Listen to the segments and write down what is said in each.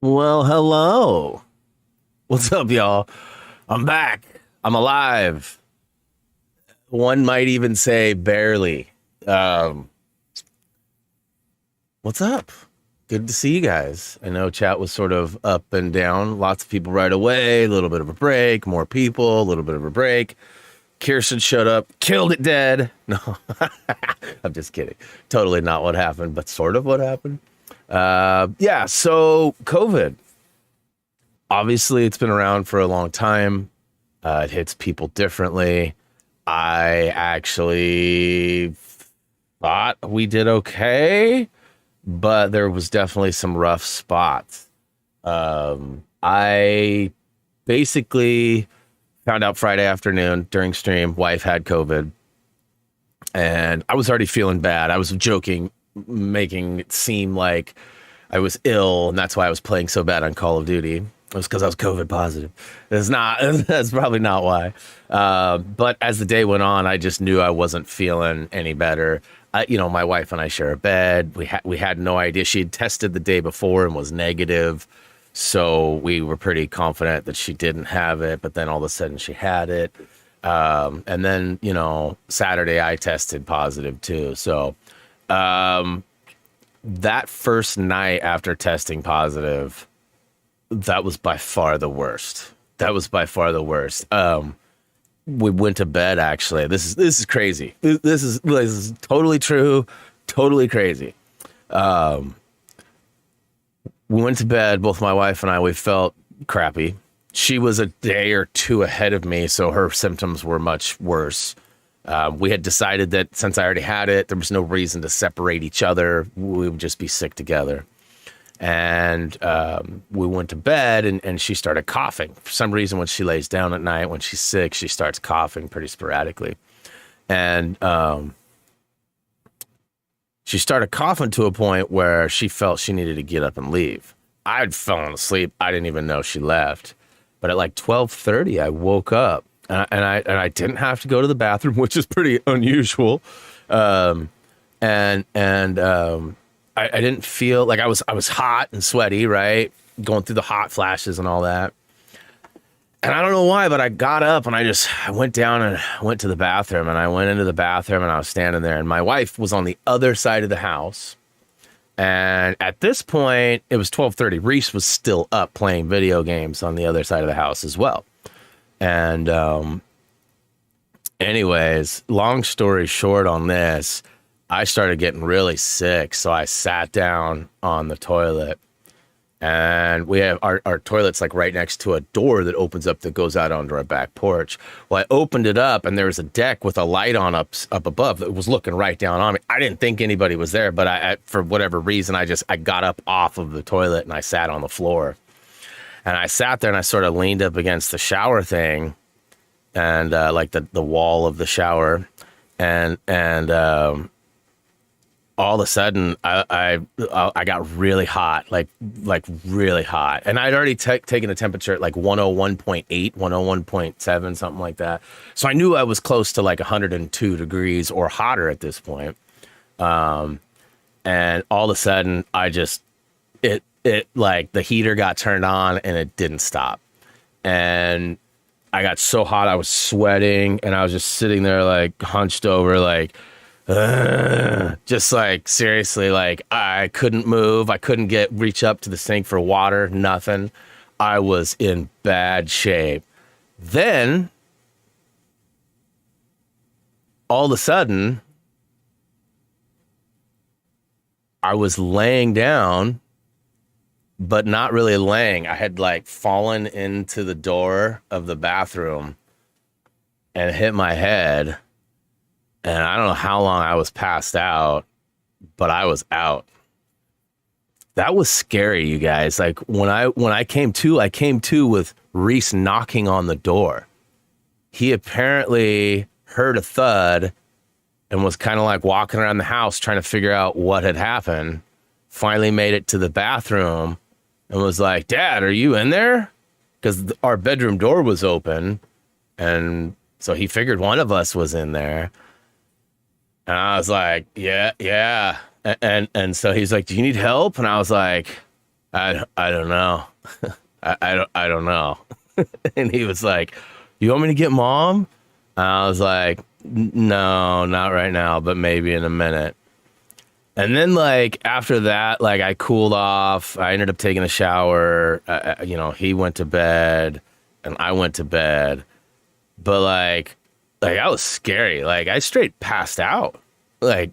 Well, hello. What's up, y'all? I'm back. I'm alive. One might even say barely. Um, what's up? Good to see you guys. I know chat was sort of up and down. Lots of people right away, a little bit of a break, more people, a little bit of a break. Kirsten showed up, killed it dead. No, I'm just kidding. Totally not what happened, but sort of what happened. Yeah, so COVID. Obviously, it's been around for a long time. It hits people differently. I actually thought we did okay, but there was definitely some rough spots. I basically found out Friday afternoon during stream, wife had COVID, and I was already feeling bad. I was joking, making it seem like I was ill, and that's why I was playing so bad on Call of Duty. It was because I was COVID positive. It's not. That's probably not why. But as the day went on, I just knew I wasn't feeling any better. My wife and I share a bed. We had no idea. She had tested the day before and was negative, so we were pretty confident that she didn't have it. But then all of a sudden, she had it. And then Saturday I tested positive too. So that first night after testing positive, that was by far the worst. That was by far the worst. We went to bed. Actually, this is crazy. This is totally true, totally crazy. We went to bed. Both my wife and I. We felt crappy. She was a day or two ahead of me, so her symptoms were much worse. We had decided that since I already had it, there was no reason to separate each other. We would just be sick together. And we went to bed, and she started coughing. For some reason, when she lays down at night, when she's sick, she starts coughing pretty sporadically. And she started coughing to a point where she felt she needed to get up and leave. I'd fallen asleep. I didn't even know she left. But at like 12:30, I woke up, and I didn't have to go to the bathroom, which is pretty unusual. I didn't feel like I was hot and sweaty, right? Going through the hot flashes and all that. And I don't know why, but I got up and I went down and went to the bathroom, and I went into the bathroom and I was standing there, and my wife was on the other side of the house. And at this point, it was 12:30. Reese was still up playing video games on the other side of the house as well. And anyways, long story short on this, I started getting really sick, so I sat down on the toilet, and we have our toilet's like right next to a door that opens up that goes out onto our back porch. Well, I opened it up, and there was a deck with a light on up above that was looking right down on me. I didn't think anybody was there, but I for whatever reason, I got up off of the toilet and I sat on the floor. And I sat there and I sort of leaned up against the shower thing, and like the wall of the shower, and all of a sudden I got really hot, like really hot. And I'd already taken a temperature at like 101.8, 101.7, something like that. So I knew I was close to like 102 degrees or hotter at this point. And all of a sudden it like the heater got turned on and it didn't stop. And I got so hot, I was sweating, and I was just sitting there like hunched over, like, just like seriously, like I couldn't move. I couldn't reach up to the sink for water, nothing. I was in bad shape. Then all of a sudden I was laying down, but not really laying. I had like fallen into the door of the bathroom and hit my head. And I don't know how long I was passed out, but I was out. That was scary, you guys. Like when I came to with Reese knocking on the door. He apparently heard a thud and was kind of like walking around the house trying to figure out what had happened. Finally made it to the bathroom and was like, "Dad, are you in there?" Because our bedroom door was open. And so he figured one of us was in there. And I was like, yeah. And so he's like, "Do you need help?" And I was like, I don't know. I don't know. And he was like, you want me to get mom? And I was like, no, not right now, but maybe in a minute. And then like after that, like I cooled off. I ended up taking a shower. You know, he went to bed and I went to bed. But like I was scary. Like I straight passed out. Like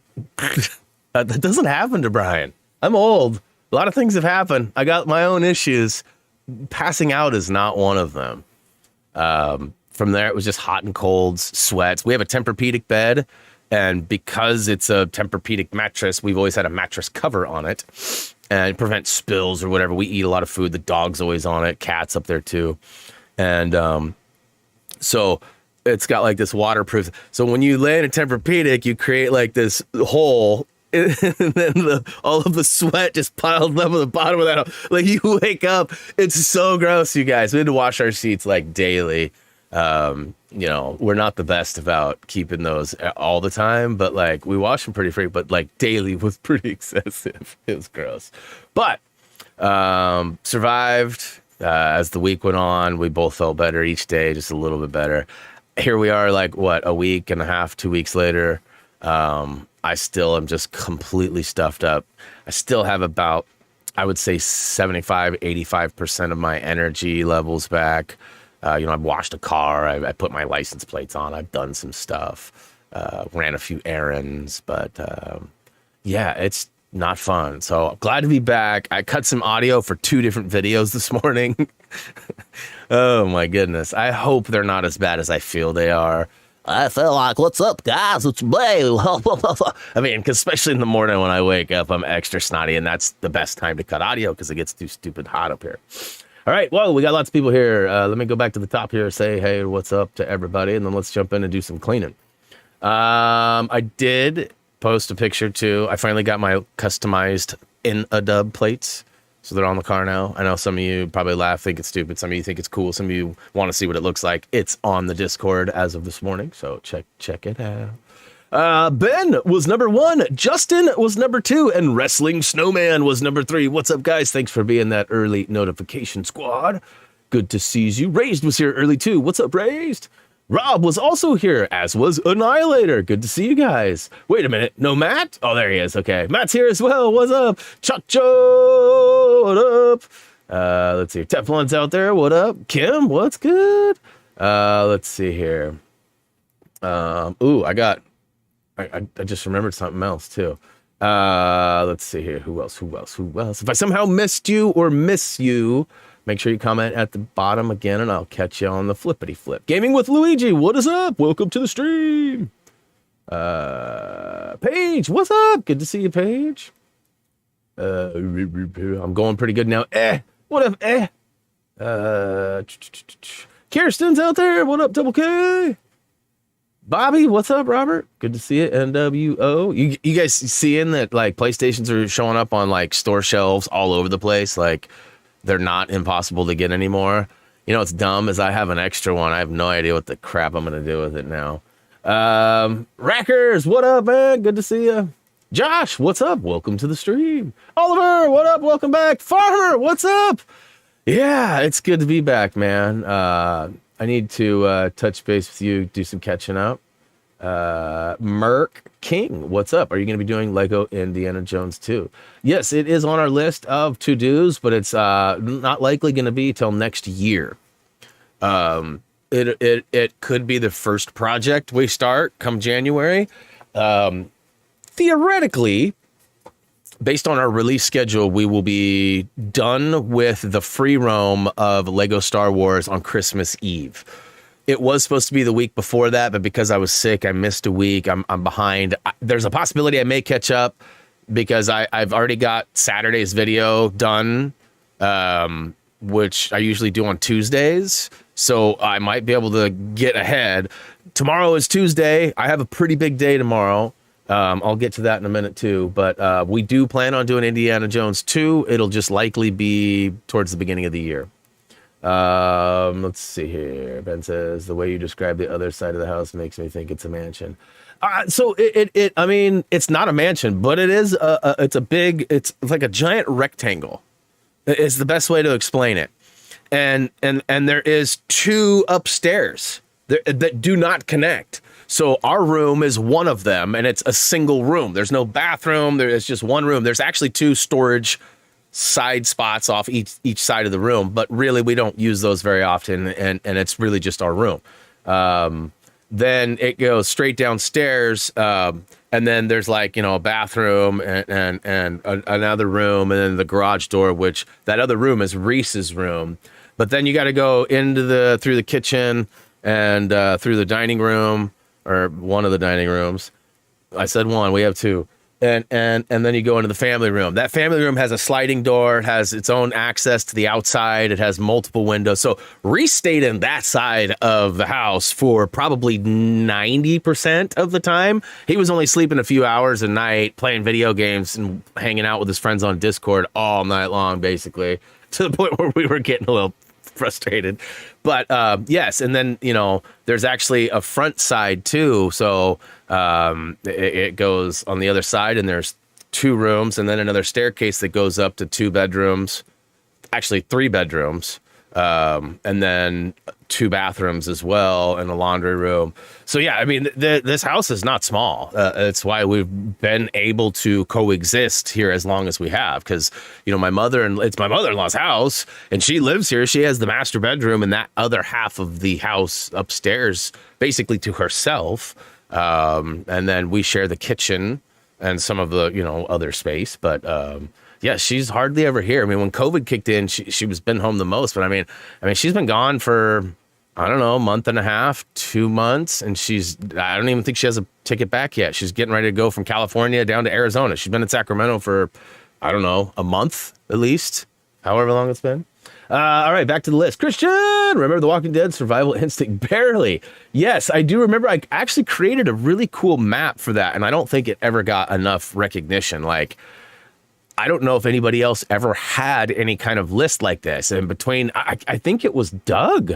that doesn't happen to Brian. I'm old. A lot of things have happened. I got my own issues. Passing out is not one of them. From there, it was just hot and colds, sweats. We have a Tempur-Pedic bed, and because it's a Tempur-Pedic mattress, we've always had a mattress cover on it, and it prevents spills or whatever. We eat a lot of food. The dog's always on it. Cat's up there too, and so it's got like this waterproof. So when you lay in a Tempur-Pedic, you create like this hole. And then all of the sweat just piled up at the bottom of that hole. Like you wake up, it's so gross, you guys. We had to wash our sheets like daily. You know, we're not the best about keeping those all the time, but like we wash them pretty frequently, but like daily was pretty excessive. It was gross, but survived. As the week went on, we both felt better each day, just a little bit better. Here we are, like what, a week and a half, 2 weeks later. I still am just completely stuffed up. I still have about, I would say 85% of my energy levels back. You know, I've washed a car. I put my license plates on. I've done some stuff, ran a few errands, but yeah, it's not fun. So glad to be back. I cut some audio for 2 different videos this morning. Oh my goodness. I hope they're not as bad as I feel they are. I feel like, what's up, guys? It's me. I mean, because especially in the morning when I wake up, I'm extra snotty, and that's the best time to cut audio because it gets too stupid hot up here. All right, well, we got lots of people here. Let me go back to the top here, say, hey, what's up to everybody, and then let's jump in and do some cleaning. I did post a picture, too. I finally got my customized in-a-dub plates. So they're on the car now. I know some of you probably laugh, think it's stupid. Some of you think it's cool. Some of you want to see what it looks like. It's on the Discord as of this morning, so check it out. Ben was number 1. Justin was number 2. And Wrestling Snowman was number 3. What's up, guys? Thanks for being that early notification squad. Good to see you. Raised was here early, too. What's up, Raised? Rob was also here, as was Annihilator. Good to see you guys. Wait a minute. No Matt? Oh, there he is. Okay. Matt's here as well. What's up? Chacho, what up? Let's see. Teflon's out there. What up? Kim, what's good? Let's see here. Ooh, I just remembered something else, too. Let's see here. Who else? If I somehow missed you or miss you, make sure you comment at the bottom again, and I'll catch you on the flippity flip. Gaming with Luigi, what is up? Welcome to the stream. Paige, what's up? Good to see you, Paige. I'm going pretty good now. What up? Kirsten's out there. What up, Double K? Bobby, what's up, Robert? Good to see you. NWO. You guys seeing that like PlayStations are showing up on like store shelves all over the place? Like, they're not impossible to get anymore. You know what's dumb is I have an extra one. I have no idea what the crap I'm going to do with it now. Rackers, what up, man? Good to see you. Josh, what's up? Welcome to the stream. Oliver, what up? Welcome back. Farmer, what's up? Yeah, it's good to be back, man. I need to touch base with you, do some catching up. Merc King, what's up? Are you going to be doing Lego Indiana Jones 2? Yes, it is on our list of to-dos, but it's not likely going to be till next year. It could be the first project we start come January. Theoretically, based on our release schedule, we will be done with the free roam of Lego Star Wars on Christmas Eve. It was supposed to be the week before that, but because I was sick, I missed a week. I'm behind. There's a possibility I may catch up because I've already got Saturday's video done, which I usually do on Tuesdays. So I might be able to get ahead. Tomorrow is Tuesday. I have a pretty big day tomorrow. I'll get to that in a minute too. But we do plan on doing Indiana Jones 2. It'll just likely be towards the beginning of the year. Let's see here. Ben says the way you describe the other side of the house makes me think it's a mansion. So I mean, it's not a mansion, but it is it's like a giant rectangle. It's the best way to explain it. And there is 2 upstairs that do not connect. So our room is one of them, and it's a single room. There's no bathroom. It's just one room. There's actually 2 storage side spots off each side of the room, but really we don't use those very often, and it's really just our room. Then it goes straight downstairs, and then there's like, you know, a bathroom and another room, and then the garage door, which that other room is Reese's room. But then you got to go through the kitchen and through the dining room, or one of the dining rooms. I said one, we have 2. And then you go into the family room. That family room has a sliding door. It has its own access to the outside. It has multiple windows. So Reese stayed in that side of the house for probably 90% of the time. He was only sleeping a few hours a night, playing video games and hanging out with his friends on Discord all night long, basically, to the point where we were getting a little frustrated. But yes, and then, you know, there's actually a front side too. So it goes on the other side, and there's 2 rooms, and then another staircase that goes up to 2 bedrooms, actually 3 bedrooms, and then 2 bathrooms as well, and a laundry room. So yeah, I mean, this house is not small. It's why we've been able to coexist here as long as we have, because, you know, it's my mother-in-law's house, and she lives here. She has the master bedroom and that other half of the house upstairs basically to herself. And then we share the kitchen and some of the, you know, other space. But yeah, she's hardly ever here. I mean, when COVID kicked in, she was been home the most. But I mean, she's been gone for, I don't know, a month and a half, 2 months, and I don't even think she has a ticket back yet. She's getting ready to go from California down to Arizona. She's been in Sacramento for, I don't know, a month at least, however long it's been. All right, back to the list. Christian, remember The Walking Dead Survival Instinct? Barely. Yes, I do remember. I actually created a really cool map for that, and I don't think it ever got enough recognition. Like, I don't know if anybody else ever had any kind of list like this. And between, I think it was Doug.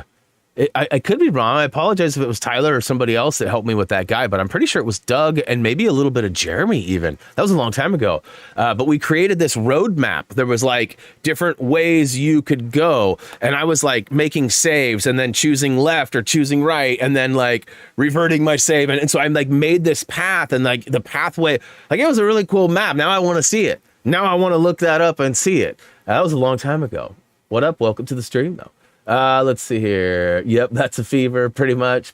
I could be wrong. I apologize if it was Tyler or somebody else that helped me with that guy, but I'm pretty sure it was Doug and maybe a little bit of Jeremy even. That was a long time ago. But we created this roadmap. There was like different ways you could go. And I was like making saves and then choosing left or choosing right and then like reverting my save. And so I like made this path and like the pathway, like it was a really cool map. Now I want to see it. Now I want to look that up and see it. That was a long time ago. What up? Welcome to the stream though. Let's see here. Yep, that's a fever. Pretty much.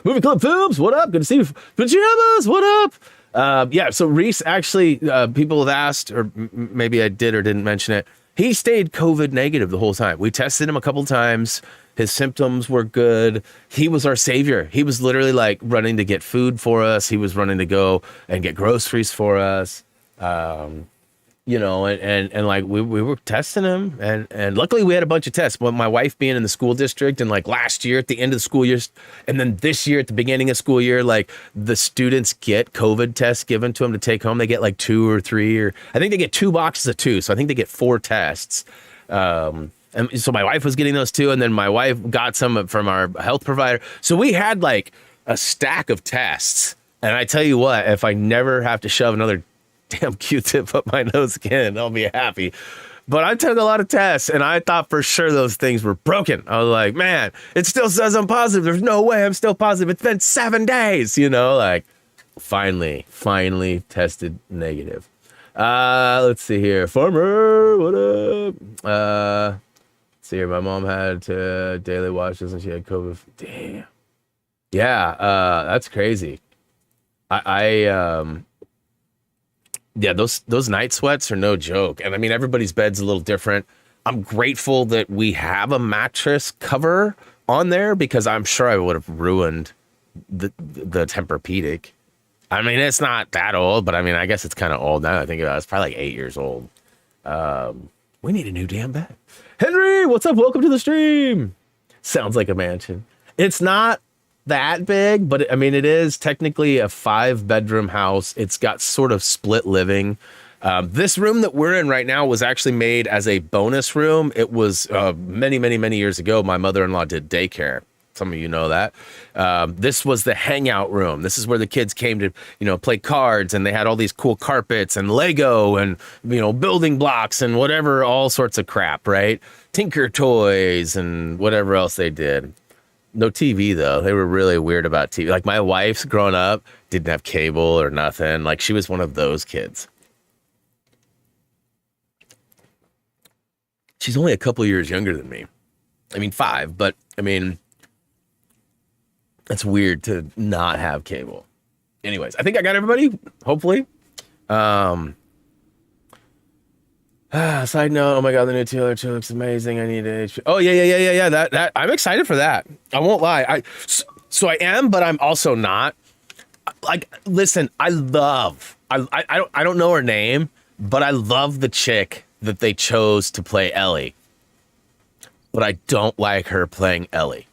Movie Club Films, what up? Good to see you. Pajamas, what up? Yeah, so Reese actually, people have asked, or maybe I did or didn't mention it. He stayed COVID negative the whole time. We tested him a couple times. His symptoms were good. He was our savior. He was literally like running to get food for us. He was running to go and get groceries for us. You know, and like we were testing him, and luckily we had a bunch of tests. But my wife being in the school district, and like last year at the end of the school year, and then this year at the beginning of school year, like the students get COVID tests given to them to take home. They get like 2 or 3, or I think they get 2 boxes of 2. So I think they get 4 tests. And so my wife was getting those too, and then my wife got some from our health provider. So we had like a stack of tests. And I tell you what, if I never have to shove another damn Q-tip up my nose again, I'll be happy. But I took a lot of tests, and I thought for sure those things were broken. I was like, man, it still says I'm positive. There's no way I'm still positive. It's been 7 days, you know, like finally tested negative. Let's see here. Farmer, what up? Let's see here. My mom had daily washes, and she had COVID. Damn. Yeah, that's crazy. Yeah, those night sweats are no joke. And I mean, everybody's bed's a little different. I'm grateful that we have a mattress cover on there, because I'm sure I would have ruined the Tempur-Pedic. I mean, it's not that old, but I mean, I guess it's kind of old now. I think about it. It's probably like 8 years old. We need a new damn bed. Henry, what's up? Welcome to the stream. Sounds like a mansion. It's not that big, but I mean, it is technically a 5-bedroom house. It's got sort of split living. This room that we're in right now was actually made as a bonus room. It was many years ago. My mother-in-law did daycare, Some of you know that. This was the hangout room. This is where the kids came to, play cards, and they had all these cool carpets and Lego and, building blocks and whatever, all sorts of crap, right? Tinker toys and whatever else they did. No TV, though. They were really weird about TV. Like, my wife's growing up didn't have cable or nothing. Like, she was one of those kids. She's only a couple years younger than me. I mean, 5, but, it's weird to not have cable. Anyways, I think I got everybody, hopefully. Side note, oh my God, the new Taylor 2 looks amazing. I need a... Oh, yeah. That I'm excited for that. I won't lie. So I am, but I'm also not. Like, listen, I don't know her name, but I love the chick that they chose to play Ellie. But I don't like her playing Ellie.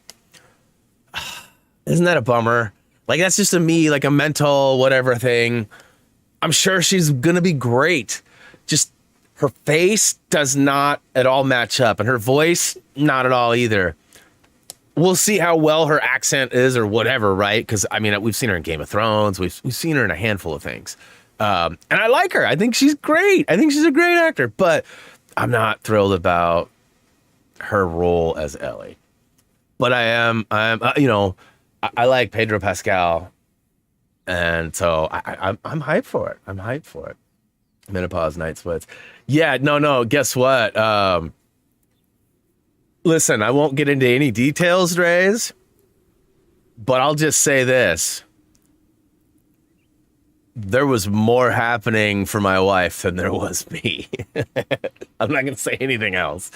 Isn't that a bummer? Like, that's just like a mental whatever thing. I'm sure she's gonna be great. Just her face does not at all match up, and her voice, not at all either. We'll see how well her accent is or whatever, right? Because, we've seen her in Game of Thrones. We've seen her in a handful of things. And I like her. I think she's great. I think she's a great actor. But I'm not thrilled about her role as Ellie. But I like Pedro Pascal. And so I'm hyped for it. I'm hyped for it. Menopause night sweats. Yeah, no, guess what? Listen, I won't get into any details, Dre's, but I'll just say this. There was more happening for my wife than there was me. I'm not going to say anything else,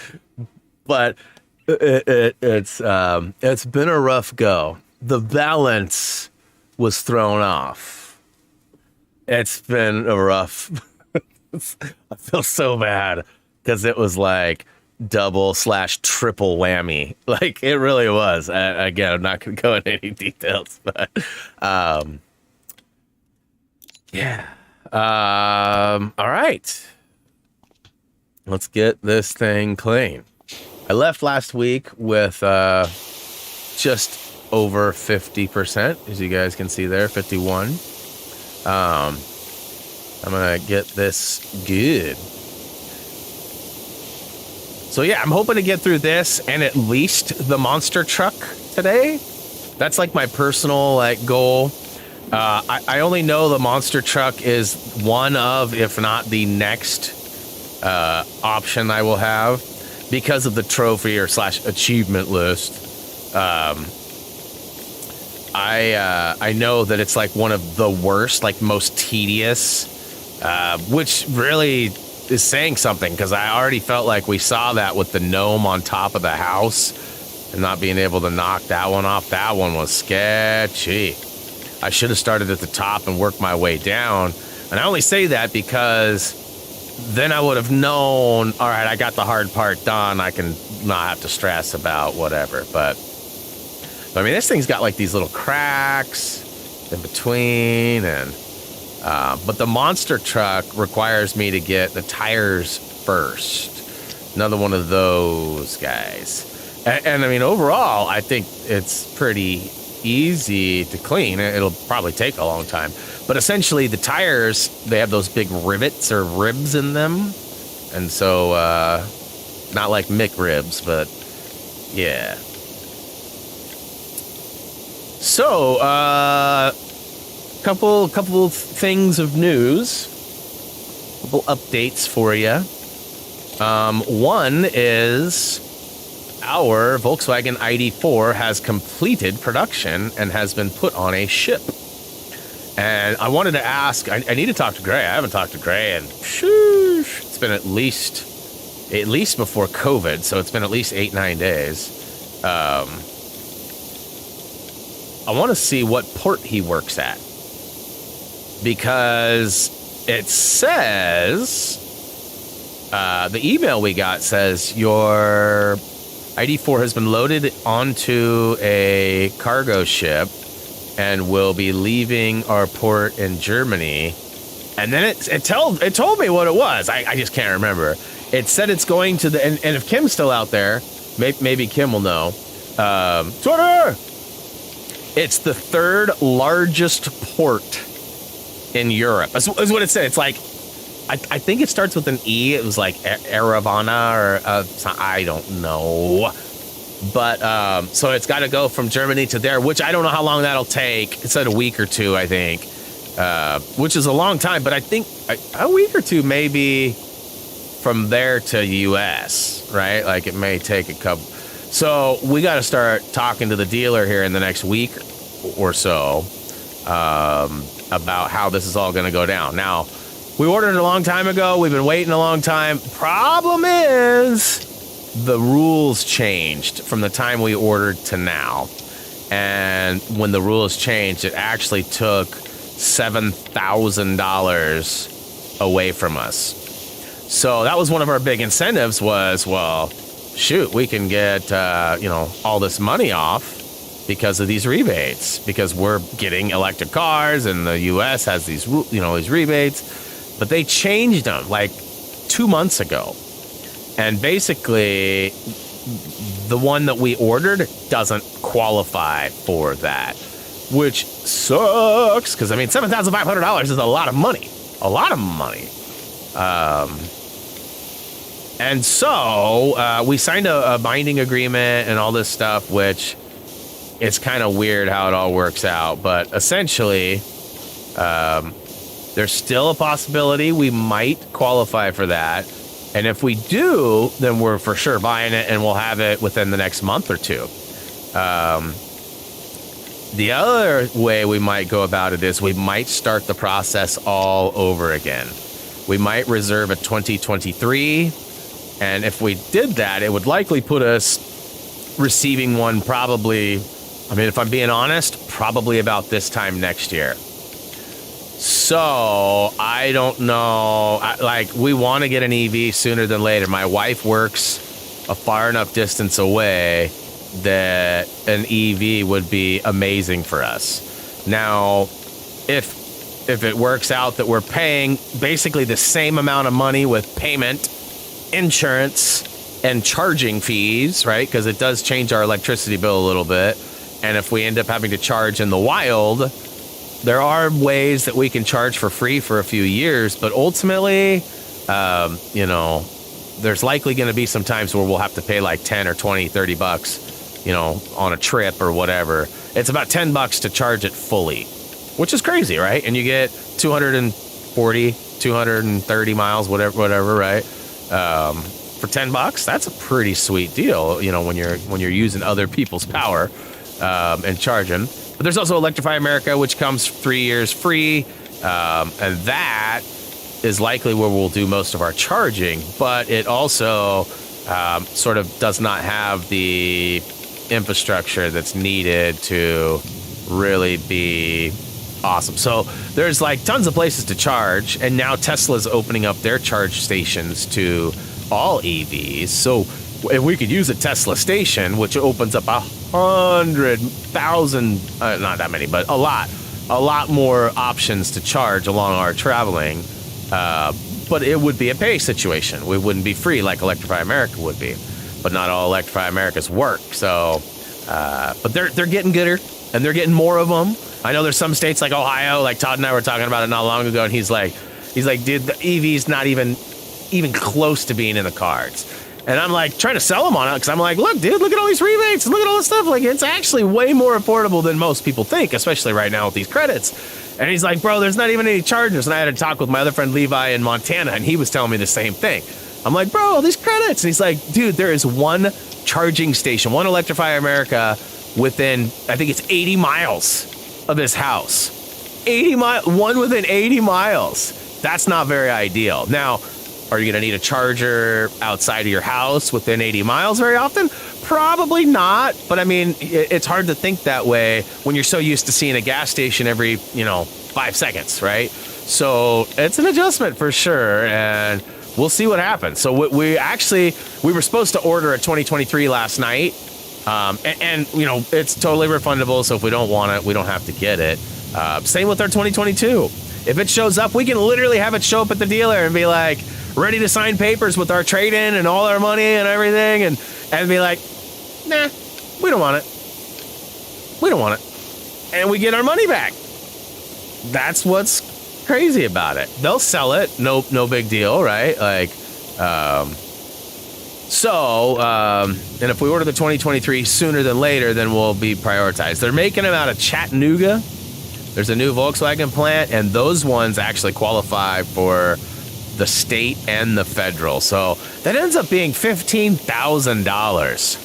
but it's been a rough go. The balance was thrown off. It's been a rough... I feel so bad because it was like double/triple whammy. Like, it really was. Again, I'm not going to go into any details, but yeah. All right. Let's get this thing clean. I left last week with just over 50%, as you guys can see there, 51. I'm going to get this good. So yeah, I'm hoping to get through this and at least the monster truck today. That's like my personal goal. I only know the monster truck is one of, if not the next option I will have because of the trophy or / achievement list. I know that it's like one of the worst, like most tedious, which really is saying something because I already felt like we saw that with the gnome on top of the house and not being able to knock that one off. That one was sketchy. I should have started at the top and worked my way down. And I only say that because then I would have known, all right, I got the hard part done. I can not have to stress about whatever. But this thing's got like these little cracks in between and... but the monster truck requires me to get the tires first. Another one of those guys. And overall, I think it's pretty easy to clean. It'll probably take a long time. But essentially, the tires, they have those big rivets or ribs in them. And so, not like McRibs, but yeah. So, couple things of news, couple updates for you. One is our Volkswagen ID4 has completed production and has been put on a ship. And I wanted to ask, I need to talk to Gray. I haven't talked to Gray and it's been at least before COVID, so it's been at least 8-9 days. I want to see what port he works at. Because it says, the email we got says your ID4 has been loaded onto a cargo ship and will be leaving our port in Germany. And then it told me what it was. I just can't remember. It said it's going to and if Kim's still out there, maybe Kim will know. Twitter! It's the third largest port in Europe. That's what it said. It's like, I think it starts with an E. It was like Eravana or I don't know. But so it's got to go from Germany to there, which I don't know how long that'll take. It said a week or two, I think, which is a long time. But I think a week or two maybe from there to U.S., right? Like it may take a couple. So we got to start talking to the dealer here in the next week or so about how this is all going to go down. Now, we ordered it a long time ago. We've been waiting a long time. Problem is the rules changed from the time we ordered to now. And when the rules changed, it actually took $7,000 away from us. So that was one of our big incentives was, well, shoot, we can get, all this money off because of these rebates, because we're getting electric cars and the U.S. has these, these rebates, but they changed them like 2 months ago. And basically the one that we ordered doesn't qualify for that, which sucks. Cause I mean, $7,500 is a lot of money, And so we signed a binding agreement and all this stuff, which it's kind of weird how it all works out. But essentially, there's still a possibility we might qualify for that. And if we do, then we're for sure buying it and we'll have it within the next month or two. The other way we might go about it is we might start the process all over again. We might reserve a 2023. And if we did that, it would likely put us receiving one probably, I mean, if I'm being honest, probably about this time next year. So I don't know, we want to get an EV sooner than later. My wife works a far enough distance away that an EV would be amazing for us. Now, if it works out that we're paying basically the same amount of money with payment, insurance, and charging fees, right? Because it does change our electricity bill a little bit. And if we end up having to charge in the wild, there are ways that we can charge for free for a few years. But ultimately, there's likely going to be some times where we'll have to pay like 10 or 20, 30 bucks, on a trip or whatever. It's about 10 bucks to charge it fully, which is crazy, right? And you get 240, 230 miles, whatever, right? For 10 bucks, that's a pretty sweet deal, when you're using other people's power and charging. But there's also Electrify America, which comes 3 years free, and that is likely where we'll do most of our charging. But it also sort of does not have the infrastructure that's needed to really be awesome. So there's like tons of places to charge, and now Tesla's opening up their charge stations to all EVs. So if we could use a Tesla station, which opens up 100,000, not that many, but a lot more options to charge along our traveling. But it would be a pay situation. We wouldn't be free like Electrify America would be, but not all Electrify America's work. So, but they're getting gooder and they're getting more of them. I know there's some states like Ohio, like Todd and I were talking about it not long ago, and he's like, dude, the EV's not even close to being in the cards. And I'm like trying to sell them on it because I'm like, look, dude, look at all these rebates, look at all this stuff. Like, it's actually way more affordable than most people think, especially right now with these credits. And he's like, bro, there's not even any chargers. And I had a talk with my other friend Levi in Montana, and he was telling me the same thing. I'm like, bro, all these credits. And he's like, dude, there is one charging station, one Electrify America within, I think it's 80 miles of his house. 80 miles, one within 80 miles. That's not very ideal. Now, are you going to need a charger outside of your house within 80 miles very often? Probably not. But I mean, it's hard to think that way when you're so used to seeing a gas station every, 5 seconds, right? So it's an adjustment for sure. And we'll see what happens. So we were supposed to order a 2023 last night. And it's totally refundable. So if we don't want it, we don't have to get it. Same with our 2022. If it shows up, we can literally have it show up at the dealer and be like, ready to sign papers with our trade-in and all our money and everything, and be like, nah, we don't want it. We don't want it. And we get our money back. That's what's crazy about it. They'll sell it. No big deal, right? Like, and if we order the 2023 sooner than later, then we'll be prioritized. They're making them out of Chattanooga. There's a new Volkswagen plant, and those ones actually qualify for the state and the federal. So that ends up being $15,000.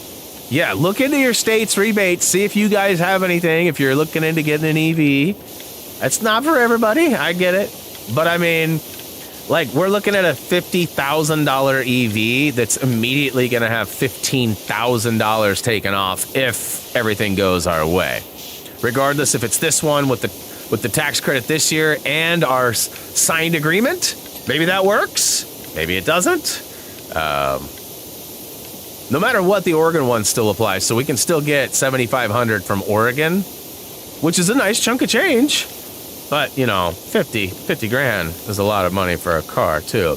Yeah, look into your state's rebates. See if you guys have anything. If you're looking into getting an EV, it's not for everybody. I get it. But I mean, like, we're looking at a $50,000 EV that's immediately going to have $15,000 taken off if everything goes our way. Regardless if it's this one with the tax credit this year and our signed agreement, maybe that works. Maybe it doesn't. No matter what, the Oregon one still applies, so we can still get $7,500 from Oregon, which is a nice chunk of change. But, you know, 50 grand is a lot of money for a car, too.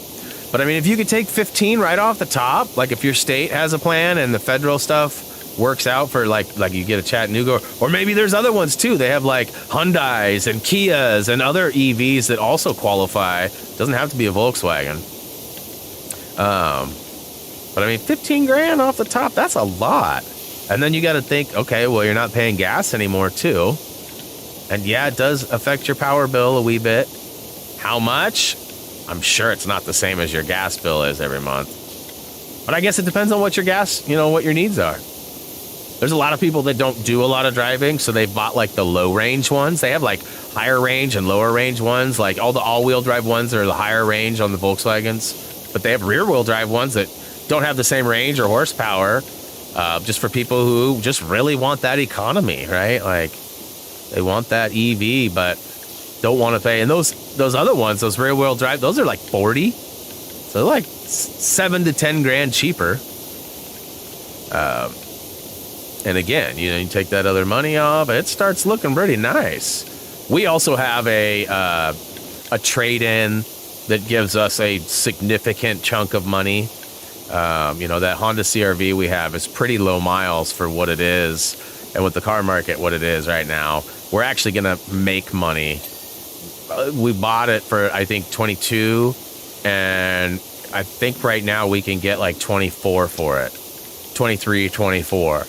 But, I mean, if you could take 15 right off the top, like if your state has a plan and the federal stuff works out for, like you get a Chattanooga, or maybe there's other ones, too. They have, like, Hyundais and Kias and other EVs that also qualify. Doesn't have to be a Volkswagen. But, I mean, 15 grand off the top, that's a lot. And then you got to think, okay, well, you're not paying gas anymore, too. And yeah, it does affect your power bill a wee bit. How much? I'm sure it's not the same as your gas bill is every month. But I guess it depends on what your gas, you know, what your needs are. There's a lot of people that don't do a lot of driving, so they bought like the low range ones. They have like higher range and lower range ones, like all the all-wheel drive ones are the higher range on the Volkswagens. But they have rear-wheel drive ones that don't have the same range or horsepower, just for people who just really want that economy, right? Like, they want that EV, but don't want to pay. And those other ones, those rear-wheel drive, those are like 40. So they're like 7 to 10 grand cheaper. And again, you know, you take that other money off, it starts looking pretty nice. We also have a trade-in that gives us a significant chunk of money. You know, that Honda CR-V we have is pretty low miles for what it is. And with the car market, what it is right now, we're actually going to make money. We bought it for, I think, 22, and I think right now we can get like 24 for it. 23, 24.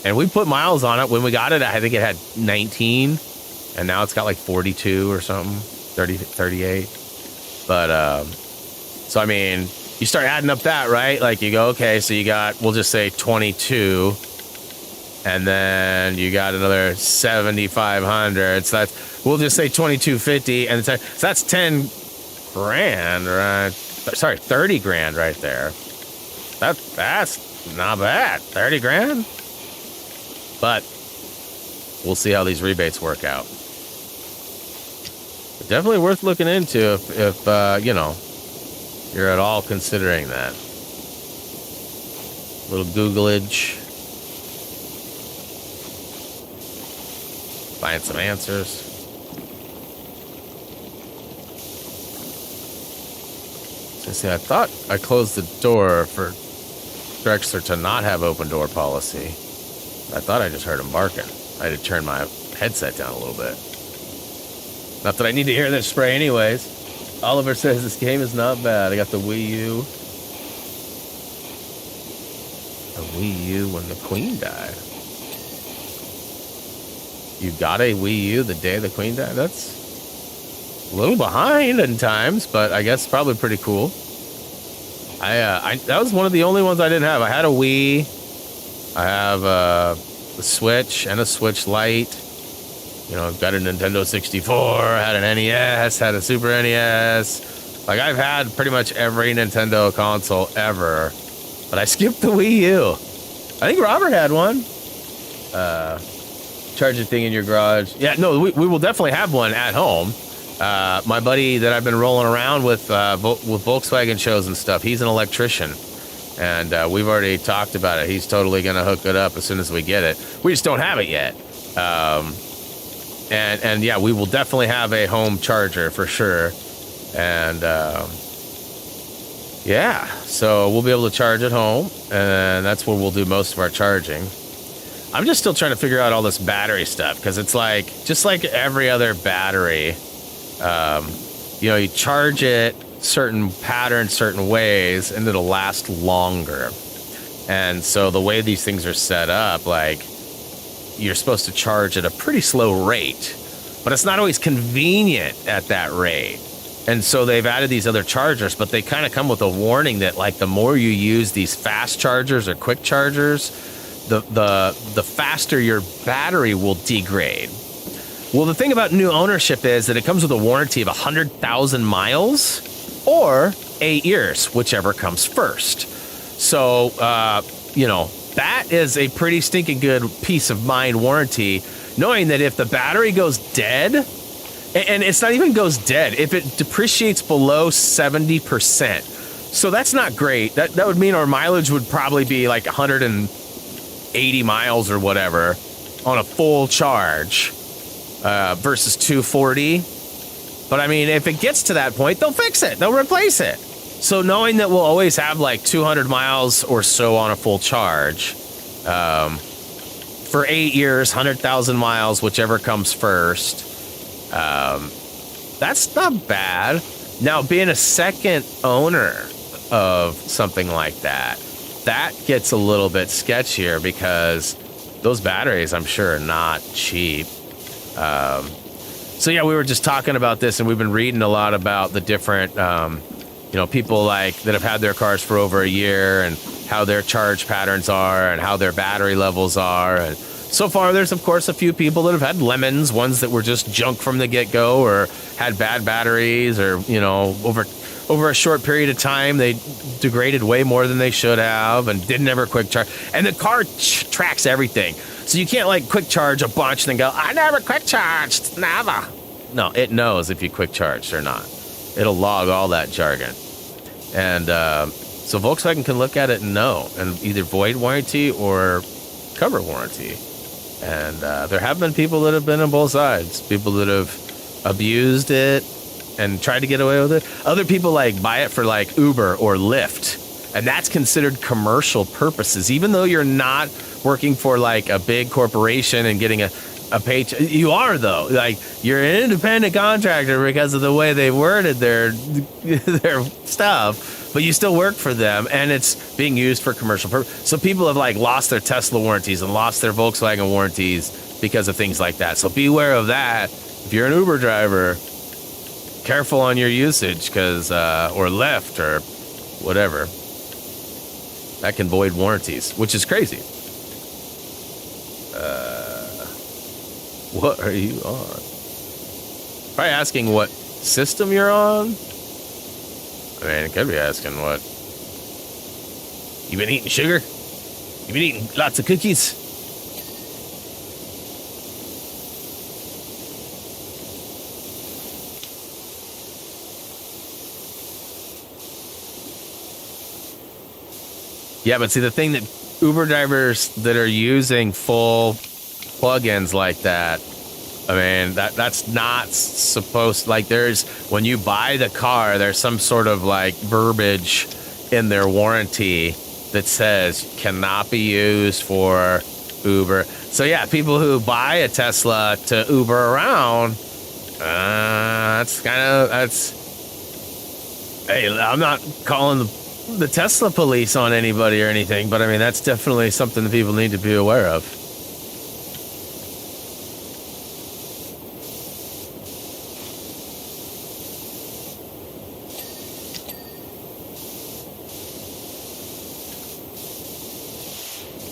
And we put miles on it. When we got it, I think it had 19, and now it's got like 42 or something, 30, 38. But, so I mean, you start adding up that, right? Like you go, okay, so you got, we'll just say 22, and then you got another 7,500. So that's, we'll just say 2,250, and so that's 10 grand, right? Sorry, 30 grand right there. That's not bad. 30 grand. But we'll see how these rebates work out. But definitely worth looking into if you know, you're at all considering that. Little Googleage. Find some answers. See, I thought I closed the door for Drexler to not have open door policy. I thought I just heard him barking. I had to turn my headset down a little bit. Not that I need to hear this spray anyways. Oliver says this game is not bad. I got the Wii U. A Wii U when the Queen died. You got a Wii U the day the Queen died? That's a little behind in times, but I guess probably pretty cool. That was one of the only ones I didn't have. I had a Wii. I have a Switch and a Switch Lite. You know, I've got a Nintendo 64. I had an NES. Had a Super NES. Like, I've had pretty much every Nintendo console ever. But I skipped the Wii U. I think Robert had one. Charge the thing in your garage. Yeah, no, we will definitely have one at home. My buddy that I've been rolling around with Volkswagen shows and stuff, he's an electrician. And we've already talked about it. He's totally going to hook it up as soon as we get it. We just don't have it yet. And yeah, we will definitely have a home charger for sure. And Yeah, so we'll be able to charge at home, and that's where we'll do most of our charging. I'm just still trying to figure out all this battery stuff, because it's like, just like every other battery, you know, you charge it certain patterns, certain ways, and it'll last longer. And so the way these things are set up, like, you're supposed to charge at a pretty slow rate, but it's not always convenient at that rate. And so they've added these other chargers, but they kind of come with a warning that, like, the more you use these fast chargers or quick chargers, the faster your battery will degrade. Well, the thing about new ownership is that it comes with a warranty of 100,000 miles or 8 years, whichever comes first. So, you know, that is a pretty stinking good peace of mind warranty, knowing that if the battery goes dead, and it's not even goes dead, if it depreciates below 70%. So that's not great. That would mean our mileage would probably be like 180 miles or whatever on a full charge versus 240. But I mean, if it gets to that point, they'll fix it. They'll replace it. So knowing that we'll always have like 200 miles or so on a full charge for 8 years, 100,000 miles, whichever comes first, that's not bad. Now, being a second owner of something like that, that gets a little bit sketchier because those batteries, I'm sure, are not cheap. So yeah, we were just talking about this, and we've been reading a lot about the different, you know, people like that have had their cars for over a year and how their charge patterns are and how their battery levels are. And so far, there's, of course, a few people that have had lemons, ones that were just junk from the get-go or had bad batteries, or, you know, over a short period of time, they degraded way more than they should have and didn't ever quick charge. And the car tracks everything. So you can't, like, quick charge a bunch and then go, I never quick charged, never. No, it knows if you quick charged or not. It'll log all that jargon. And so Volkswagen can look at it and know, and either void warranty or cover warranty. And there have been people that have been on both sides. People that have abused it and tried to get away with it. Other people like buy it for like Uber or Lyft, and that's considered commercial purposes. Even though you're not working for like a big corporation and getting a paycheck, you are though. Like, you're an independent contractor because of the way they worded their stuff. But you still work for them, and it's being used for commercial purpose. So people have like lost their Tesla warranties and lost their Volkswagen warranties because of things like that. So beware of that. If you're an Uber driver, careful on your usage, because or Lyft or whatever, that can void warranties, which is crazy. What are you on? Probably asking what system you're on. I mean, it could be asking what. You been eating sugar? You been eating lots of cookies? Yeah, but see, the thing that Uber drivers that are using full plugins like that, I mean, that's not supposed, like, there's, when you buy the car, there's some sort of like verbiage in their warranty that says cannot be used for Uber. So yeah, people who buy a Tesla to Uber around, that's hey, I'm not calling the Tesla police on anybody or anything, but I mean, that's definitely something that people need to be aware of.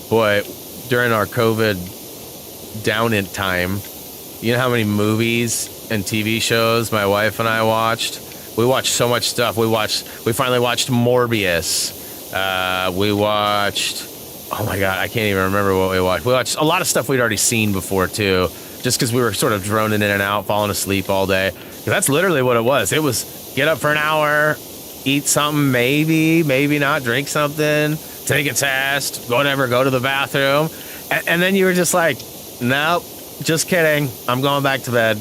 Boy, during our COVID down in time, you know how many movies and TV shows my wife and I watched? We watched so much stuff. We finally watched Morbius. We watched, oh my God, I can't even remember what we watched. We watched a lot of stuff we'd already seen before too, just because we were sort of droning in and out, falling asleep all day. 'Cause that's literally what it was. It was get up for an hour, eat something, maybe not, drink something, take a test, whatever, go to the bathroom. And then you were just like, nope, just kidding. I'm going back to bed.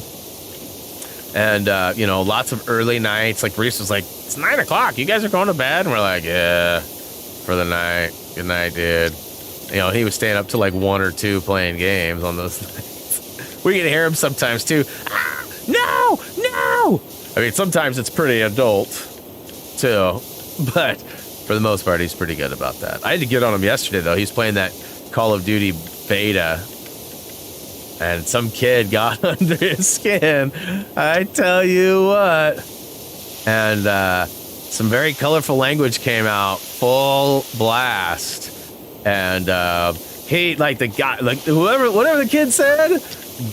And, you know, lots of early nights. Like, Reese was like, it's 9 o'clock. You guys are going to bed? And we're like, yeah, for the night. Good night, dude. You know, he was staying up till like 1 or 2 playing games on those nights. We can hear him sometimes, too. Ah, no, no. I mean, sometimes it's pretty adult, too. But for the most part, he's pretty good about that. I had to get on him yesterday, though. He's playing that Call of Duty beta. And some kid got under his skin. I tell you what. And some very colorful language came out, full blast. And he, like the guy, like whatever the kid said,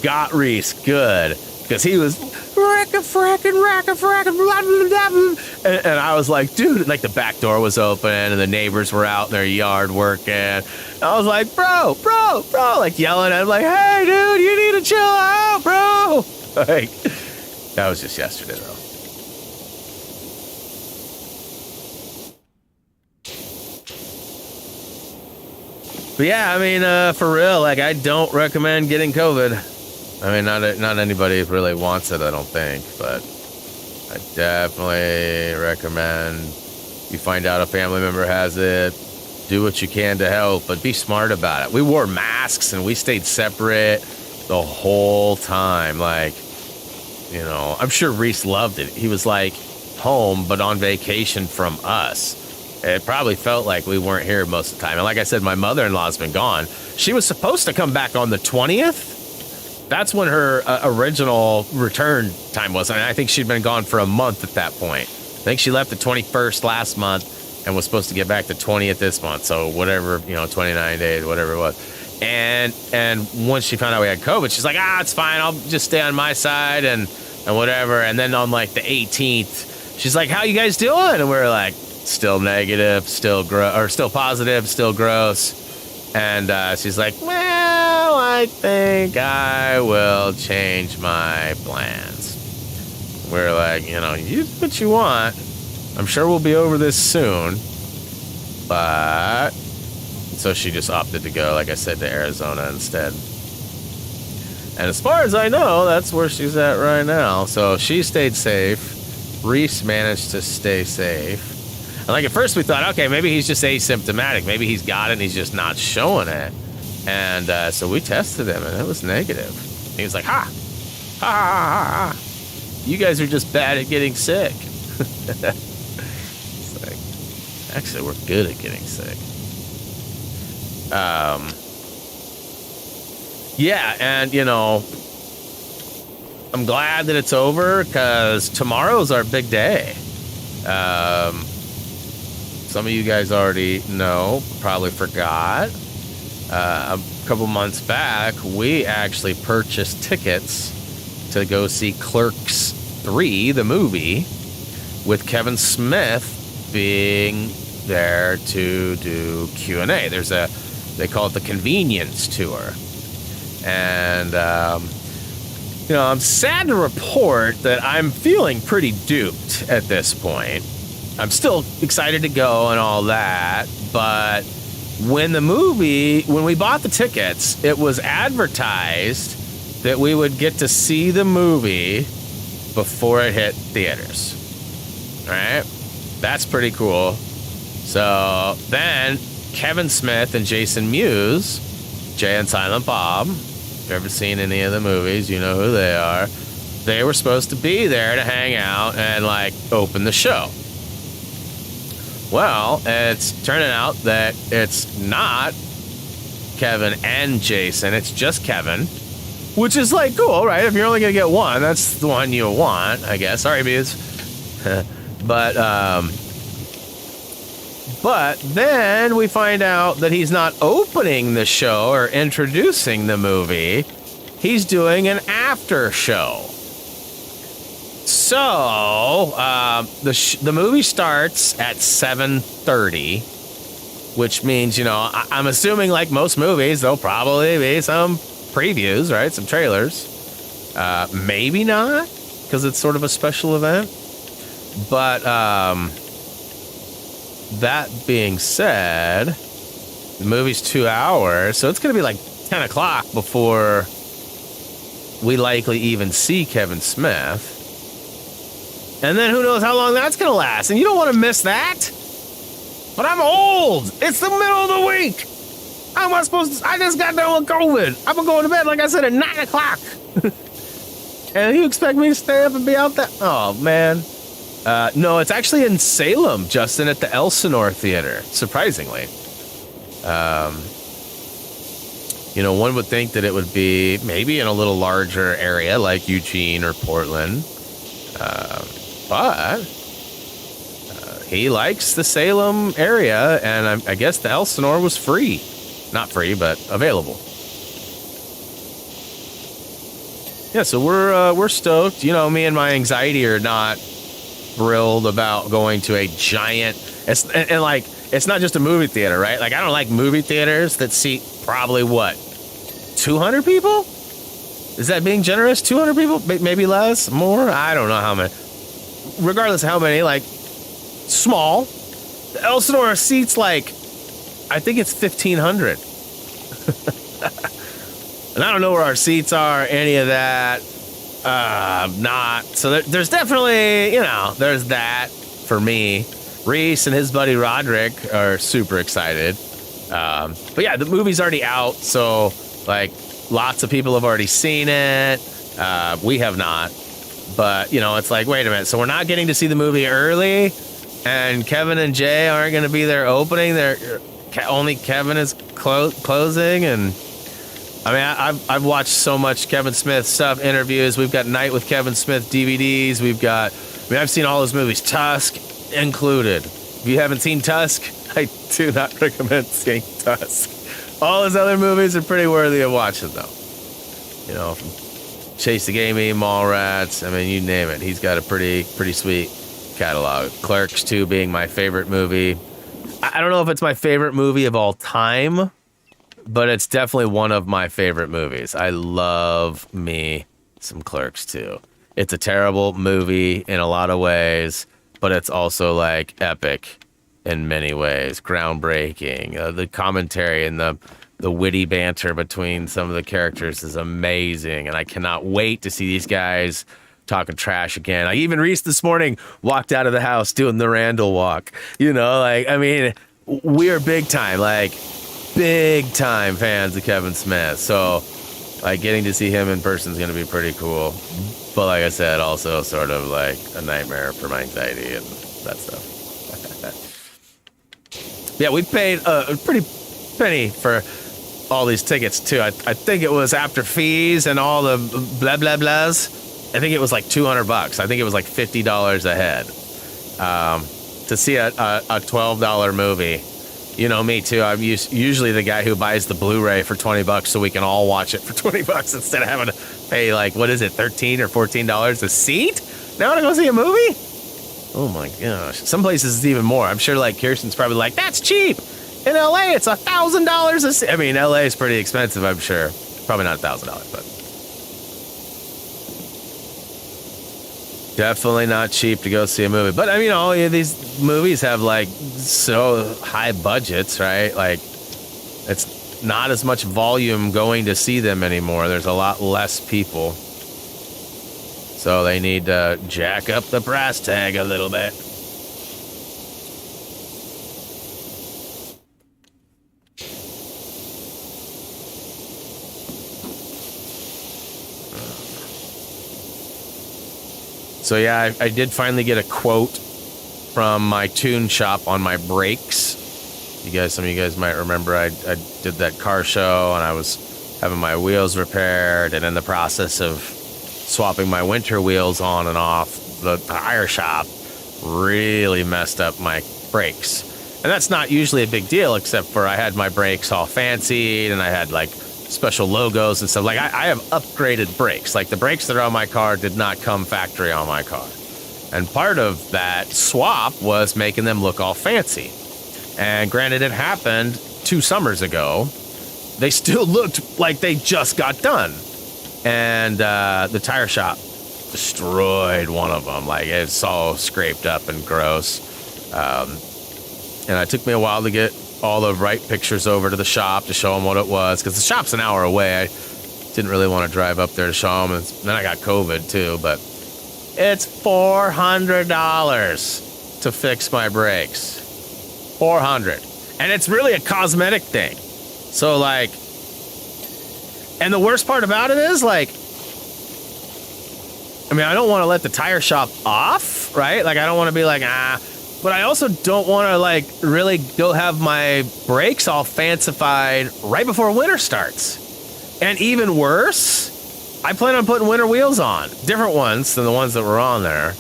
got Reese good. Because he was rack-a-frackin', blah, blah, blah, blah. And I was like, dude, like the back door was open and the neighbors were out in their yard working. And I was like, bro, like yelling at him, like, hey, dude, you need to chill out, bro. Like, that was just yesterday, though. But yeah, I mean, for real, like, I don't recommend getting COVID. I mean, not anybody really wants it, I don't think, but I definitely recommend you find out a family member has it, do what you can to help, but be smart about it. We wore masks and we stayed separate the whole time. Like, you know, I'm sure Reese loved it. He was like home, but on vacation from us. It probably felt like we weren't here most of the time. And like I said, my mother-in-law's been gone. She was supposed to come back on the 20th. That's when her original return time was. I mean, I think she'd been gone for a month at that point. I think she left the 21st last month and was supposed to get back the 20th this month. So whatever, you know, 29 days, whatever it was. And once she found out we had COVID, she's like, it's fine. I'll just stay on my side and whatever. And then on like the 18th, she's like, how you guys doing? And we're like, still negative, still positive, still gross. And she's like, well, I think I will change my plans. We're like, you know, you do what you want. I'm sure we'll be over this soon. But so she just opted to go, like I said, to Arizona instead. And as far as I know, that's where she's at right now. So she stayed safe. Reese managed to stay safe. And like at first we thought, okay, maybe he's just asymptomatic. Maybe he's got it and he's just not showing it. And so we tested him and it was negative. He was like, ha, ha, ha, ha. You guys are just bad at getting sick. It's like, actually, we're good at getting sick. Yeah, and you know, I'm glad that it's over because tomorrow's our big day. Some of you guys already know, probably forgot. A couple months back, we actually purchased tickets to go see Clerks 3, the movie, with Kevin Smith being there to do Q&A. They call it the Convenience Tour. And, you know, I'm sad to report that I'm feeling pretty duped at this point. I'm still excited to go and all that, but when we bought the tickets, it was advertised that we would get to see the movie before it hit theaters. All right? That's pretty cool. So then Kevin Smith and Jason Mewes, Jay and Silent Bob, if you've ever seen any of the movies, you know who they are. They were supposed to be there to hang out and like open the show. Well, it's turning out that it's not Kevin and Jason. It's just Kevin, which is like cool, right? If you're only going to get one, that's the one you want, I guess. Sorry, Muse. But then we find out that he's not opening the show or introducing the movie. He's doing an after show. So, the movie starts at 7:30, which means, you know, I'm assuming like most movies, there'll probably be some previews, right? Some trailers. Maybe not, because it's sort of a special event. But, that being said, the movie's 2 hours, so it's going to be like 10 o'clock before we likely even see Kevin Smith. And then who knows how long that's going to last. And you don't want to miss that. But I'm old. It's the middle of the week. How am I supposed to? I just got done with COVID. I've been going to bed, like I said, at 9 o'clock. And you expect me to stay up and be out there? Oh, man. No, it's actually in Salem, Justin, at the Elsinore Theater, surprisingly. You know, one would think that it would be maybe in a little larger area like Eugene or Portland. But he likes the Salem area, and I guess the Elsinore was free. Not free, but available. Yeah, so we're stoked. You know, me and my anxiety are not thrilled about going to a giant. And like, it's not just a movie theater, right? Like, I don't like movie theaters that seat probably what, 200 people? Is that being generous? 200 people? Maybe less? More? I don't know how many. Regardless of how many, like, small. The Elsinore seats like, I think it's 1,500. And I don't know where our seats are, any of that. Not. So there's definitely, you know, there's that for me. Reese and his buddy Roderick are super excited. But yeah, the movie's already out. So, like, lots of people have already seen it. We have not. But, you know, it's like, wait a minute. So we're not getting to see the movie early. And Kevin and Jay aren't going to be there opening. Only Kevin is closing. And I mean, I've watched so much Kevin Smith stuff, interviews. We've got Night with Kevin Smith DVDs. I've seen all his movies, Tusk included. If you haven't seen Tusk, I do not recommend seeing Tusk. All his other movies are pretty worthy of watching, though. You know, from Chase the Gamey, Mallrats, I mean, you name it. He's got a pretty sweet catalog. Clerks 2 being my favorite movie. I don't know if it's my favorite movie of all time, but it's definitely one of my favorite movies. I love me some Clerks 2. It's a terrible movie in a lot of ways, but it's also like epic in many ways, groundbreaking. The commentary and the witty banter between some of the characters is amazing, and I cannot wait to see these guys talking trash again. Like, even Reese this morning walked out of the house doing the Randall walk. You know, like, I mean, we are big time fans of Kevin Smith. So, like, getting to see him in person is going to be pretty cool. But like I said, also sort of like a nightmare for my anxiety and that stuff. Yeah, we paid a pretty penny for all these tickets too. I think it was after fees and all the blah blah blahs. I think it was like $200. I think it was like $50 a head to see a $12 movie. You know me too. I'm usually the guy who buys the Blu-ray for $20 so we can all watch it for $20 instead of having to pay, like, what is it, $13 or $14 a seat? Now to go see a movie? Oh my gosh. Some places it's even more. I'm sure, like, Kirsten's probably like, that's cheap. In LA, it's $1,000 a seat. I mean, LA is pretty expensive, I'm sure. Probably not $1,000, but definitely not cheap to go see a movie. But I mean, all these movies have like so high budgets, right? Like, it's not as much volume going to see them anymore. There's a lot less people. So they need to jack up the price tag a little bit. So yeah, I did finally get a quote from my tune shop on my brakes. Some of you guys might remember I did that car show and I was having my wheels repaired, and in the process of swapping my winter wheels on and off, the tire shop really messed up my brakes. And that's not usually a big deal, except for I had my brakes all fancied and I had like special logos and stuff. Like, I have upgraded brakes. Like, the brakes that are on my car did not come factory on my car. And part of that swap was making them look all fancy. And granted, it happened 2 summers ago. They still looked like they just got done. And the tire shop destroyed one of them. Like, it's all scraped up and gross. And it took me a while to get all the right pictures over to the shop to show them what it was, because the shop's an hour away. I didn't really want to drive up there to show them, and then I got COVID too. But It's $400 to fix my brakes. $400. And it's really a cosmetic thing. So, like, and the worst part about it is, like, I mean, I don't want to let the tire shop off, right? Like, I don't want to be like, but I also don't want to, like, really go have my brakes all fancified right before winter starts. And even worse, I plan on putting winter wheels on. Different ones than the ones that were on there.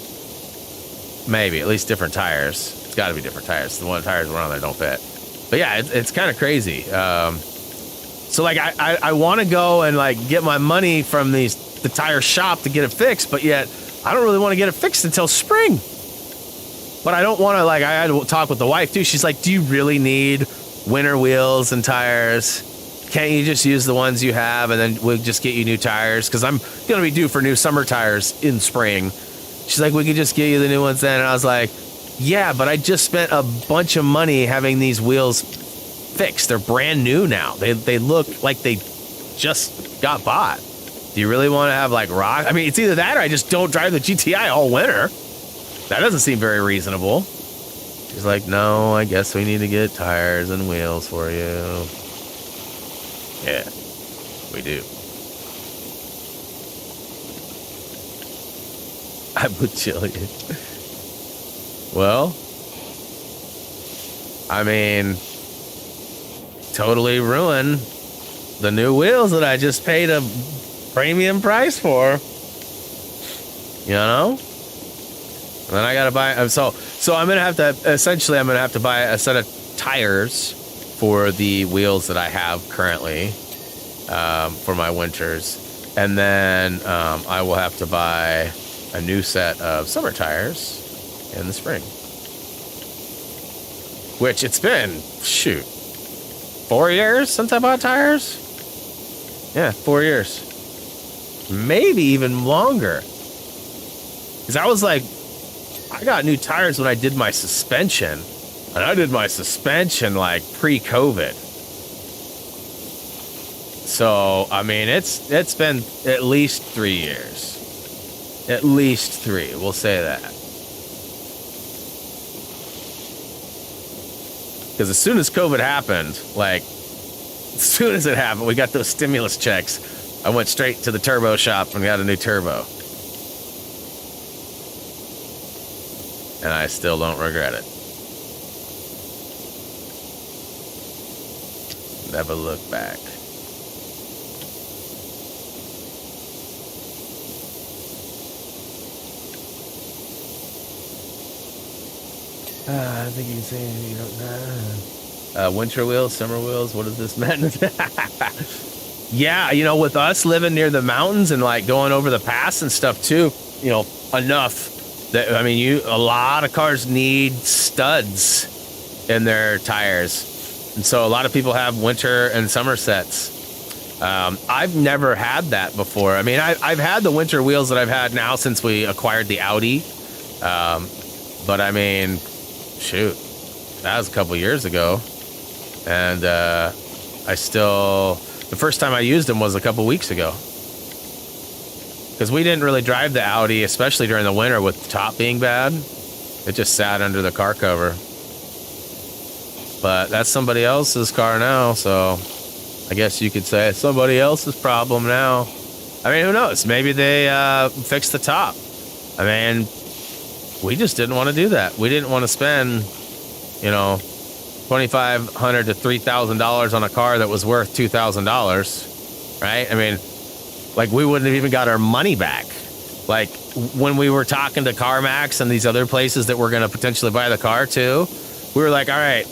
Maybe, at least different tires. It's got to be different tires. The tires that were on there don't fit. But yeah, it's kind of crazy. So, like, I want to go and, like, get my money from the tire shop to get it fixed, but yet I don't really want to get it fixed until spring. But I don't want to, like, I had to talk with the wife too. She's like, do you really need winter wheels and tires? Can't you just use the ones you have and then we'll just get you new tires? Because I'm going to be due for new summer tires in spring. She's like, we could just get you the new ones then. And I was like, yeah, but I just spent a bunch of money having these wheels fixed. They're brand new now. They look like they just got bought. Do you really want to have, like, rock? I mean, it's either that or I just don't drive the GTI all winter. That doesn't seem very reasonable. She's like, no, I guess we need to get tires and wheels for you. Yeah, we do. I would chill you. Well, I mean, totally ruin the new wheels that I just paid a premium price for. You know? And then I gotta buy. So I'm gonna have to. Essentially, I'm gonna have to buy a set of tires for the wheels that I have currently for my winters, and then I will have to buy a new set of summer tires in the spring. Which it's been 4 years since I bought tires. Yeah, 4 years, maybe even longer. Because I was like, I got new tires when I did my suspension, and I did my suspension like pre-COVID. So, I mean, it's been at least 3 years. At least 3, we'll say that. Because as soon as COVID happened, like, as soon as it happened, we got those stimulus checks. I went straight to the turbo shop and got a new turbo. And I still don't regret it. Never look back. I think you can say you don't know. Winter wheels, summer wheels, what is this mean? Yeah, you know, with us living near the mountains and, like, going over the pass and stuff too, you know, enough that, I mean, a lot of cars need studs in their tires. And so a lot of people have winter and summer sets. I've never had that before. I mean, I've had the winter wheels that I've had now since we acquired the Audi. But I mean, shoot, that was a couple years ago. And the first time I used them was a couple weeks ago. Because we didn't really drive the Audi, especially during the winter with the top being bad. It just sat under the car cover. But that's somebody else's car now, so I guess you could say it's somebody else's problem now. I mean, who knows? Maybe they fixed the top. I mean, we just didn't want to do that. We didn't want to spend, you know, $2,500 to $3,000 on a car that was worth $2,000, right? I mean, like, we wouldn't have even got our money back. Like, when we were talking to CarMax and these other places that we're going to potentially buy the car to, we were like, all right,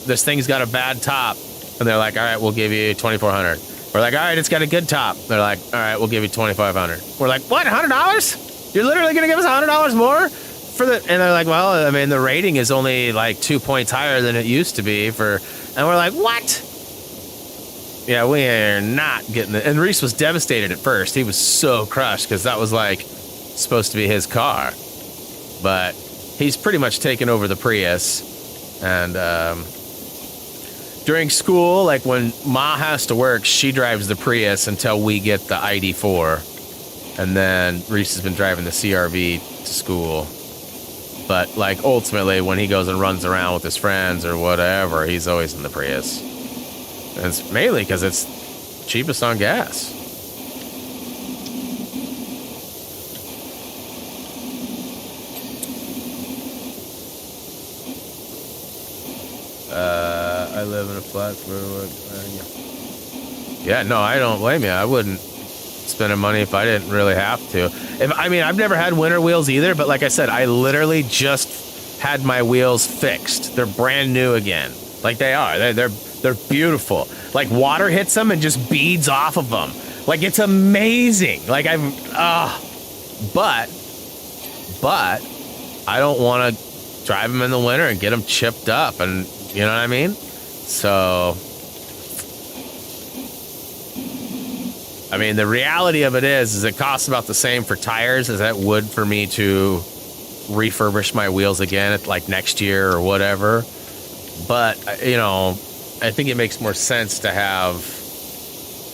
this thing's got a bad top. And they're like, all right, we'll give you $2,400. We're like, all right, it's got a good top. They're like, all right, we'll give you $2,500. We're like, what, $100? You're literally going to give us $100 more for the? And they're like, well, I mean, the rating is only like 2 points higher than it used to be for. And we're like, what? Yeah, we are not getting it. And Reese was devastated at first. He was so crushed because that was like supposed to be his car. But he's pretty much taken over the Prius. And during school, like when Ma has to work, she drives the Prius until we get the ID4. And then Reese has been driving the CRV to school. But, like, ultimately, when he goes and runs around with his friends or whatever, he's always in the Prius. And it's mainly because it's cheapest on gas. I live in a flat. Yeah, no, I don't blame you. I wouldn't spend money if I didn't really have to. I mean, I've never had winter wheels either, but like I said, I literally just had my wheels fixed. They're brand new again. Like they are. They're beautiful. Like water hits them and just beads off of them. Like it's amazing. Like but I don't want to drive them in the winter and get them chipped up, and you know what I mean? So, I mean, the reality of it is it costs about the same for tires as it would for me to refurbish my wheels again at like next year or whatever. But, you know, I think it makes more sense to have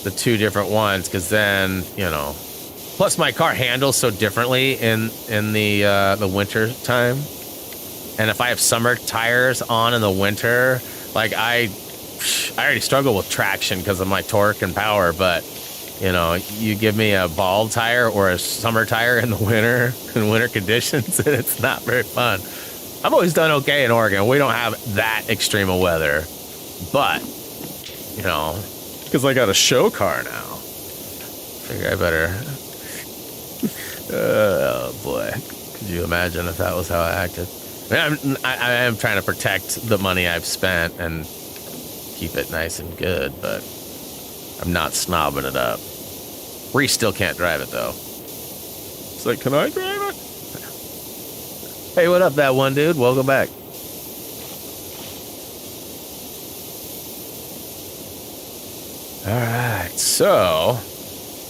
the two different ones, because then, you know, plus my car handles so differently in the winter time. And if I have summer tires on in the winter, like I already struggle with traction because of my torque and power, but you know, you give me a bald tire or a summer tire in the winter, in winter conditions, and it's not very fun. I've always done okay in Oregon. We don't have that extreme of weather, but you know, because I got a show car now, figure I better. Oh boy, could you imagine if that was how I acted? I am trying to protect the money I've spent and keep it nice and good, but I'm not snobbing it up. Reese still can't drive it, though. It's like, can I drive it? Hey, what up, that one dude? Welcome back. All right, so,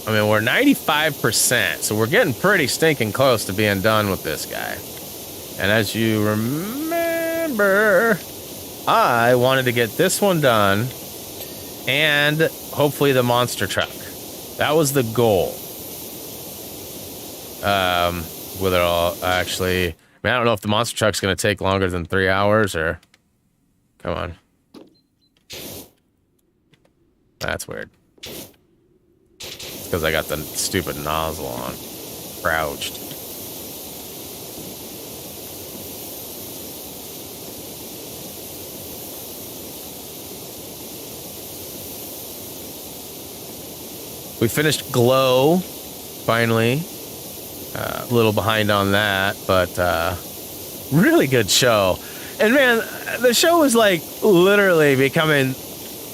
I mean, we're 95%, so we're getting pretty stinking close to being done with this guy. And as you remember, I wanted to get this one done and hopefully the monster truck. That was the goal. With it all, actually, I mean, I don't know if the monster truck's going to take longer than 3 hours or... Come on. That's weird. It's because I got the stupid nozzle on. Crouched. We finished Glow, finally. A little behind on that, but really good show. And man, the show was like literally becoming...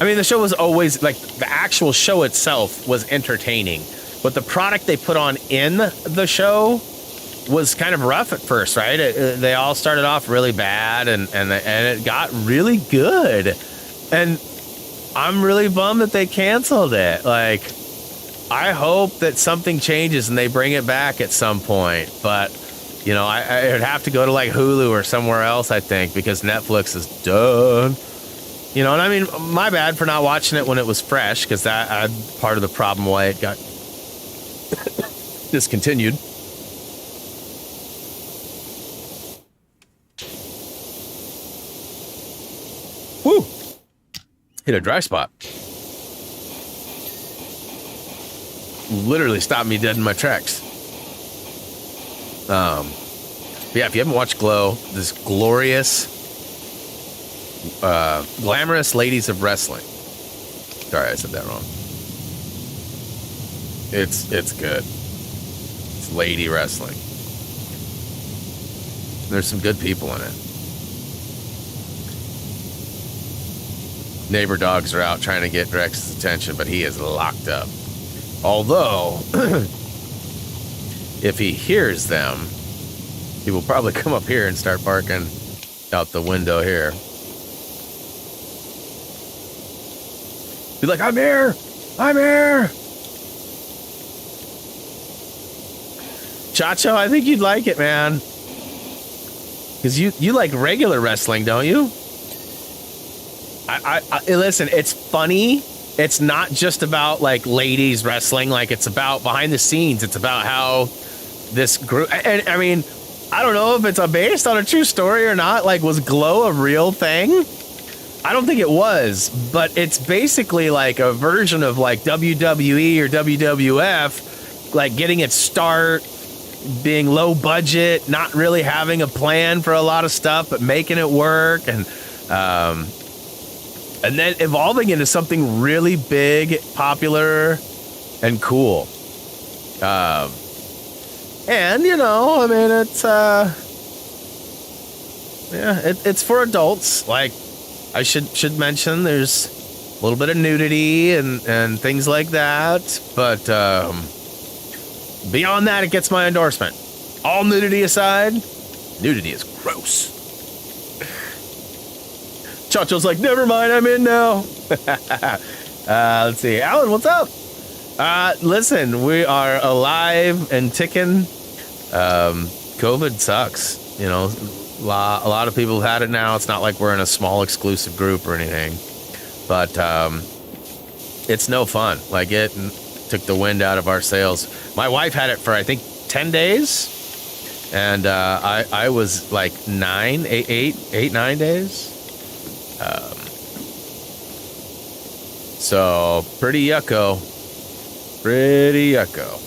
I mean, the show was always like the actual show itself was entertaining, but the product they put on in the show was kind of rough at first, right? They all started off really bad, and it got really good. And I'm really bummed that they canceled it. Like, I hope that something changes and they bring it back at some point. But, you know, I would have to go to like Hulu or somewhere else, I think, because Netflix is done. You know, and I mean, my bad for not watching it when it was fresh, because that part of the problem why it got discontinued. Woo! Hit a dry spot. Literally stopped me dead in my tracks. Yeah, if you haven't watched Glow, this glorious, glamorous ladies of wrestling. Sorry, I said that wrong. It's good. It's lady wrestling. There's some good people in it. Neighbor dogs are out trying to get Drex's attention, but he is locked up. Although, if he hears them, he will probably come up here and start barking out the window here. Be like, I'm here! I'm here! Chacho, I think you'd like it, man. Because you like regular wrestling, don't you? I listen, it's funny it's not just about like ladies wrestling. Like it's about behind the scenes. It's about how this group, and I mean, I don't know if it's based on a true story or not. Like, was Glow a real thing? I don't think it was, but it's basically like a version of like WWE or WWF, like getting its start, being low budget, not really having a plan for a lot of stuff, but making it work, and then evolving into something really big, popular, and cool. And you know, I mean, it's it's for adults. Like, I should mention there's a little bit of nudity and things like that, but beyond that, it gets my endorsement. All nudity aside, nudity is gross. Chacho's like, never mind, I'm in now. Let's see. Alan, what's up? Listen, we are alive and ticking. COVID sucks. You know, a lot of people have had it now. It's not like we're in a small exclusive group or anything. But it's no fun. Like, it took the wind out of our sails. My wife had it for, I think, 10 days. And I was like 9 days. So pretty yucko. Pretty yucko.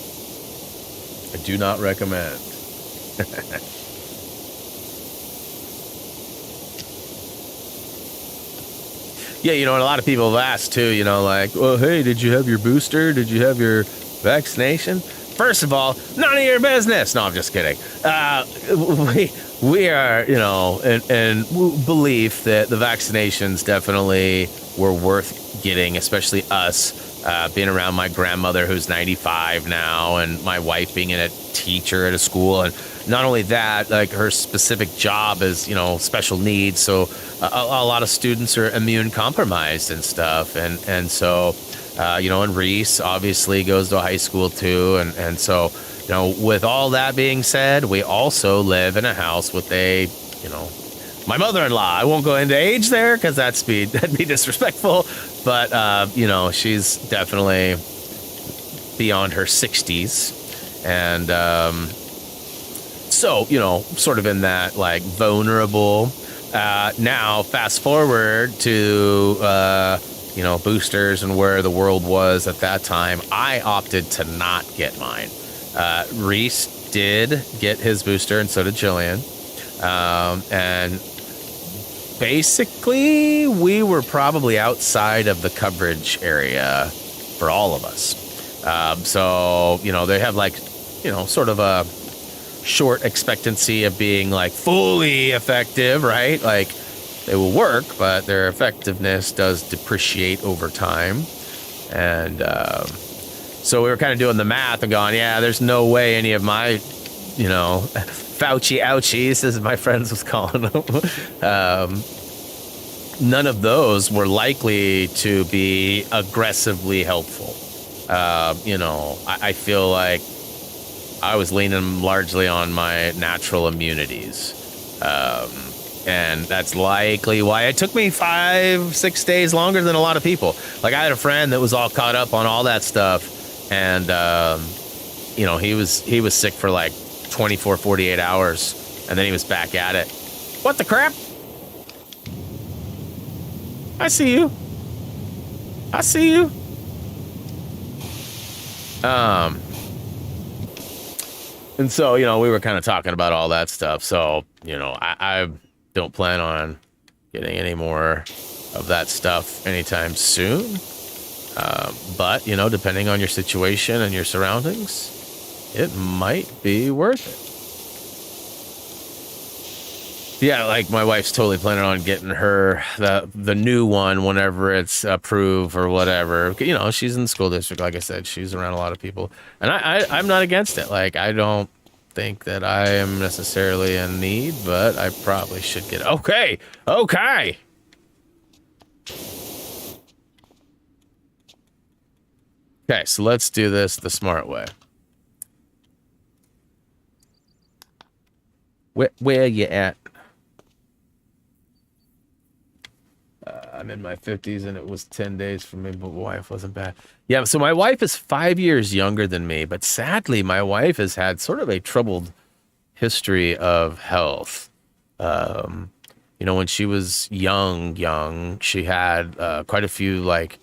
I do not recommend. Yeah, you know, and a lot of people have asked too, you know, like, well, hey, did you have your booster? Did you have your vaccination? First of all, none of your business. No, I'm just kidding. We are, you know, in belief that the vaccinations definitely were worth getting, especially us, being around my grandmother who's 95 now, and my wife being a teacher at a school. And not only that, like, her specific job is, you know, special needs. So a lot of students are immune compromised and stuff. And so, you know, and Reese obviously goes to high school too. And so, you know, with all that being said, we also live in a house with a, you know, my mother-in-law. I won't go into age there because that'd be disrespectful. But, you know, she's definitely beyond her 60s. And so, you know, sort of in that, like, vulnerable. Now, fast forward to, you know, boosters and where the world was at that time. I opted to not get mine. Reese did get his booster, and so did Jillian. And basically, we were probably outside of the coverage area for all of us. So, you know, they have, like, you know, sort of a short expectancy of being, like, fully effective, right? Like, they will work, but their effectiveness does depreciate over time. And so we were kind of doing the math and going, yeah, there's no way any of my, you know, Fauci ouchies, as my friends was calling them, none of those were likely to be aggressively helpful. You know, I feel like I was leaning largely on my natural immunities. And that's likely why it took me 5-6 days longer than a lot of people. Like, I had a friend that was all caught up on all that stuff. And, you know, he was sick for like 24, 48 hours. And then he was back at it. What the crap? I see you. I see you. And so, you know, we were kind of talking about all that stuff. So, you know, I don't plan on getting any more of that stuff anytime soon. But, you know, depending on your situation and your surroundings, it might be worth it. Yeah, like, my wife's totally planning on getting her the new one whenever it's approved or whatever. You know, she's in the school district, like I said. She's around a lot of people. And I'm not against it. Like, I don't think that I am necessarily in need, but I probably should get it. Okay. Okay. Okay, so let's do this the smart way. Where you at? I'm in my 50s and it was 10 days for me, but my wife wasn't bad. Yeah, so my wife is 5 years younger than me, but sadly, my wife has had sort of a troubled history of health. You know, when she was young, she had quite a few, like,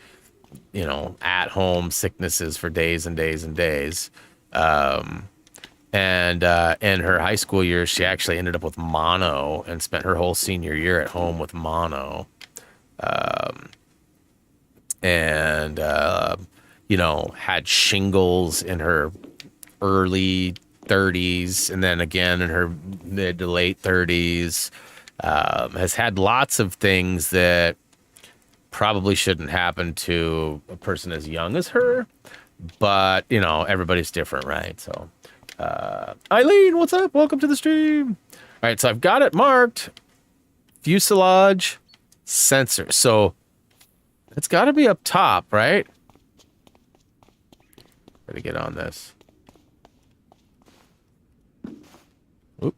you know, at-home sicknesses for days and days and days. And in her high school years, she actually ended up with mono and spent her whole senior year at home with mono. And you know, had shingles in her early 30s and then again in her mid to late 30s. Has had lots of things that probably shouldn't happen to a person as young as her, but you know, everybody's different, right? So Eileen, what's up? Welcome to the stream. All right, so I've got it marked fuselage sensor. So it's got to be up top, right? Gotta get on this. Oop.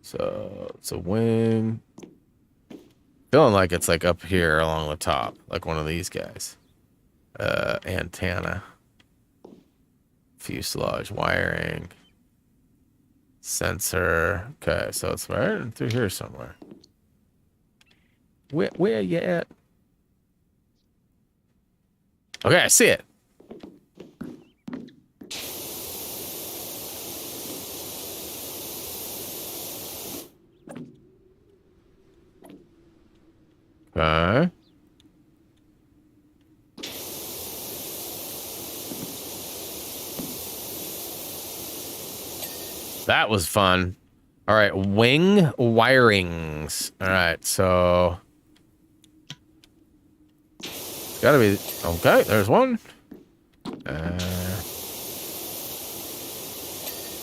So it's a wing. Feeling like it's like up here along the top, like one of these guys. Antenna. Fuselage wiring. Sensor. Okay, so it's right through here somewhere. Where you at? Okay, I see it. Okay. That was fun. All right, wing wirings. All right, so it's gotta be okay. There's one.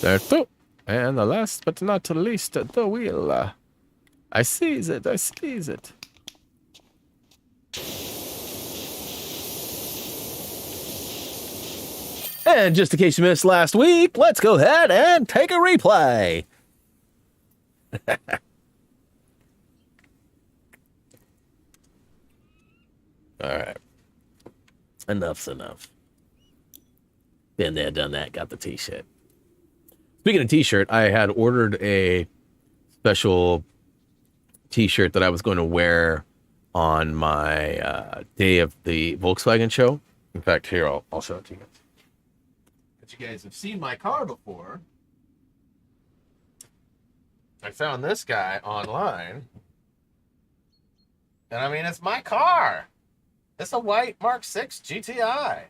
There's two, and the last but not least, the wheel. I sees it. I sees it. And just in case you missed last week, let's go ahead and take a replay. All right. Enough's enough. Been there, done that, got the t-shirt. Speaking of t-shirt, I had ordered a special t-shirt that I was going to wear on my day of the Volkswagen show. In fact, here, I'll show it to you guys. But you guys have seen my car before. I found this guy online. And I mean, it's my car. It's a white Mark 6 GTI.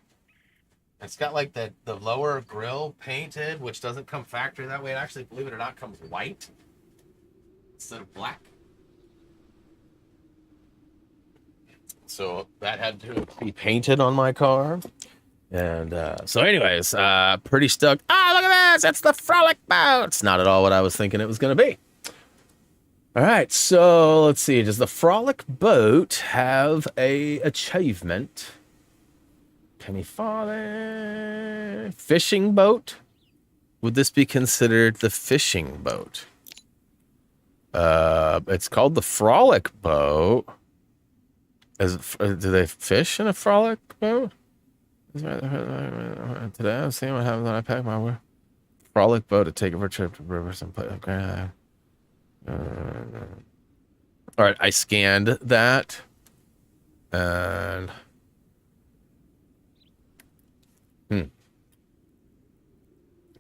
It's got like the lower grille painted, which doesn't come factory that way. It actually, believe it or not, comes white instead of black. So that had to be painted on my car. And so anyways, pretty stoked. Ah, look at this. It's the Frolic boat. It's not at all what I was thinking it was going to be. All right, so let's see. Does the Frolic boat have a achievement? Penny Farthing. Fishing boat? Would this be considered the fishing boat? It's called the Frolic boat. Do they fish in a Frolic boat? Today I'm seeing what happens when I pack my Frolic boat to take it for a trip to rivers and play. Okay. All right, I scanned that, and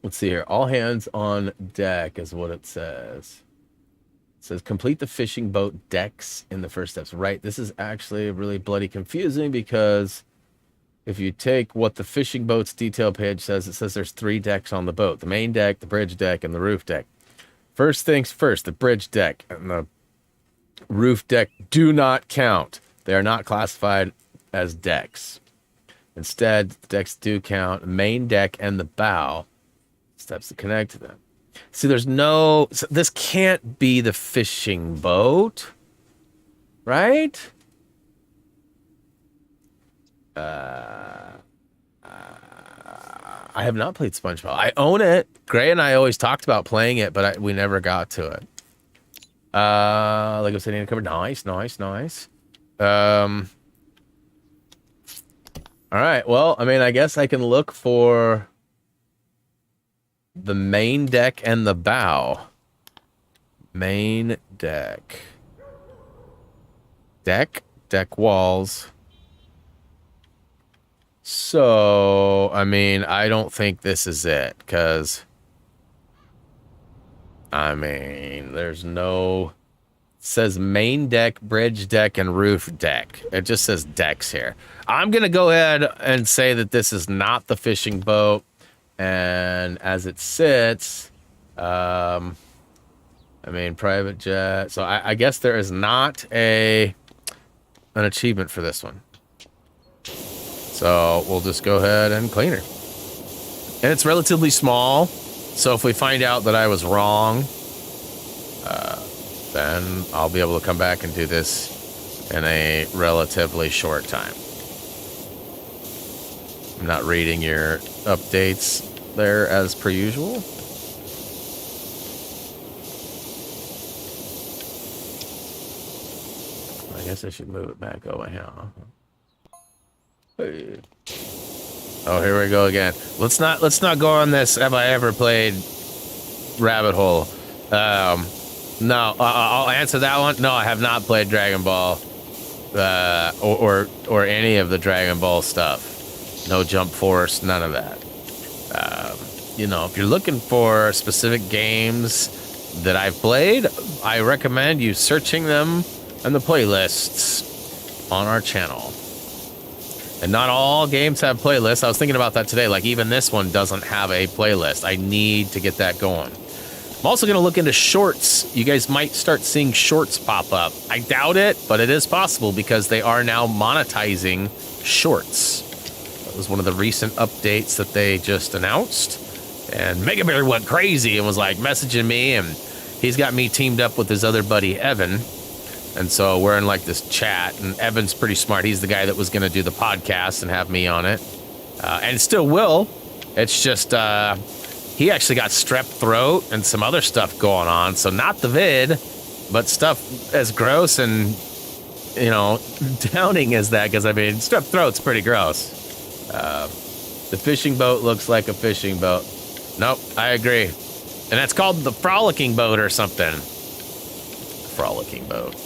let's see here. All hands on deck is what it says. It says complete the fishing boat decks in the first steps. Right. This is actually really bloody confusing because if you take what the fishing boat's detail page says, it says there's 3 decks on the boat: the main deck, the bridge deck, and the roof deck. First things first, the bridge deck and the roof deck do not count. They are not classified as decks. Instead, the decks do count. Main deck and the bow, steps to connect to them. See, there's no... So this can't be the fishing boat, right? I have not played SpongeBob. I own it. Gray and I always talked about playing it, but we never got to it. Lego City cover. Nice, nice, nice. All right. Well, I mean, I guess I can look for the main deck and the bow. Main deck. Deck walls. So, I mean, I don't think this is it, because, I mean, there's no... It says main deck, bridge deck, and roof deck. It just says decks here. I'm going to go ahead and say that this is not the fishing boat. And as it sits, I mean, private jet. So I guess there is not an achievement for this one. So we'll just go ahead and clean her. And it's relatively small. So if we find out that I was wrong, then I'll be able to come back and do this in a relatively short time. I'm not reading your updates there as per usual. I guess I should move it back over here. Hey. Oh, here we go again. Let's not go on this have I ever played rabbit hole. No, I'll answer that one. No, I have not played Dragon Ball, or any of the Dragon Ball stuff. No Jump Force, none of that. You know, if you're looking for specific games that I've played, I recommend you searching them in the playlists on our channel. And not all games have playlists. I was thinking about that today. Like, even this one doesn't have a playlist. I need to get that going. I'm also going to look into shorts. You guys might start seeing shorts pop up. I doubt it, but it is possible because they are now monetizing shorts. That was one of the recent updates that they just announced. And Mega Bear went crazy and was like messaging me, and he's got me teamed up with his other buddy, Evan. And so we're in like this chat, and Evan's pretty smart. He's the guy that was going to do the podcast and have me on it. And still will. It's just, he actually got strep throat and some other stuff going on. So not the vid, but stuff as gross and, you know, downing as that. Because, I mean, strep throat's pretty gross. The fishing boat looks like a fishing boat. Nope, I agree. And that's called the frolicking boat or something. Frolicking boat.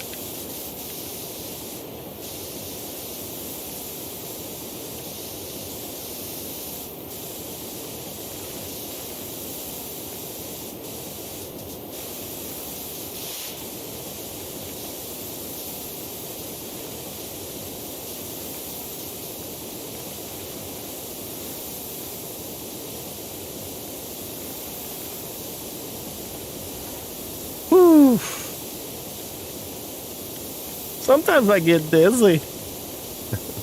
Sometimes I get dizzy.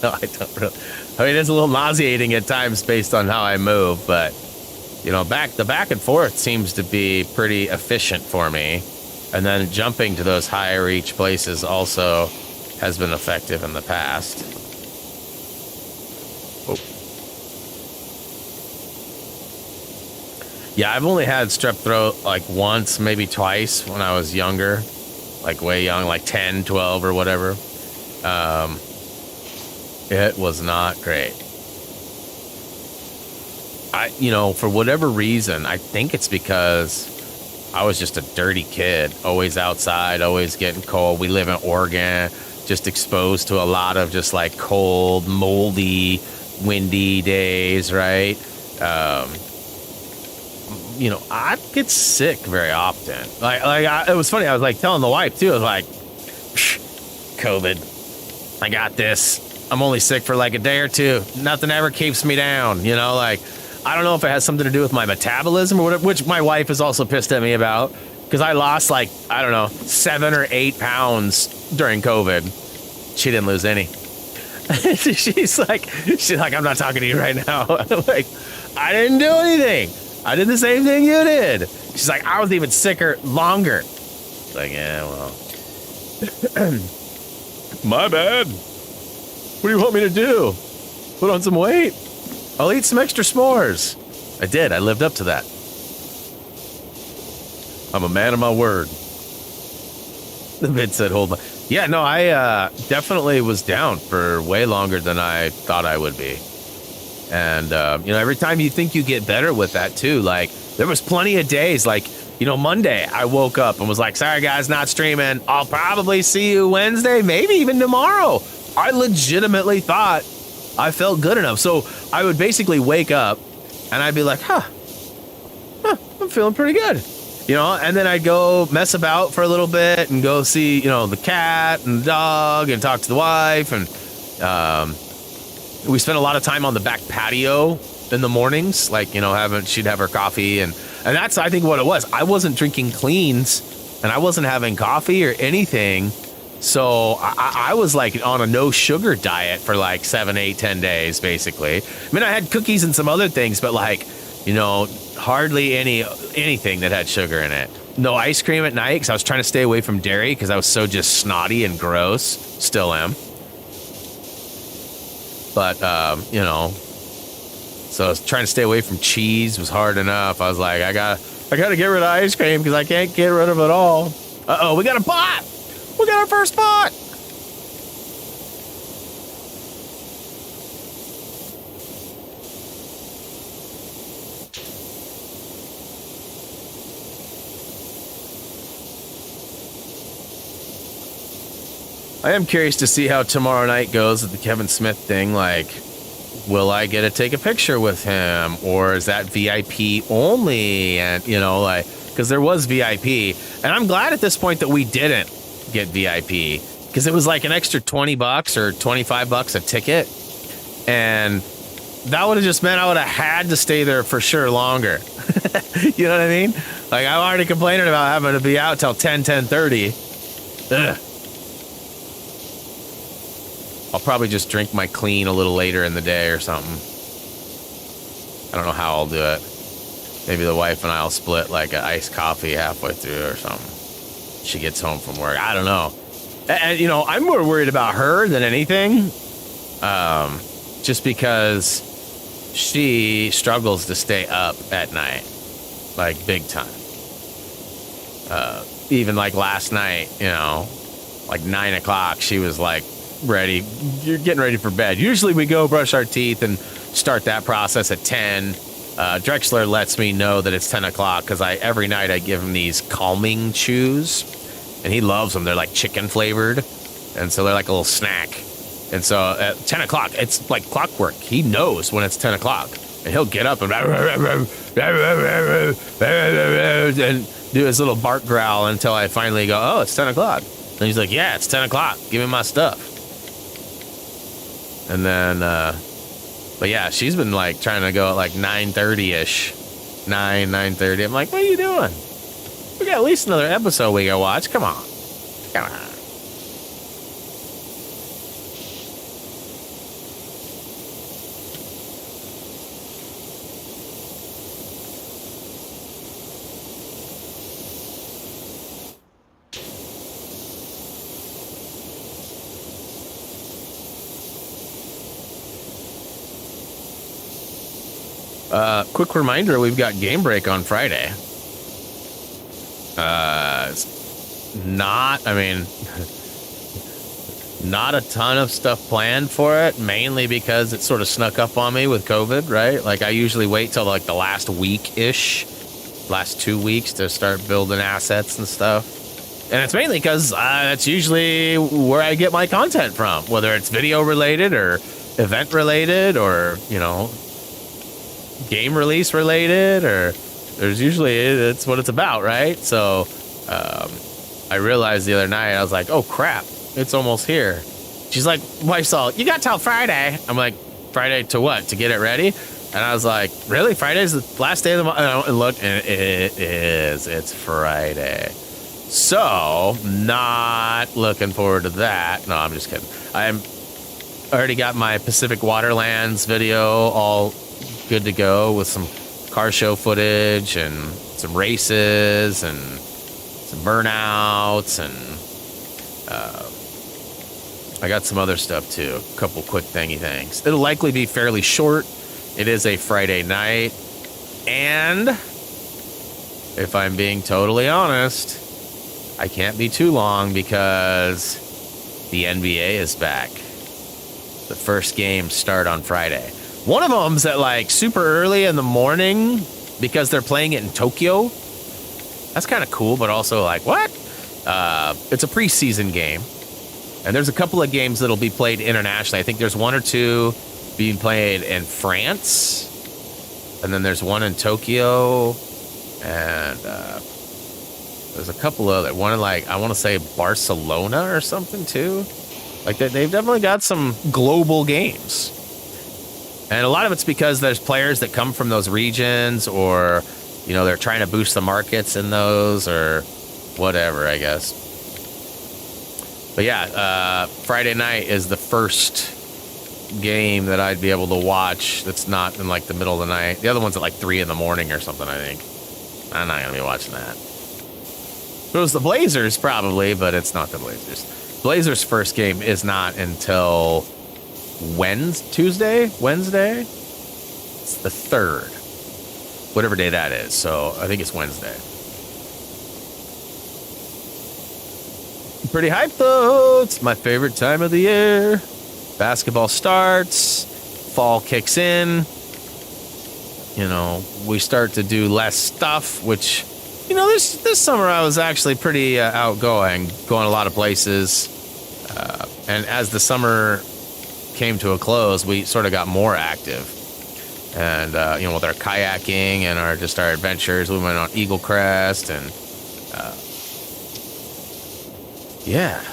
No, I don't really. I mean, it's a little nauseating at times based on how I move, but, you know, the back and forth seems to be pretty efficient for me. And then jumping to those high reach places also has been effective in the past. Oh. Yeah, I've only had strep throat like once, maybe twice when I was younger. Like way young, like 10, 12 or whatever. It was not great. You know, for whatever reason, I think it's because I was just a dirty kid, always outside, always getting cold. We live in Oregon, just exposed to a lot of just like cold, moldy, windy days, right? You know, I get sick very often. It was funny. I was like telling the wife too. I was like, COVID, I got this. I'm only sick for like a day or two. Nothing ever keeps me down. You know, like, I don't know if it has something to do with my metabolism or whatever, which my wife is also pissed at me about, because I lost like, I don't know, 7 or 8 pounds during COVID. She didn't lose any. she's like, I'm not talking to you right now. I'm like, I didn't do anything. I did the same thing you did. She's like, I was even sicker longer. Like, yeah, well. My bad. What do you want me to do? Put on some weight? I'll eat some extra s'mores. I did. I lived up to that. I'm a man of my word. The vid said, hold on. Yeah, no, I definitely was down for way longer than I thought I would be. And, you know, every time you think you get better with that, too, like, there was plenty of days, like, you know, Monday, I woke up and was like, sorry, guys, not streaming. I'll probably see you Wednesday, maybe even tomorrow. I legitimately thought I felt good enough. So I would basically wake up and I'd be like, I'm feeling pretty good. You know, and then I'd go mess about for a little bit and go see, you know, the cat and the dog and talk to the wife. And we spent a lot of time on the back patio in the mornings, like, you know, she'd have her coffee. And that's, I think, what it was. I wasn't drinking cleans and I wasn't having coffee or anything. So I was like on a no sugar diet for like 7, 8, 10 days, basically. I mean, I had cookies and some other things, but like, you know, hardly anything that had sugar in it. No ice cream at night because I was trying to stay away from dairy because I was so just snotty and gross. Still am. But, you know, so I was trying to stay away from cheese. Was hard enough. I was like, I gotta get rid of ice cream because I can't get rid of it all. Uh-oh, we got a bot. We got our first bot. I am curious to see how tomorrow night goes with the Kevin Smith thing. Like, will I get to take a picture with him, or is that VIP only? And, you know, like, because there was VIP, and I'm glad at this point that we didn't get VIP because it was like an extra $20 or $25 a ticket, and that would have just meant I would have had to stay there for sure longer. You know what I mean? Like, I'm already complaining about having to be out till 10:30. Ugh. I'll probably just drink my clean a little later in the day or something. I don't know how I'll do it. Maybe the wife and I'll split like an iced coffee halfway through or something. She gets home from work. I don't know. And, you know, I'm more worried about her than anything. Just because she struggles to stay up at night. Like, big time. Even like last night, you know, like 9 o'clock, she was like, ready. You're getting ready for bed. Usually we go brush our teeth and start that process at 10. Drexler lets me know that it's 10 o'clock because every night I give him these calming chews, and he loves them. They're like chicken flavored, and so they're like a little snack. And so at 10 o'clock, it's like clockwork. He knows when it's 10 o'clock, and he'll get up and do his little bark growl until I finally go, oh, it's 10 o'clock. And he's like, yeah, it's 10 o'clock. Give me my stuff. And then, but yeah, she's been like trying to go at like 9:30-ish, 9:30. I'm like, what are you doing? We got at least another episode we gotta watch. Come on. Come on. Quick reminder, we've got Game Break on Friday. It's not a ton of stuff planned for it, mainly because it sort of snuck up on me with COVID, right? Like, I usually wait till like the last week-ish, last 2 weeks to start building assets and stuff. And it's mainly because that's usually where I get my content from, whether it's video related or event related or, you know, game release related, or there's usually, it's what it's about, right? So I realized the other night, I was like, oh crap, it's almost here. She's like, wife's all, you got till Friday. I'm like, Friday to what? To get it ready? And I was like, really? Friday's the last day of the month? And look, and it is. It's Friday. So, not looking forward to that. No, I'm just kidding. I already got my Pacific Waterlands video all good to go with some car show footage and some races and some burnouts, and I got some other stuff too, a couple quick thingy things. It'll likely be fairly short. It is a Friday night, and if I'm being totally honest, I can't be too long because the NBA is back. The first games start on Friday. One of them's at like super early in the morning because they're playing it in Tokyo. That's kind of cool, but also like, what? It's a preseason game. And there's a couple of games that'll be played internationally. I think there's 1 or 2 being played in France. And then there's one in Tokyo. And there's a couple other, one in like, I want to say Barcelona or something too. Like they've definitely got some global games. And a lot of it's because there's players that come from those regions, or, you know, they're trying to boost the markets in those, or whatever, I guess. But yeah, Friday night is the first game that I'd be able to watch that's not in like the middle of the night. The other one's at like 3 in the morning or something, I think. I'm not going to be watching that. It was the Blazers probably, but it's not the Blazers. Blazers' first game is not until Wednesday? It's the 3rd. Whatever day that is. So I think it's Wednesday. Pretty hyped though. It's my favorite time of the year. Basketball starts. Fall kicks in. You know, we start to do less stuff, which, you know, this summer I was actually pretty outgoing, going a lot of places. And as the summer came to a close, we sort of got more active. And, you know, with our kayaking and our adventures, we went on Eagle Crest and, yeah.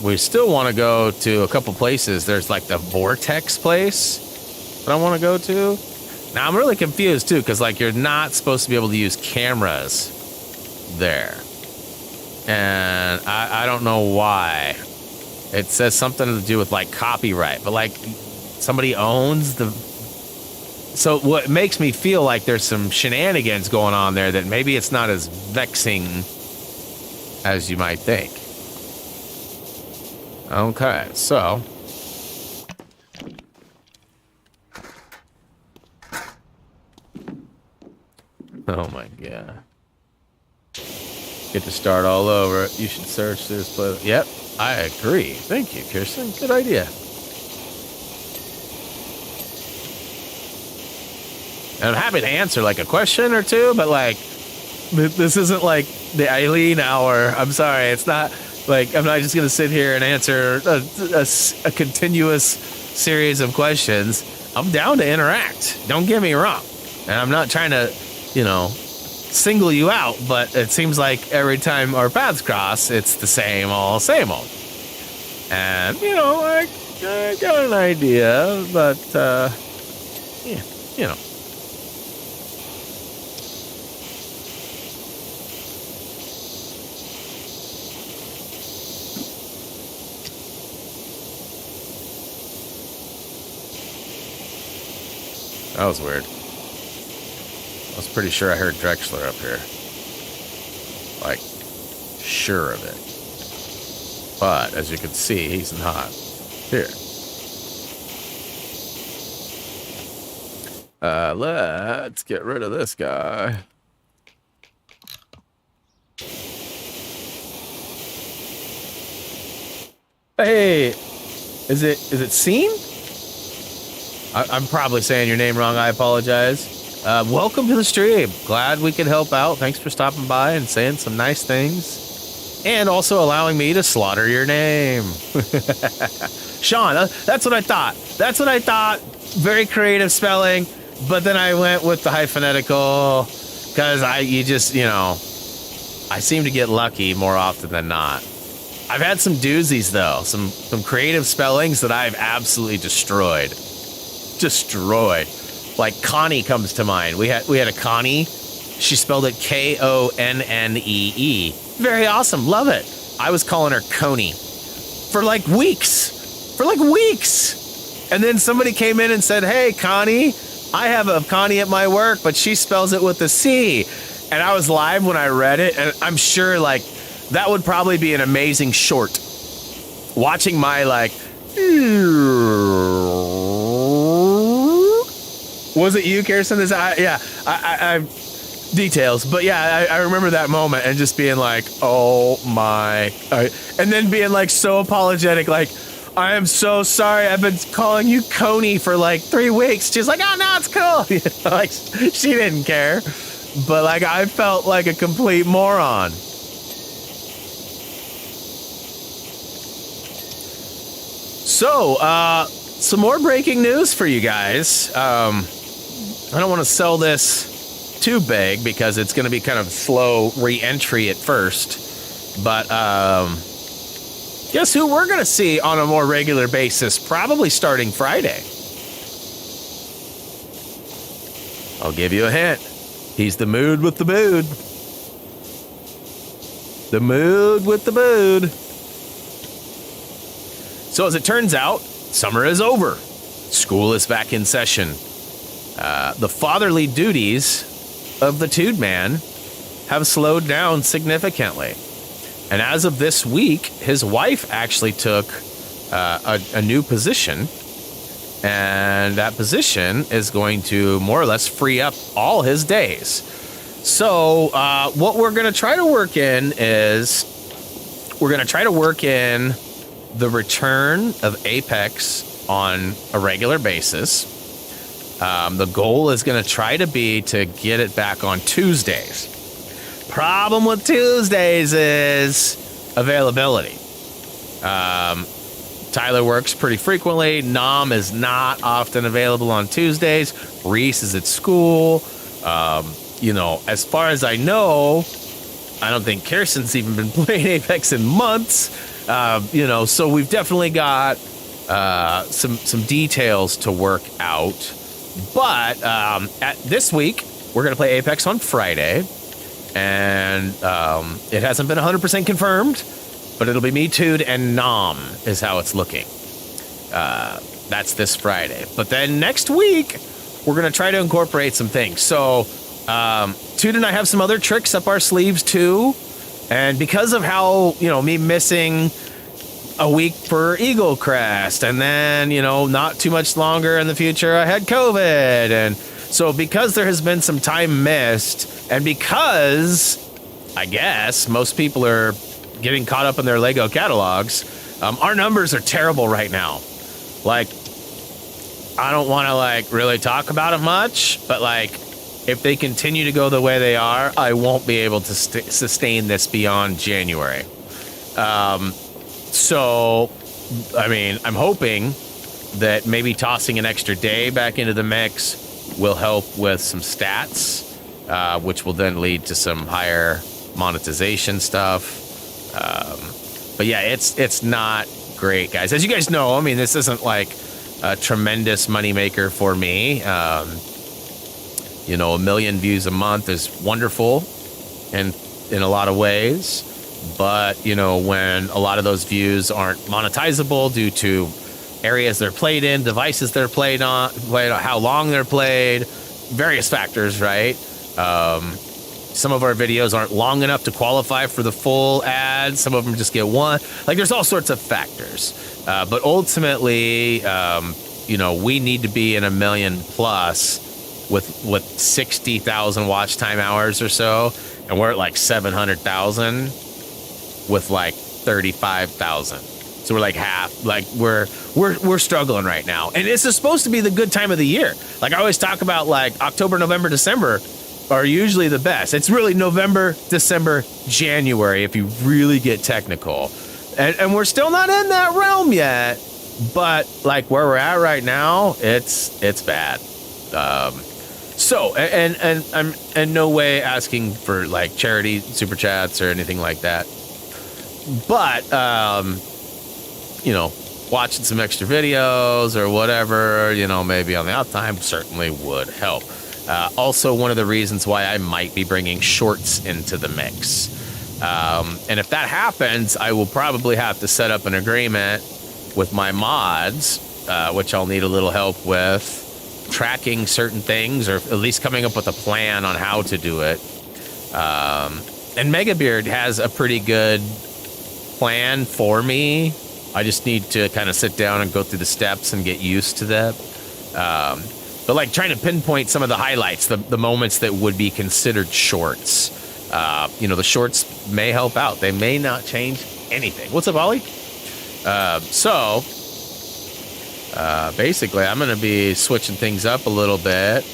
We still want to go to a couple places. There's like the Vortex place that I want to go to. Now, I'm really confused, too, because, like, you're not supposed to be able to use cameras there. And I don't know why. It says something to do with, like, copyright. But, like, somebody owns the... So what makes me feel like there's some shenanigans going on there that maybe it's not as vexing as you might think. Okay, so... Oh my god. Get to start all over. You should search this place. Yep, I agree. Thank you, Kirsten. Good idea. And I'm happy to answer like a question or two, but like, this isn't like the Eileen hour. I'm sorry. It's not like, I'm not just going to sit here and answer a continuous series of questions. I'm down to interact. Don't get me wrong. And I'm not trying to, you know, single you out, but it seems like every time our paths cross, it's the same old. And, you know, I got an idea, but, yeah, you know. That was weird. I was pretty sure I heard Drexler up here. Like, sure of it. But, as you can see, he's not here. Let's get rid of this guy. Hey, is it Scene? I'm probably saying your name wrong. I apologize. Welcome to the stream. Glad we could help out. Thanks for stopping by and saying some nice things. And also allowing me to slaughter your name. Sean, that's what I thought. That's what I thought. Very creative spelling. But then I went with the hyphenetical. Because you just, you know, I seem to get lucky more often than not. I've had some doozies, though. Some creative spellings that I've absolutely destroyed. Like Connie comes to mind. We had a Connie. She spelled it Konnee. Very awesome. Love it. I was calling her Coney for like weeks. And then somebody came in and said, "Hey, Connie, I have a Connie at my work, but she spells it with a C." And I was live when I read it, and I'm sure like that would probably be an amazing short. Watching my like. Was it you, Kirsten? Yeah, details. But yeah, I remember that moment and just being like, oh my, and then being like so apologetic, like, I am so sorry. I've been calling you Coney for like 3 weeks. She's like, oh no, it's cool. You know, like she didn't care, but like I felt like a complete moron. So, some more breaking news for you guys. I don't want to sell this too big because it's going to be kind of slow re-entry at first. But guess who we're going to see on a more regular basis, probably starting Friday. I'll give you a hint. He's the mood with the mood. The mood with the mood. So as it turns out, summer is over. School is back in session. The fatherly duties of the Tude Man have slowed down significantly. And as of this week, his wife actually took a new position. And that position is going to more or less free up all his days. So what we're going to try to work in is the return of Apex on a regular basis. The goal is going to try to be to get it back on Tuesdays. Problem with Tuesdays is availability. Tyler works pretty frequently. Nam is not often available on Tuesdays. Reese is at school. You know, as far as I know, I don't think Kirsten's even been playing Apex in months. You know, so we've definitely got some details to work out. But this week, we're going to play Apex on Friday. And it hasn't been 100% confirmed, but it'll be me, Tude, and Nam is how it's looking. That's this Friday. But then next week, we're going to try to incorporate some things. So Tude and I have some other tricks up our sleeves, too. And because of how, you know, me missing a week for Eagle Crest, and then, you know, not too much longer in the future, I had COVID. And so because there has been some time missed, and because I guess most people are getting caught up in their Lego catalogs, our numbers are terrible right now. Like, I don't want to like really talk about it much, but like, if they continue to go the way they are, I won't be able to sustain this beyond January. So, I mean, I'm hoping that maybe tossing an extra day back into the mix will help with some stats, which will then lead to some higher monetization stuff. But yeah, it's not great, guys. As you guys know, I mean, this isn't like a tremendous moneymaker for me. You know, 1 million views a month is wonderful and in a lot of ways. But, you know, when a lot of those views aren't monetizable due to areas they're played in, devices they're played on, how long they're played, various factors, right? Some of our videos aren't long enough to qualify for the full ad. Some of them just get one. Like, there's all sorts of factors. But ultimately, you know, we need to be in 1 million plus with 60,000 watch time hours or so, and we're at like 700,000 with like 35,000. So we're like half. Like we're struggling right now, and this is supposed to be the good time of the year. Like I always talk about, like October, November, December are usually the best. It's really November, December, January if you really get technical, and we're still not in that realm yet. But like where we're at right now, it's bad. So, and I'm in no way asking for like charity super chats or anything like that. But, you know, watching some extra videos or whatever, you know, maybe on the out time certainly would help. Also, one of the reasons why I might be bringing shorts into the mix. And if that happens, I will probably have to set up an agreement with my mods, which I'll need a little help with, tracking certain things, or at least coming up with a plan on how to do it. And Megabeard has a pretty good plan for me. I just need to kind of sit down and go through the steps and get used to that. but like trying to pinpoint some of the highlights, the moments that would be considered shorts. You know, the shorts may help out. They may not change anything. What's up, Ollie? So basically, I'm going to be switching things up a little bit.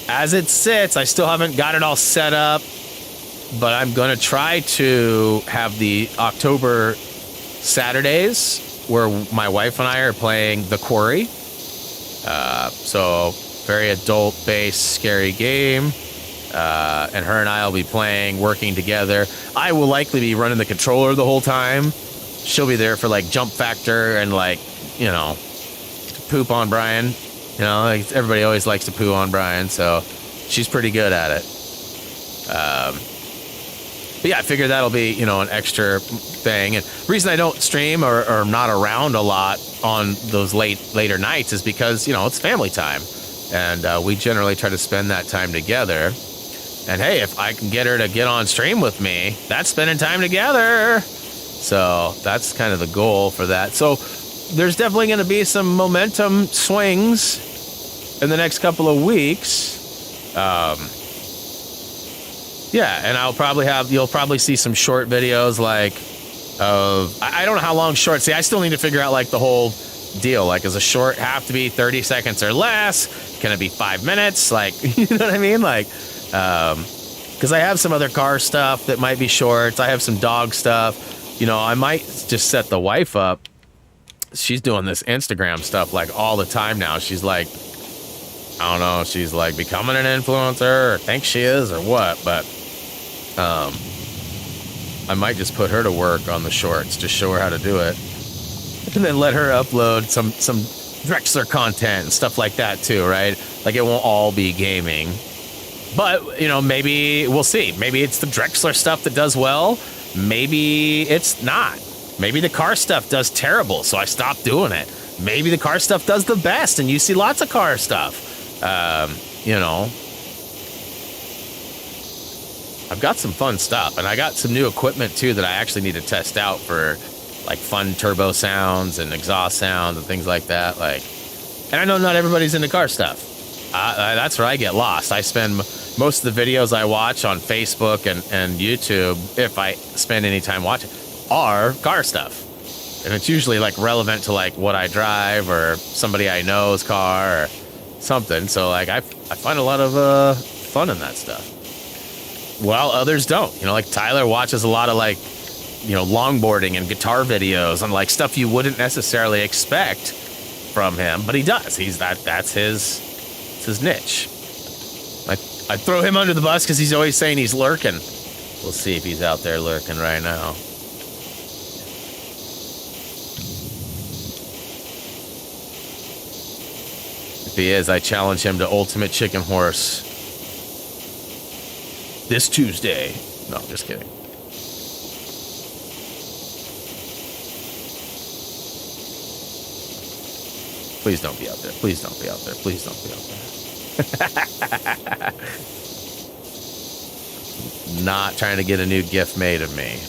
As it sits, I still haven't got it all set up, but I'm going to try to have the October Saturdays where my wife and I are playing The Quarry. So very adult-based, scary game. And her and I will be playing, working together. I will likely be running the controller the whole time. She'll be there for like jump factor and like, you know, to poop on Brian. You know, like everybody always likes to poo on Brian, so she's pretty good at it. But yeah, I figure that'll be, you know, an extra thing. And the reason I don't stream or I'm not around a lot on those later nights is because, you know, it's family time. And we generally try to spend that time together. And hey, if I can get her to get on stream with me, that's spending time together. So that's kind of the goal for that. So there's definitely going to be some momentum swings in the next couple of weeks. Yeah, and you'll probably see some short videos like I don't know how long short. See, I still need to figure out like the whole deal. Like, does a short have to be 30 seconds or less? Can it be 5 minutes? Like, you know what I mean? Like, because I have some other car stuff that might be shorts. I have some dog stuff. You know, I might just set the wife up. She's doing this Instagram stuff like all the time now. She's like, I don't know, she's like becoming an influencer or thinks she is or what, but I might just put her to work on the shorts, just show her how to do it. And then let her upload some Drexler content and stuff like that too, right? Like, it won't all be gaming. But, you know, maybe we'll see. Maybe it's the Drexler stuff that does well. Maybe it's not. Maybe the car stuff does terrible, so I stopped doing it. Maybe the car stuff does the best, and you see lots of car stuff. You know, I've got some fun stuff, and I got some new equipment too that I actually need to test out for like fun turbo sounds and exhaust sounds and things like that. Like, and I know not everybody's into car stuff. That's where I get lost. I spend most of the videos I watch on Facebook and YouTube, if I spend any time watching, are car stuff. And it's usually like relevant to like what I drive or somebody I know's car or something. So like I find a lot of fun in that stuff. While others don't. You know, like Tyler watches a lot of like, you know, longboarding and guitar videos and like stuff you wouldn't necessarily expect from him, but he does. That's his niche. I throw him under the bus because he's always saying he's lurking. We'll see if he's out there lurking right now. If he is, I challenge him to Ultimate Chicken Horse this Tuesday. No, I'm just kidding. Please don't be out there. Please don't be out there. Please don't be out there. Not trying to get a new gift made of me.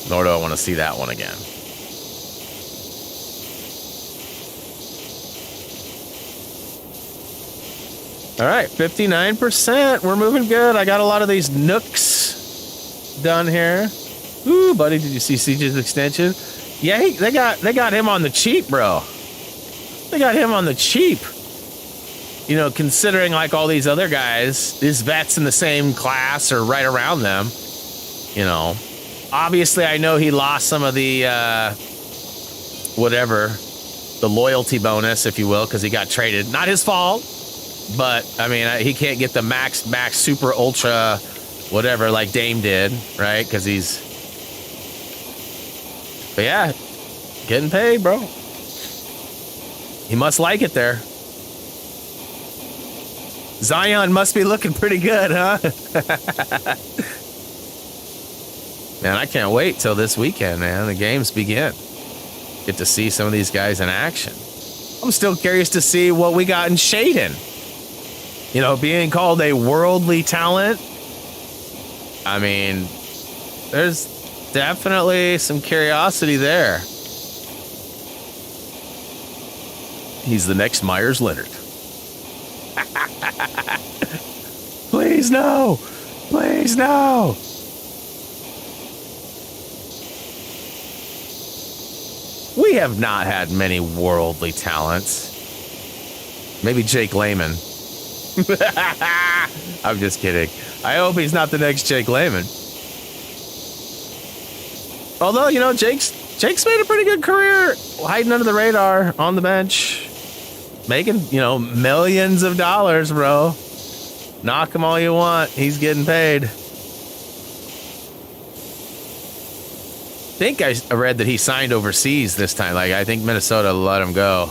Nor do I want to see that one again. All right, 59%. We're moving good. I got a lot of these nooks done here. Ooh, buddy, did you see CJ's extension? Yeah, they got him on the cheap, bro. They got him on the cheap. You know, considering like all these other guys, these vets in the same class or right around them, you know. Obviously, I know he lost some of the, the loyalty bonus, if you will, because he got traded. Not his fault, but, I mean, he can't get the max, super, ultra, whatever, like Dame did, right? Because he's... But yeah, getting paid, bro. He must like it there. Zion must be looking pretty good, huh? Man, I can't wait till this weekend, man. The games begin. Get to see some of these guys in action. I'm still curious to see what we got in Shaden. You know, being called a worldly talent. I mean, there's definitely some curiosity there. He's the next Myers Leonard. Please no! Please no! We have not had many worldly talents. Maybe Jake Lehman. I'm just kidding. I hope he's not the next Jake Lehman. Although, you know, Jake's made a pretty good career hiding under the radar on the bench. Making, you know, millions of dollars, bro. Knock him all you want. He's getting paid. I think I read that he signed overseas this time. Like, I think Minnesota let him go.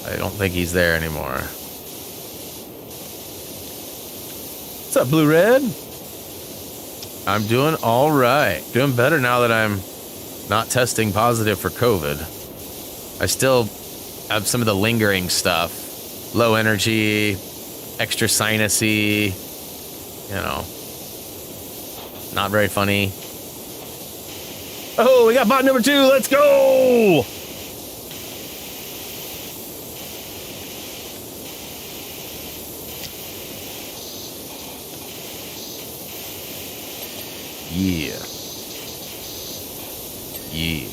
I don't think he's there anymore. What's up, Blue Red? I'm doing all right. Doing better now that I'm not testing positive for COVID. I still have some of the lingering stuff. Low energy, extra sinusy, you know. Not very funny. Oh, we got bot number 2. Let's go! Yeah. Yeah.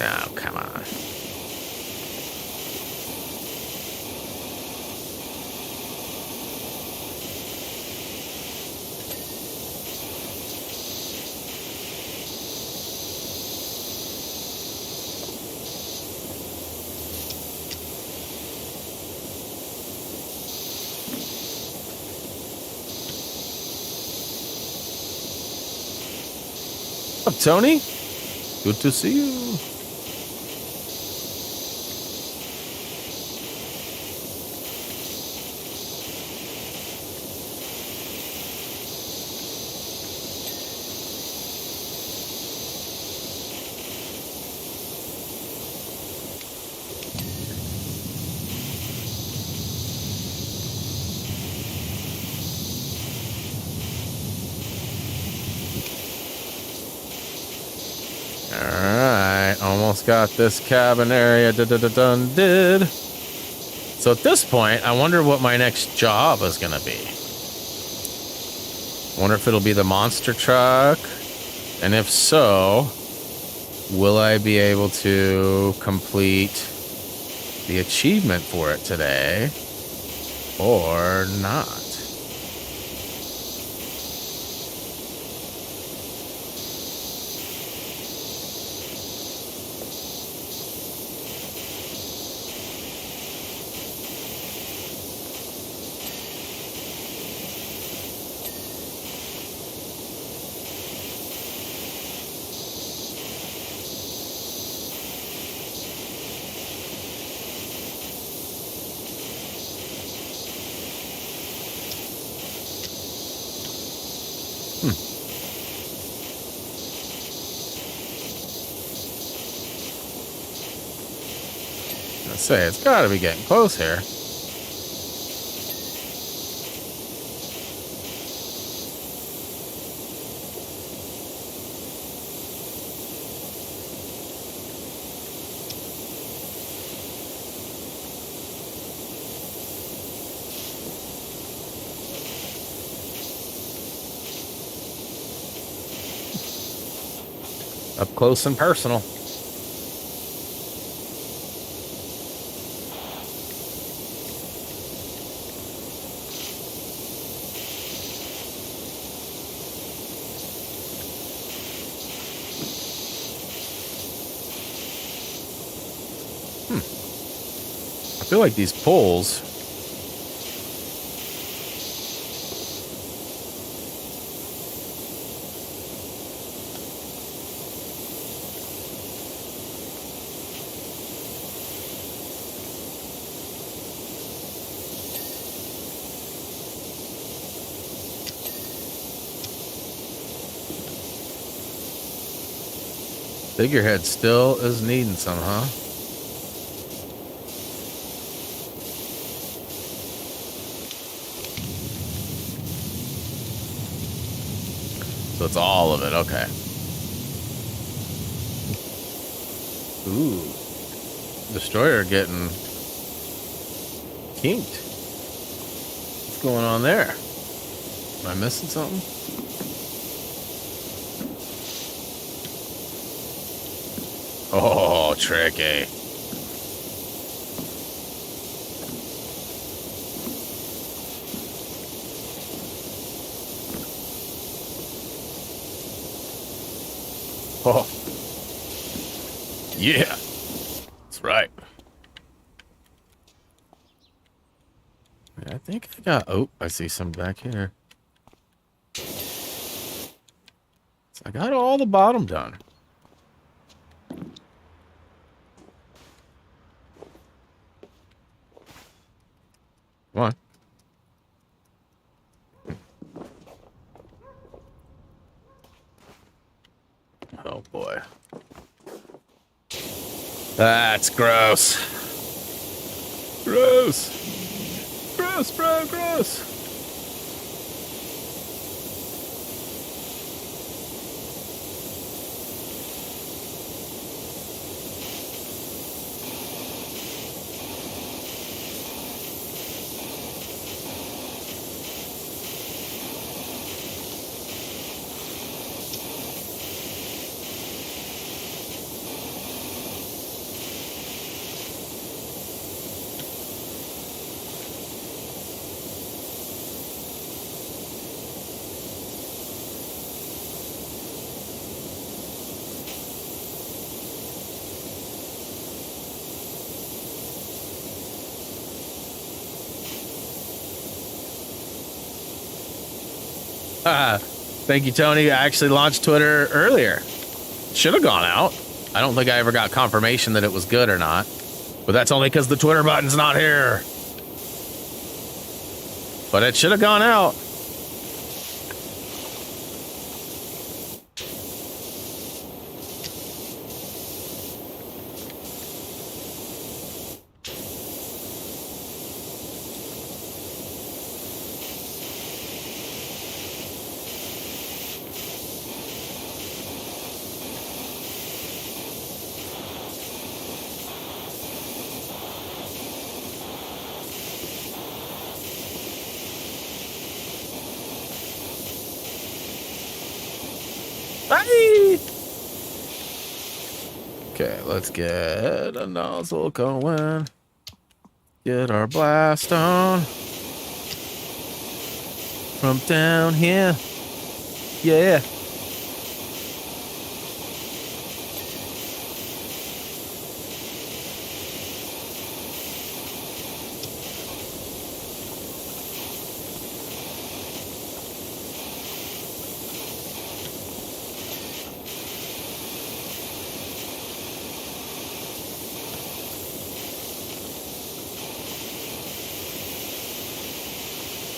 Oh, come on. What's up, Tony? Good to see you. Almost got this cabin area did. So at this point, I wonder what my next job is going to be. Wonder if it'll be the monster truck. And if so, will I be able to complete the achievement for it today or not? Say it's got to be getting close here. Up close and personal. I feel like these poles figurehead still is needing some, huh? So it's all of it, okay. Ooh. Destroyer getting kinked. What's going on there? Am I missing something? Oh, tricky. Oh. Yeah. That's right. I think I got... Oh, I see some back here. So I got all the bottom done. Come on. Oh, boy. That's gross. Gross. Gross, bro, gross. Thank you, Tony. I actually launched Twitter earlier. Should have gone out. I don't think I ever got confirmation that it was good or not. But that's only because the Twitter button's not here. But it should have gone out. Okay, let's get a nozzle going. Get our blast on. From down here. Yeah.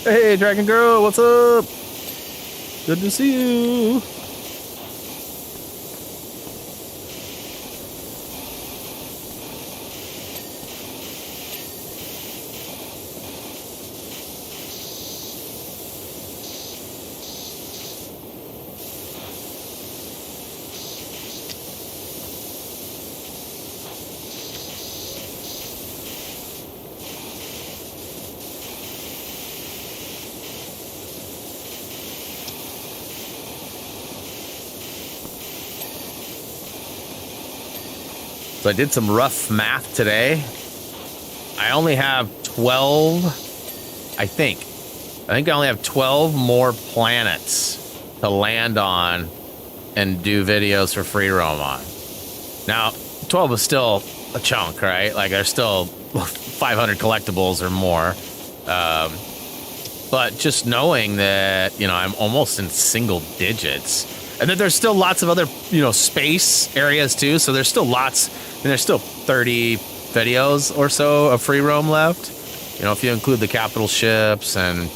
Hey, Dragon Girl, what's up? Good to see you. So I did some rough math today. I only have 12, I think I only have 12 more planets to land on and do videos for free roam on. Now, 12 is still a chunk, right? Like, there's still 500 collectibles or more. But just knowing that, you know, I'm almost in single digits, and that there's still lots of other, you know, space areas too. So there's still lots, and there's still 30 videos or so of free roam left. You know, if you include the capital ships and,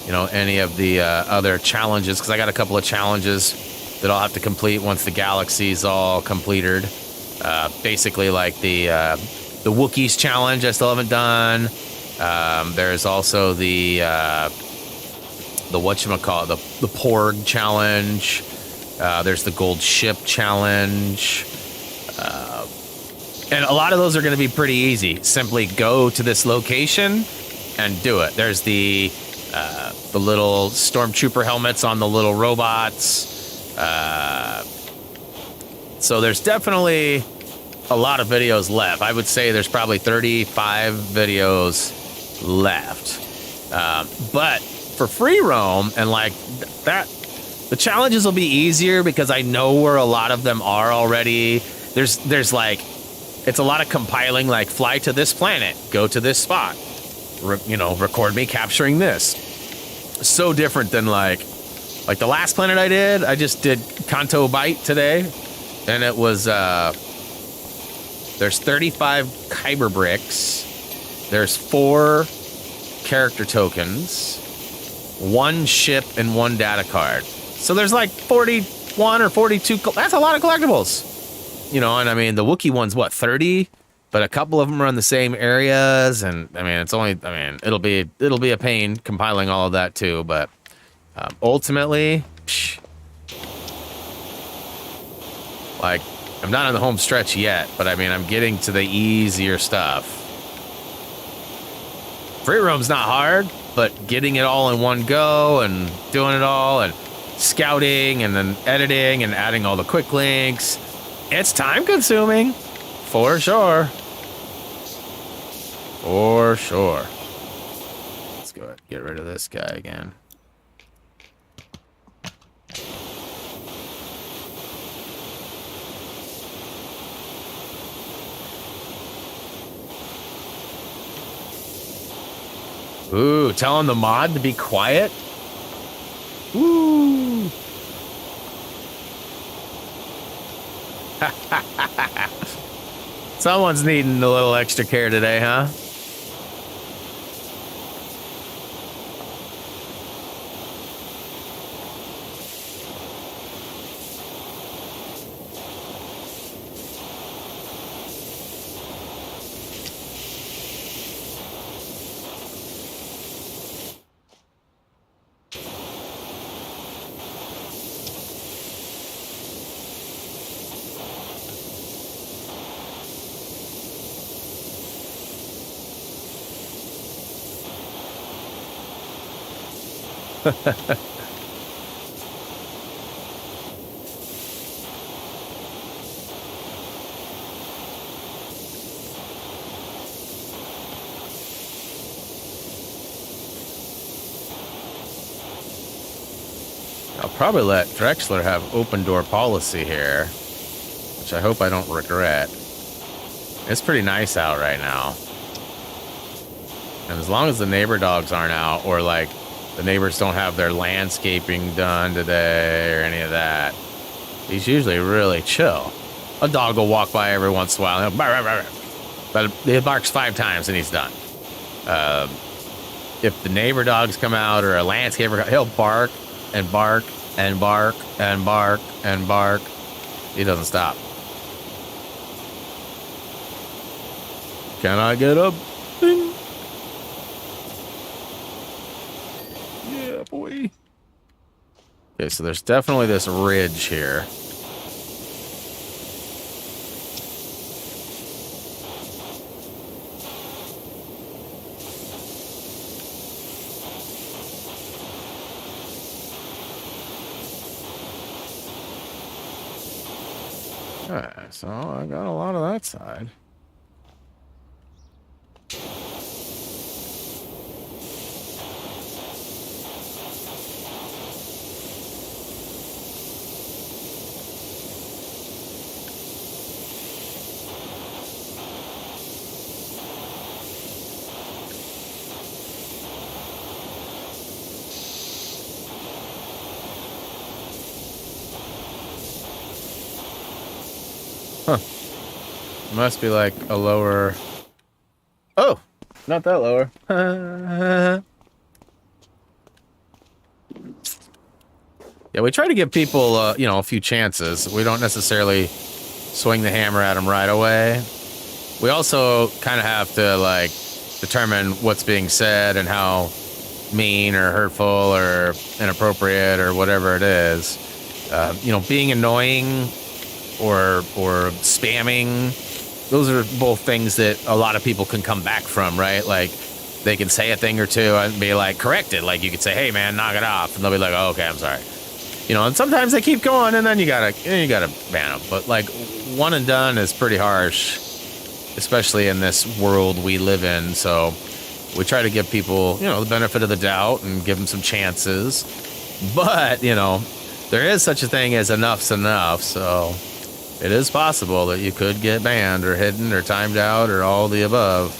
you know, any of the other challenges, because I got a couple of challenges that I'll have to complete once the galaxy's all completed. Basically, like the Wookiees challenge I still haven't done. There's also the whatchamacallit, the Porg challenge. There's the gold ship challenge. And a lot of those are going to be pretty easy. Simply go to this location and do it. There's the little stormtrooper helmets on the little robots. So there's definitely a lot of videos left. I would say there's probably 35 videos left. But for free roam and like that, the challenges will be easier because I know where a lot of them are already. There's like, it's a lot of compiling, like fly to this planet, go to this spot, record me capturing this. So different than like the last planet I just did Kanto Bite today, and it was, there's 35 Kyber bricks, there's 4 character tokens, 1 ship, and 1 data card. So there's like 41 or 42, that's a lot of collectibles. And I mean, the Wookiee one's what, 30? But a couple of them are in the same areas, and I mean, it'll be a pain compiling all of that too. But ultimately, like, I'm not on the home stretch yet, but I mean, I'm getting to the easier stuff. Free roam's not hard, but getting it all in one go and doing it all and scouting and then editing and adding all the quick links. It's time consuming, for sure. For sure. Let's go ahead and get rid of this guy again. Ooh, telling the mod to be quiet. Woo. Someone's needing a little extra care today, huh? I'll probably let Drexler have open door policy here, which I hope I don't regret. It's pretty nice out right now. And as long as the neighbor dogs aren't out, or like the neighbors don't have their landscaping done today or any of that, he's usually really chill. A dog will walk by every once in a while, but he barks 5 times and he's done. If the neighbor dogs come out or a landscaper, he'll bark and bark and bark and bark and bark. He doesn't stop. Can I get a ding? Yeah, boy. Okay, so there's definitely this ridge here. Alright, so I got a lot of that side. Huh. Must be like a lower... Oh! Not that lower. Yeah, we try to give people, a few chances. We don't necessarily swing the hammer at them right away. We also kind of have to, like, determine what's being said and how mean or hurtful or inappropriate or whatever it is. Being annoying or spamming those are both things that a lot of people can come back from, right? Like, they can say a thing or two and be like, correct it. Like, you could say, hey, man, knock it off. And they'll be like, oh, okay, I'm sorry. You know, and sometimes they keep going, and then you gotta ban them. But, like, one and done is pretty harsh, especially in this world we live in. So we try to give people, you know, the benefit of the doubt and give them some chances. But, you know, there is such a thing as enough's enough. So it is possible that you could get banned or hidden or timed out or all the above.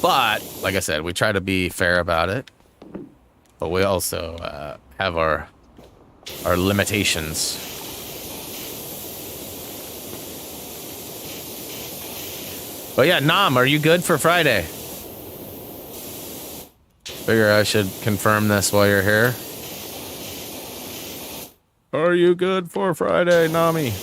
But, like I said, we try to be fair about it. But we also have our limitations. But yeah, Nam, are you good for Friday? Figure I should confirm this while you're here. Are you good for Friday, Nami?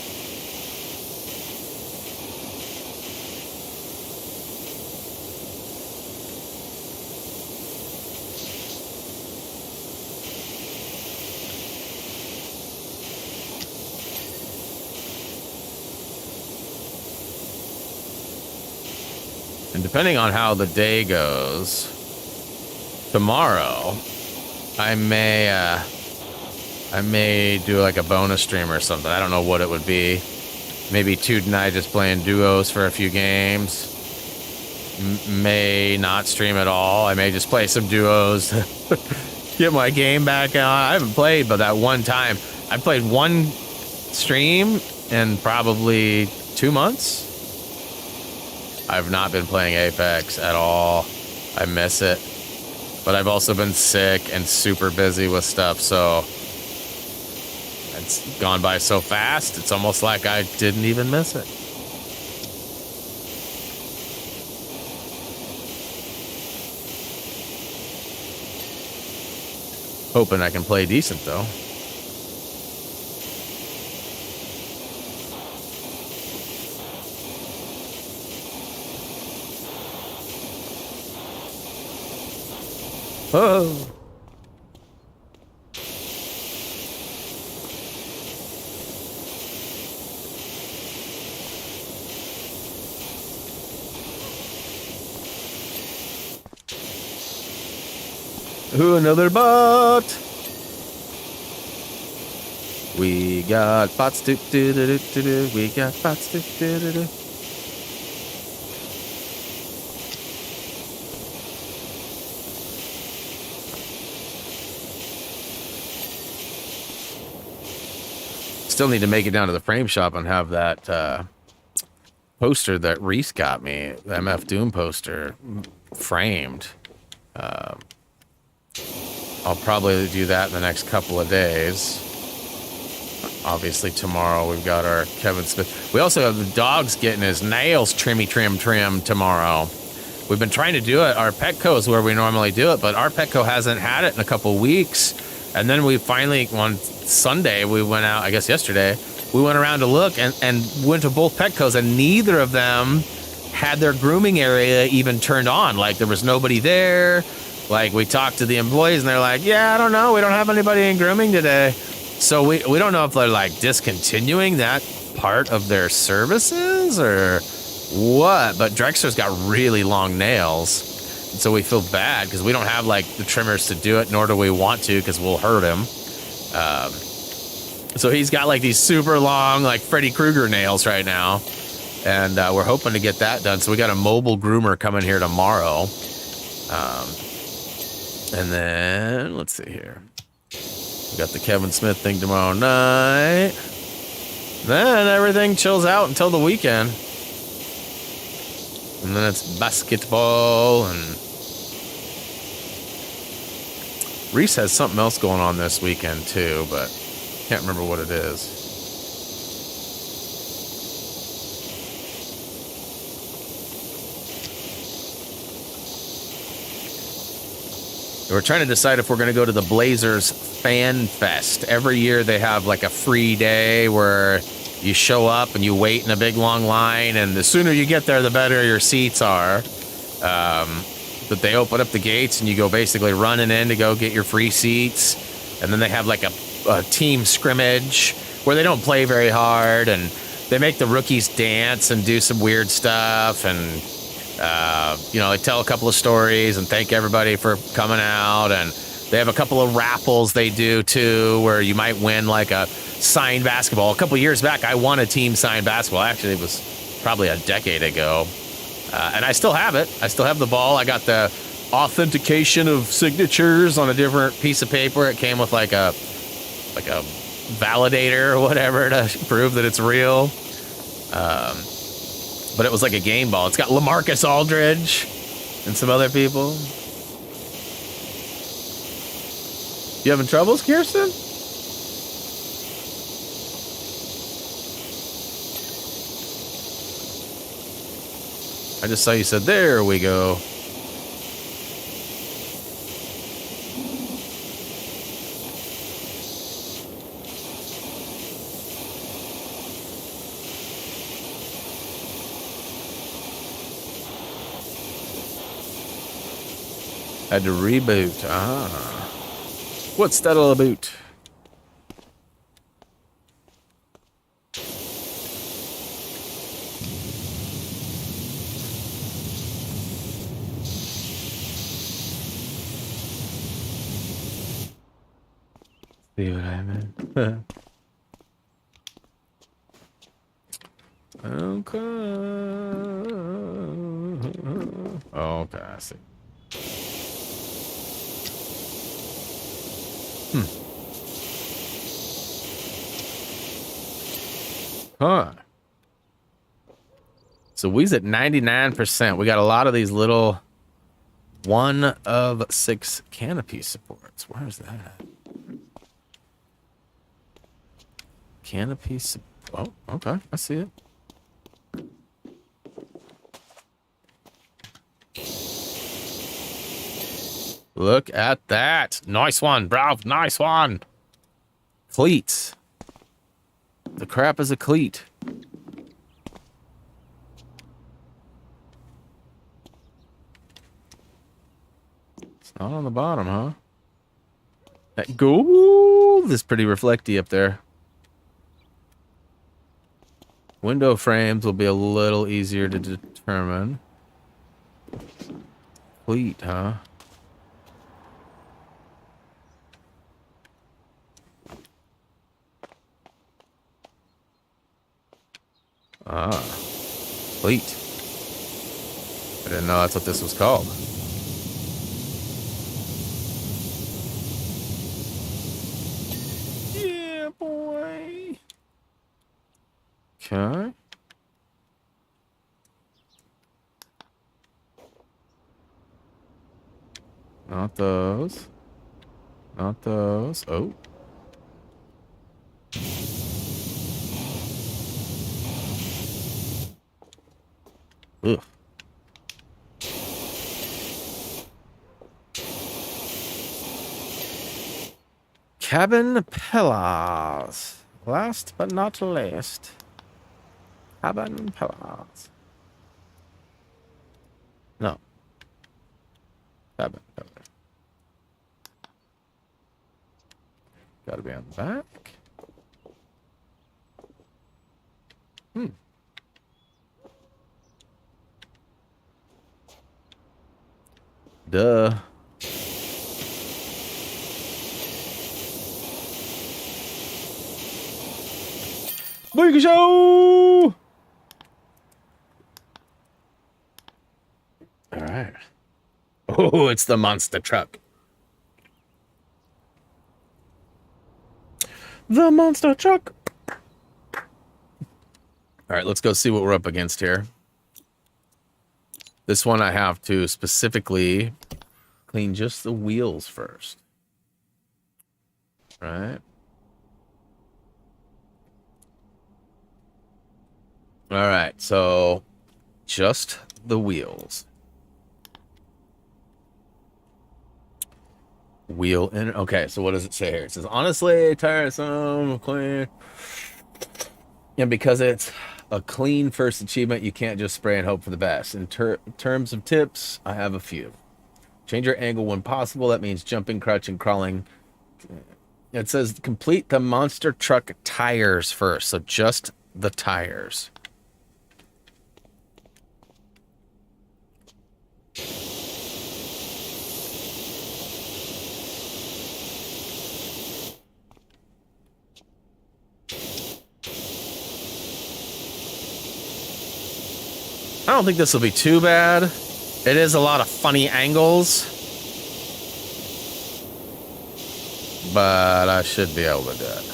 And depending on how the day goes, tomorrow, I may do like a bonus stream or something. I don't know what it would be. Maybe Toot and I just playing duos for a few games. May not stream at all. I may just play some duos, get my game back on. I haven't played, but that one time, I played one stream in probably 2 months. I've not been playing Apex at all. I miss it. But I've also been sick and super busy with stuff, so it's gone by so fast, it's almost like I didn't even miss it. Hoping I can play decent, though. Oh. Ooh, another bot. We got bots do do do do do do. We got bots do do do do. Still need to make it down to the frame shop and have that poster that Reese got me, the MF Doom poster, framed. I'll probably do that in the next couple of days. Obviously tomorrow we've got our Kevin Smith. We also have the dog's getting his nails trim tomorrow. We've been trying to do it. Our Petco is where we normally do it, but our Petco hasn't had it in a couple weeks. And then we finally, on Sunday, we went out, I guess yesterday, we went around to look and went to both Petcos, and neither of them had their grooming area even turned on. Like, there was nobody there. Like, we talked to the employees, and they're like, yeah, I don't know. We don't have anybody in grooming today. So we don't know if they're, like, discontinuing that part of their services or what. But Drexler's got really long nails. So we feel bad because we don't have like the trimmers to do it, nor do we want to because we'll hurt him. So he's got like these super long, like Freddy Krueger nails right now. And we're hoping to get that done. So we got a mobile groomer coming here tomorrow. And then let's see here. We got the Kevin Smith thing tomorrow night. Then everything chills out until the weekend. And then it's basketball, and Reese has something else going on this weekend too, but can't remember what it is. We're trying to decide if we're going to go to the Blazers Fan Fest. Every year they have like a free day where you show up and you wait in a big long line, and the sooner you get there, the better your seats are. But they open up the gates and you go basically running in to go get your free seats. And then they have like a team scrimmage where they don't play very hard, and they make the rookies dance and do some weird stuff, and you know, they tell a couple of stories and thank everybody for coming out, and they have a couple of raffles they do too, where you might win like a signed basketball. A couple of years back, I won a team signed basketball. Actually, it was probably a decade ago, and I still have it. I still have the ball. I got the authentication of signatures on a different piece of paper. It came with like a validator or whatever to prove that it's real. But it was like a game ball. It's got LaMarcus Aldridge and some other people. You having troubles, Kirsten? I just saw you said, there we go. Had to reboot. Ah. What's that all about? See what I meant? Okay. Okay, I see. Huh. So we's at 99%. We got a lot of these little 1 of 6 canopy supports. Where's that? Canopy support. Oh, okay. I see it. Look at that. Nice one, bro. Nice one. Cleats. The crap is a cleat. It's not on the bottom, huh? That gold is pretty reflecty up there. Window frames will be a little easier to determine. Cleat, huh? Ah, cleat. I didn't know that's what this was called. Yeah, boy. Okay. Not those. Not those. Oh. Ugh. Cabin pillars. Last but not least. Cabin pillars. No. Cabin pillar. Gotta be on the back. Duh. Boogie Show! All right. Oh, it's the monster truck. The monster truck. All right, let's go see what we're up against here. This one I have to specifically clean just the wheels first. Right. All right, so just the wheels. Wheel in. Okay, so what does it say here? It says, honestly, tiresome, clean. And because it's a clean first achievement, you can't just spray and hope for the best. In terms of tips, I have a few. Change your angle when possible. That means jumping, crouching, crawling. It says complete the monster truck tires first. So just the tires. I don't think this will be too bad. It is a lot of funny angles, but I should be able to do it.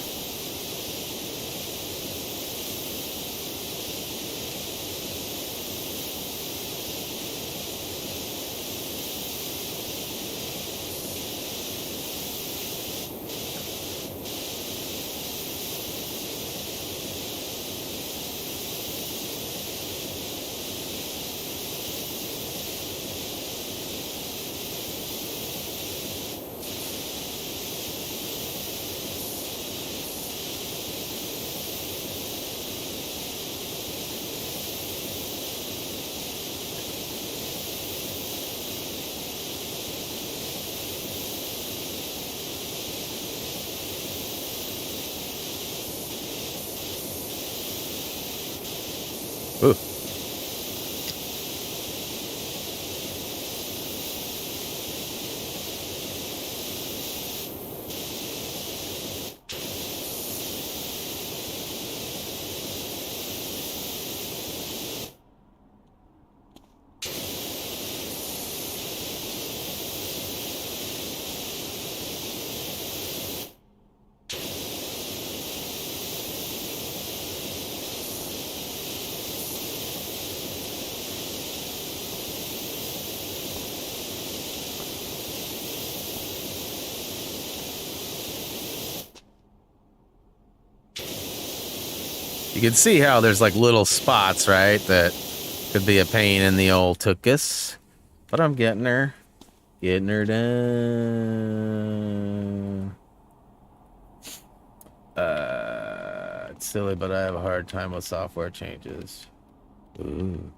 Ooh. You can see how there's like little spots, right? That could be a pain in the old tuchus. But I'm getting her. Getting her done. It's silly, but I have a hard time with software changes. Ooh.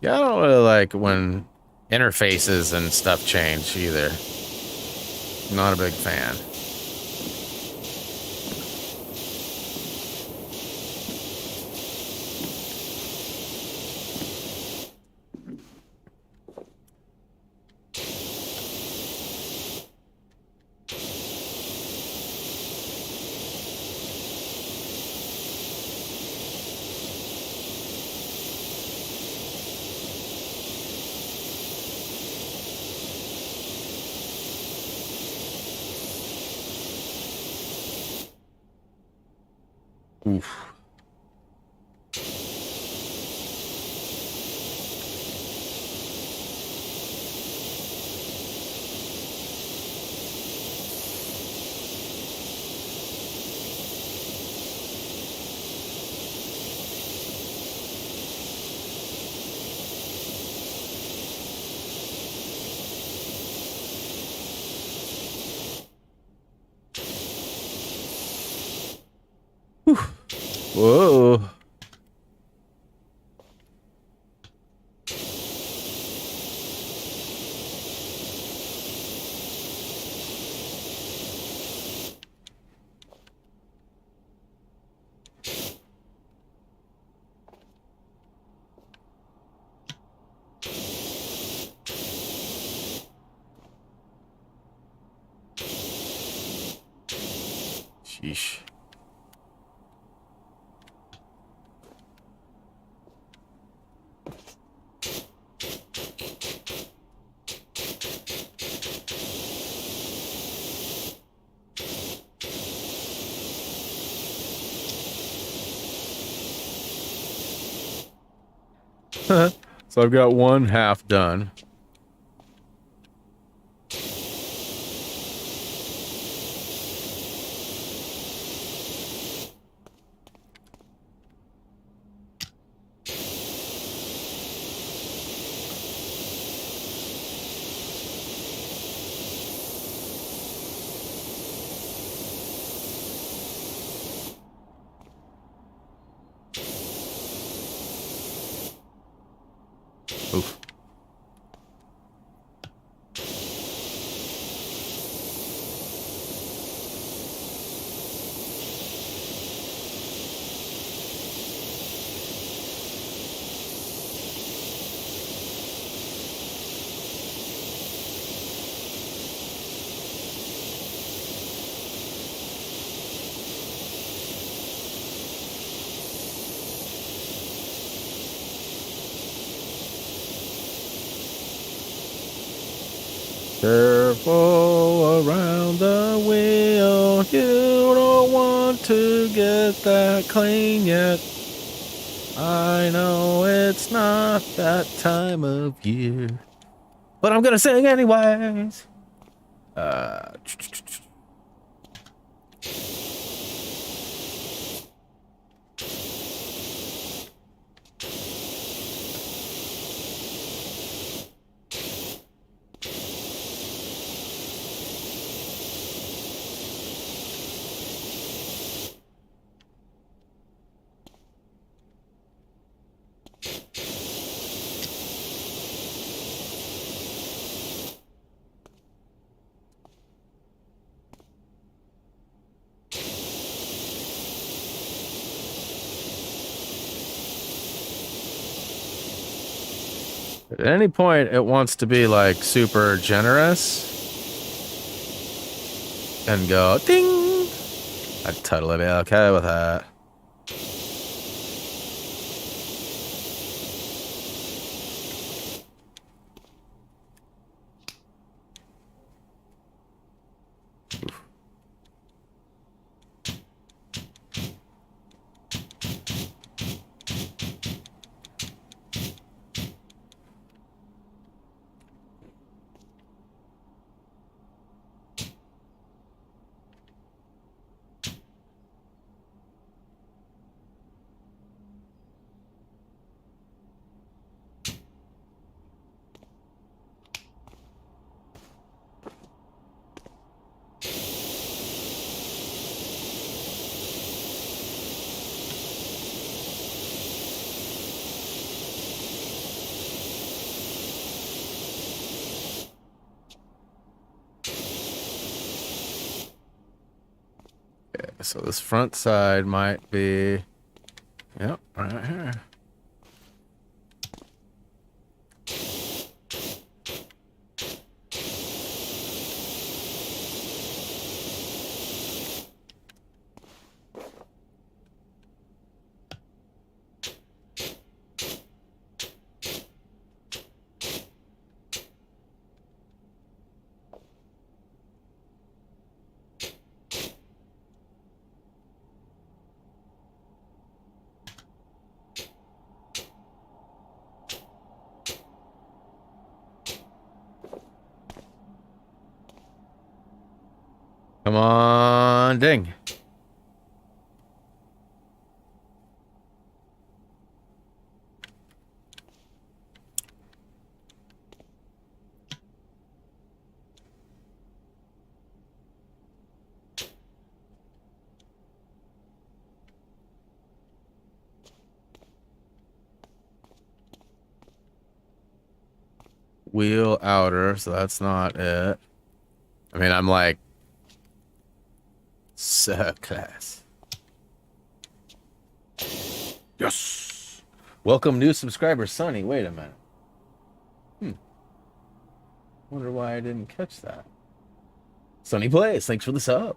Yeah, I don't really like when interfaces and stuff change either. Not a big fan. Oof. Whoa. Sheesh. So I've got one half done. Oof. careful around the wheel. You don't want to get that clean yet. I know it's not that time of year, but I'm gonna sing anyways. At any point, it wants to be like super generous and go ding. I'd totally be okay with that. So this front side might be, yep, right here. Come on, ding. Wheel outer, so that's not it. I mean, I'm like, so class. Yes. Welcome new subscriber, Sonny. Wait a minute. Wonder why I didn't catch that. Sonny Plays, thanks for the sub.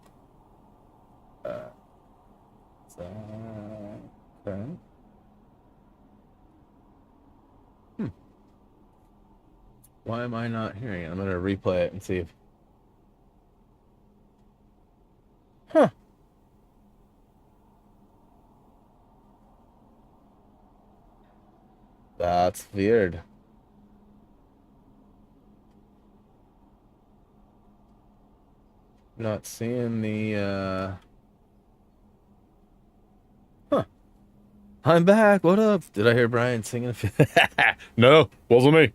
Okay. Why am I not hearing it? I'm gonna replay it and see if. Huh. That's weird. Not seeing the Huh. I'm back. What up? Did I hear Brian singing? No, wasn't me.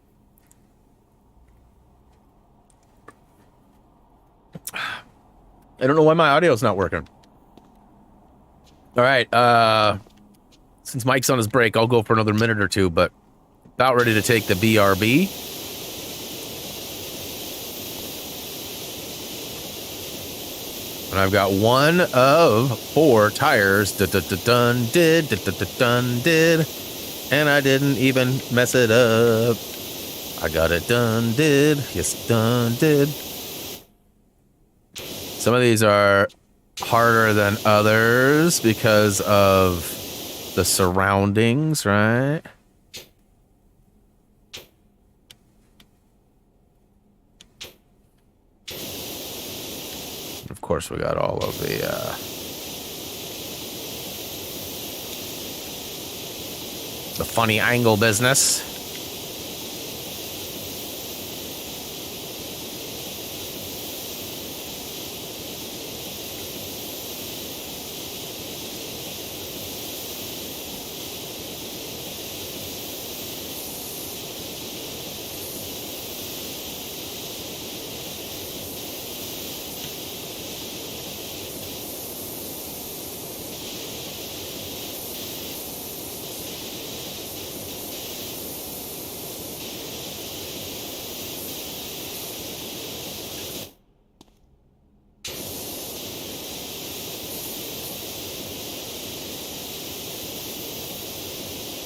I don't know why my audio's not working. All right, since Mike's on his break, I'll go for another minute or two, but about ready to take the BRB. And I've got one of 4 tires. Dun did. And I didn't even mess it up. I got it done did. Yes, done did. Some of these are harder than others because of the surroundings, right? course, we got all of the funny angle business.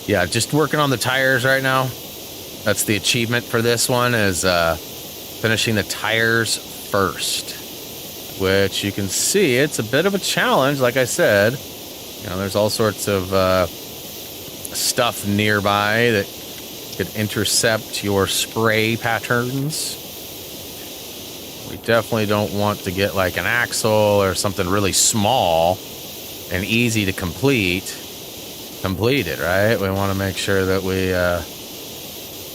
Yeah, just working on the tires right now. That's the achievement for this one, is finishing the tires first, which you can see it's a bit of a challenge. Like I said, you know, there's all sorts of stuff nearby that could intercept your spray patterns. We definitely don't want to get like an axle or something really small and easy to complete it, right? We want to make sure that we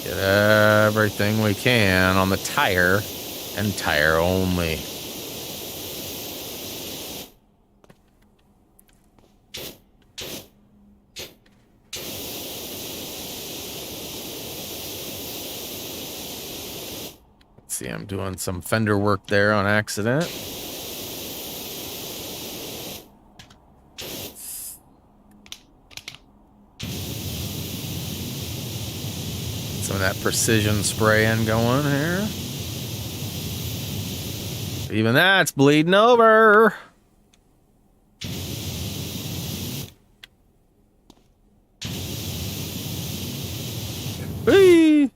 get everything we can on the tire and tire only. Let's see, I'm doing some fender work there on accident. Some of that precision spraying going here. Even that's bleeding over. Whee!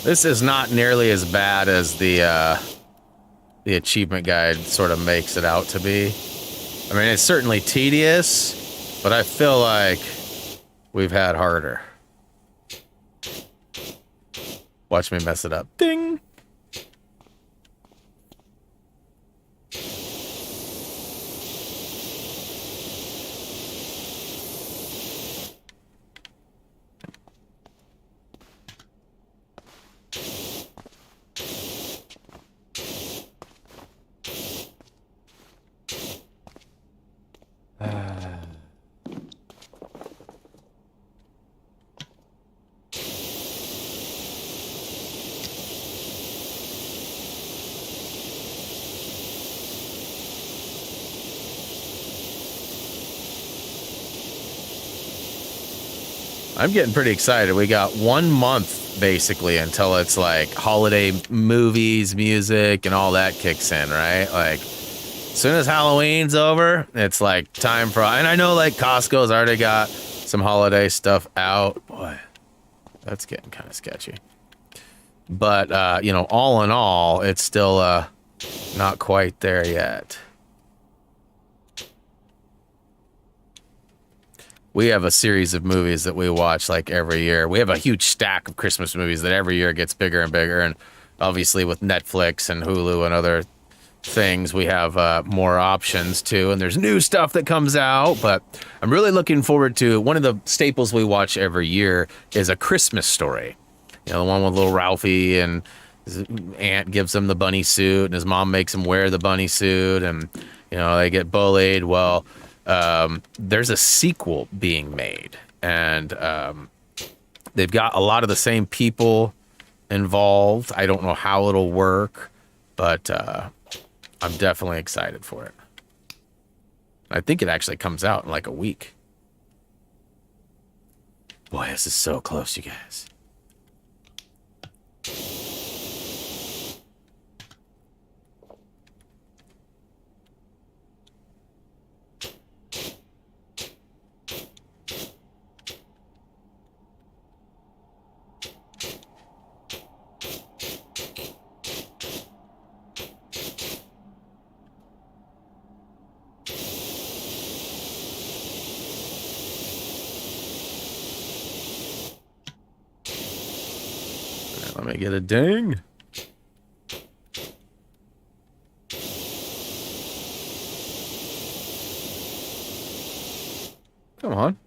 This is not nearly as bad as the achievement guide sort of makes it out to be. I mean, it's certainly tedious, but I feel like we've had harder. Watch me mess it up. Ding! I'm getting pretty excited. We got 1 month basically until it's like holiday movies, music, and all that kicks in, right? Like, as soon as Halloween's over, it's like time for, and I know like Costco's already got some holiday stuff out. Boy, that's getting kind of sketchy. But, you know, all in all, it's still not quite there yet. We have a series of movies that we watch like every year. We have a huge stack of Christmas movies that every year gets bigger and bigger. And obviously with Netflix and Hulu and other things, we have more options too. And there's new stuff that comes out. But I'm really looking forward to, one of the staples we watch every year is A Christmas Story. You know, the one with little Ralphie, and his aunt gives him the bunny suit and his mom makes him wear the bunny suit, and, you know, they get bullied. Well, there's a sequel being made, and they've got a lot of the same people involved. I don't know how it'll work, but I'm definitely excited for it. I think it actually comes out in like a week. Boy, this is so close, you guys. I get a ding? Come on.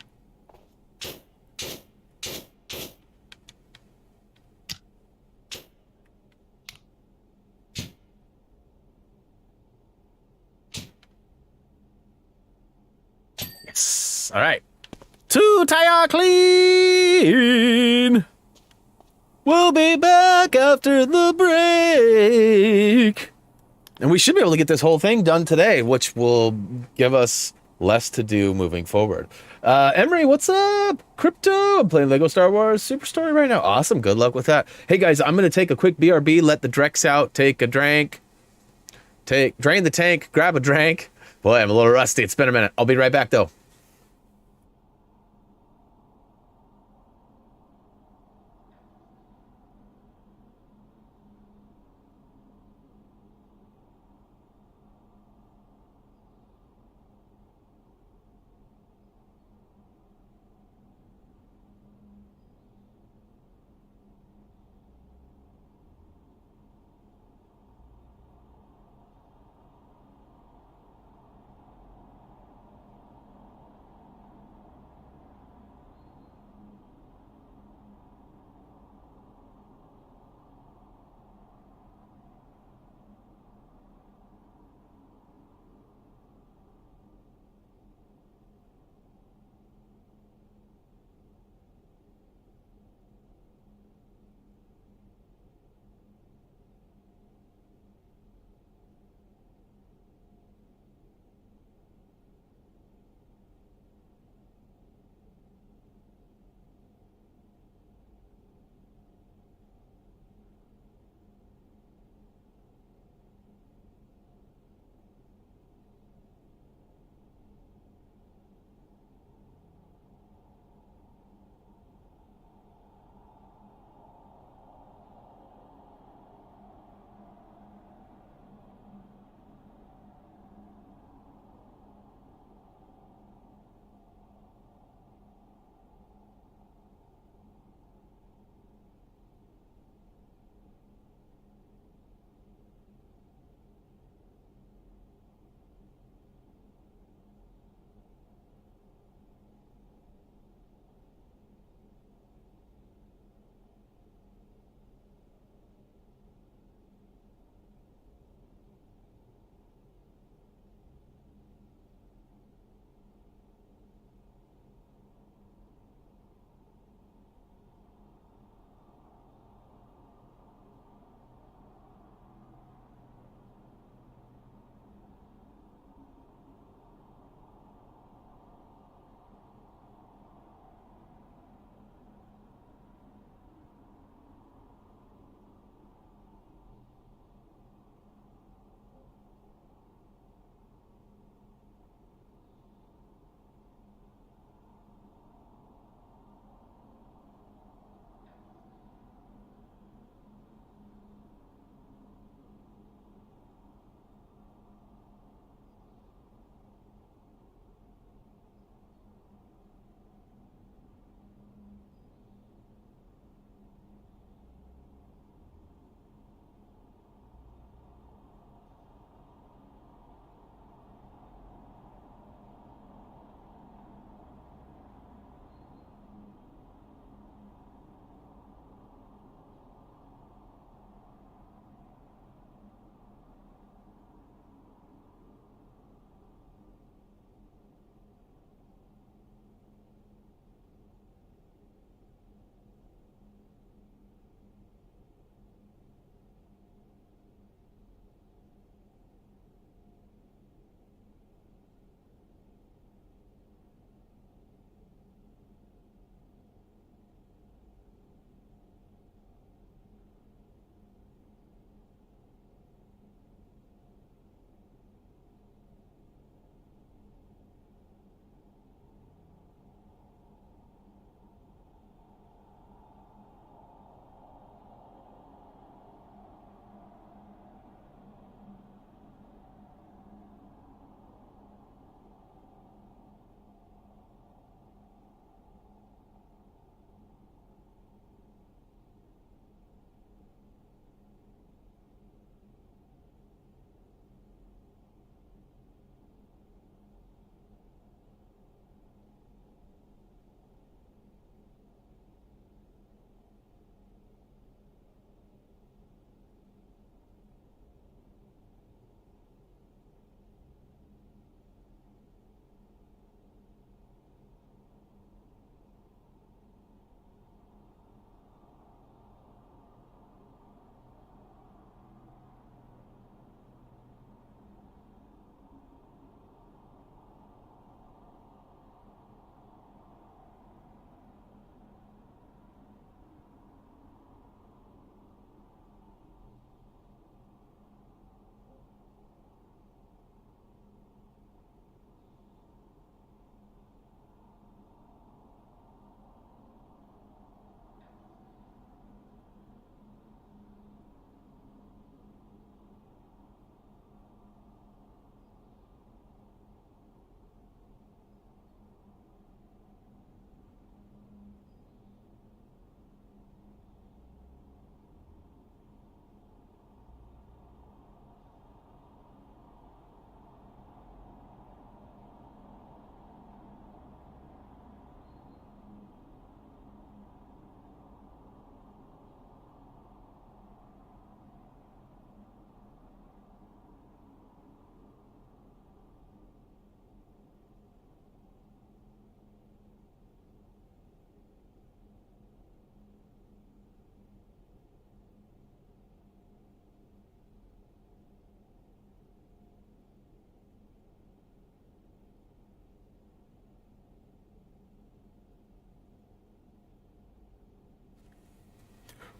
Yes. All right. 2 tire clean. We'll be back after the break. And we should be able to get this whole thing done today, which will give us less to do moving forward. Emery, what's up? Crypto, I'm playing Lego Star Wars Super Story right now. Awesome, good luck with that. Hey guys, I'm gonna take a quick BRB, let the Drex out, take a drink, drain the tank, grab a drink. Boy, I'm a little rusty, it's been a minute. I'll be right back though.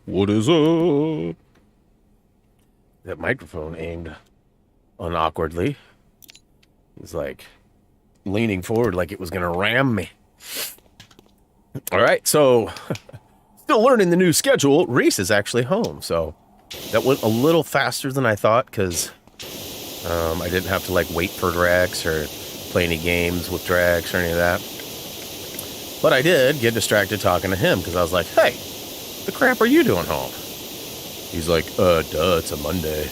What is up? That microphone aimed unawkwardly. He's like leaning forward like it was going to ram me. All right, so still learning the new schedule. Reese is actually home, so that went a little faster than I thought because I didn't have to like wait for Drex or play any games with Drex or any of that. But I did get distracted talking to him because I was like, hey, the crap are you doing home? He's like, duh, it's a Monday.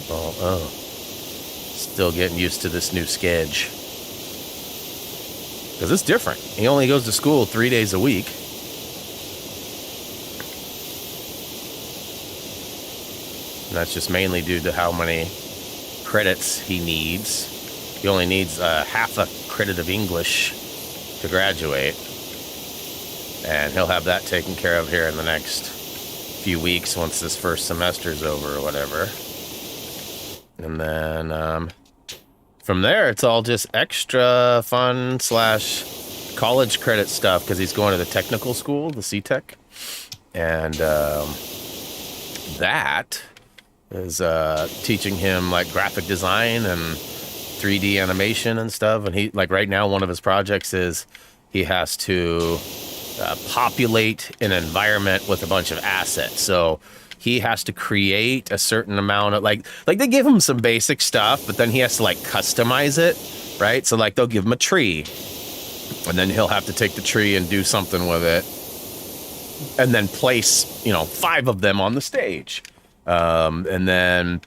Oh. Still getting used to this new schedule. Because it's different. He only goes to school 3 days a week. And that's just mainly due to how many credits he needs. He only needs half a credit of English to graduate. And he'll have that taken care of here in the next few weeks once this first semester's over or whatever. And then from there, it's all just extra fun / college credit stuff because he's going to the technical school, the C-Tech. And that is teaching him like graphic design and 3D animation and stuff. And he, like right now, one of his projects is he has to populate an environment with a bunch of assets. So he has to create a certain amount of like they give him some basic stuff, but then he has to like customize it, right? So like they'll give him a tree and then he'll have to take the tree and do something with it and then place, 5 of them on the stage. And then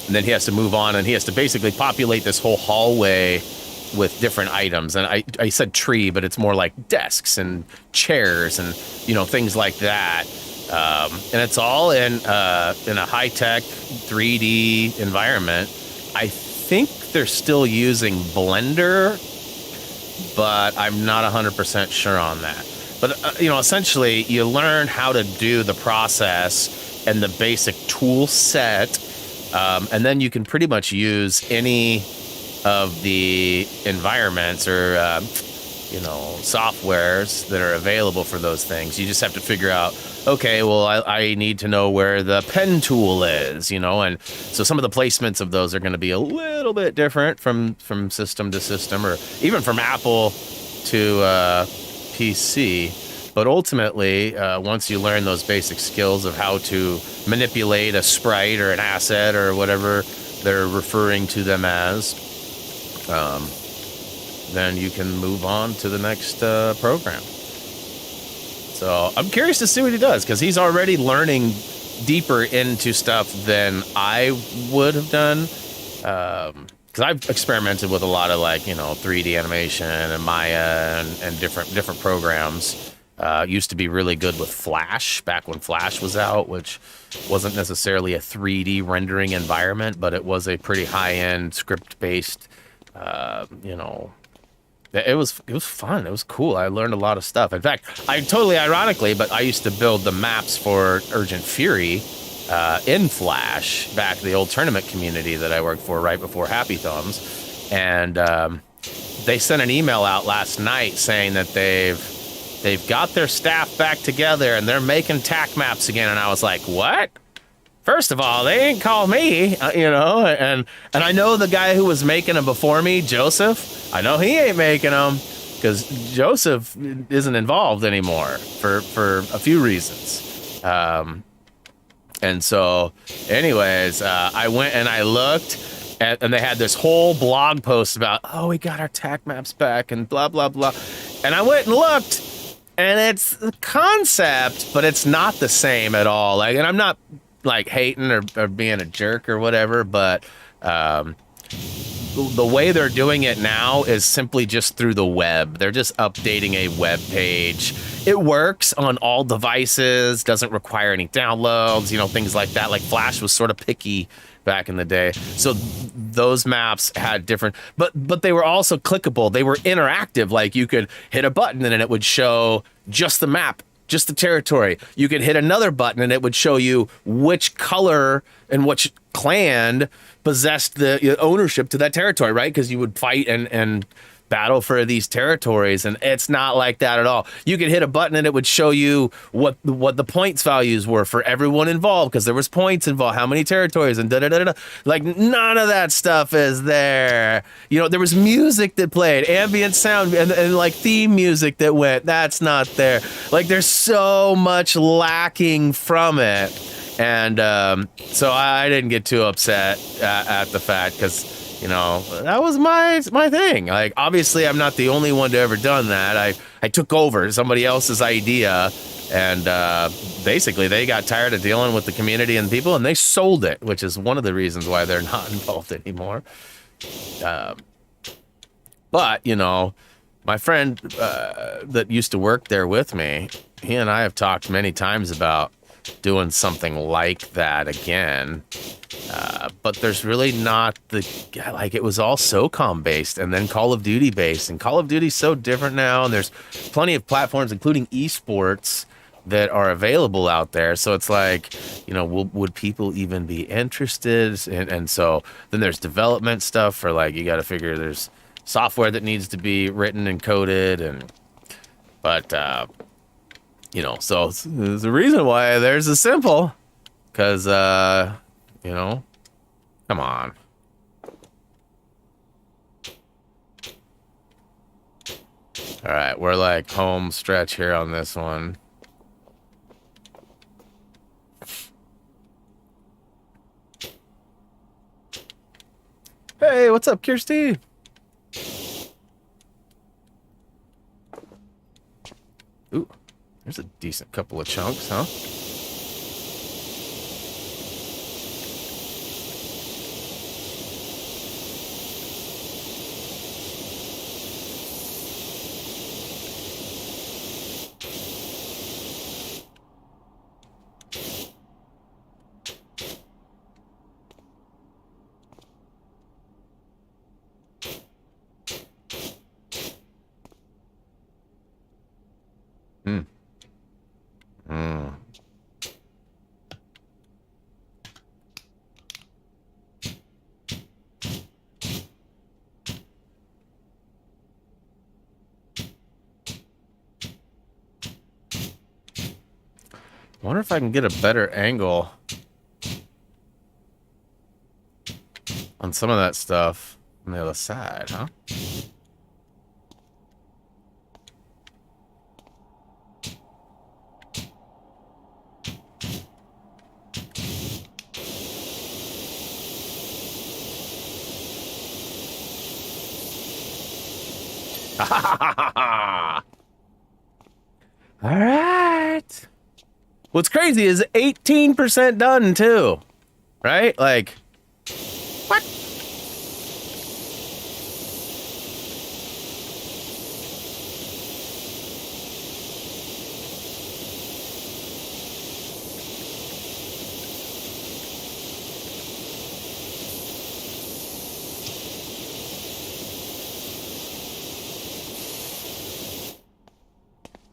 he has to move on and he has to basically populate this whole hallway with different items. And I said tree, but it's more like desks and chairs and, things like that. And it's all in a high-tech 3D environment. I think they're still using Blender, but I'm not 100% sure on that. But, essentially, you learn how to do the process and the basic tool set, and then you can pretty much use any of the environments or, softwares that are available for those things. You just have to figure out, okay, well, I need to know where the pen tool is, and so some of the placements of those are going to be a little bit different from system to system or even from Apple to PC. But ultimately, once you learn those basic skills of how to manipulate a sprite or an asset or whatever they're referring to them as, then you can move on to the next program. So I'm curious to see what he does because he's already learning deeper into stuff than I would have done. Because I've experimented with a lot of 3D animation and Maya and different programs. Used to be really good with Flash back when Flash was out, which wasn't necessarily a 3D rendering environment, but it was a pretty high-end script-based, It was fun. It was cool. I learned a lot of stuff. In fact, ironically, but I used to build the maps for Urgent Fury in Flash back in the old tournament community that I worked for right before Happy Thumbs. And they sent an email out last night saying that they've got their staff back together and they're making TAC maps again. And I was like, what? First of all, they didn't call me, and I know the guy who was making them before me, Joseph. I know he ain't making them because Joseph isn't involved anymore for a few reasons. And so, anyways, I went and I looked, and they had this whole blog post about, oh, we got our TAC maps back and blah, blah, blah. And I went and looked, and it's the concept, but it's not the same at all. And I'm not hating or being a jerk or whatever, but the way they're doing it now is simply just through the web. They're just updating a web page. It works on all devices, doesn't require any downloads, things like that. Like Flash was sort of picky back in the day. So those maps had different, but they were also clickable. They were interactive. Like you could hit a button and it would show just the map, just the territory. You could hit another button and it would show you which color and which clan possessed the ownership to that territory, right? Because you would fight and battle for these territories, and it's not like that at all. You could hit a button and it would show you what the points values were for everyone involved, because there was points involved, how many territories, and da-da-da-da. Like, none of that stuff is there. You know, there was music that played, ambient sound, and like theme music that went. That's not there. Like, there's so much lacking from it. And so I didn't get too upset at the fact, because, you know, that was my thing. Like, obviously, I'm not the only one to ever done that. I took over somebody else's idea, and basically they got tired of dealing with the community and people, and they sold it, which is one of the reasons why they're not involved anymore. But, you know, my friend that used to work there with me, he and I have talked many times about doing something like that again. But there's really not like, it was all SOCOM based and then Call of Duty based, and Call of Duty's so different now, and there's plenty of platforms, including esports, that are available out there. So it's like, you know, would people even be interested? And so then there's development stuff for, like, you got to figure there's software that needs to be written and coded, but you know, so there's a reason why there's a simple, because you know, come on. All right, we're like home stretch here on this one. Hey, what's up, Kirsty? Ooh, there's a decent couple of chunks, huh? I wonder if I can get a better angle on some of that stuff on the other side, huh? All right. What's crazy is 18% done too, right? Like, what?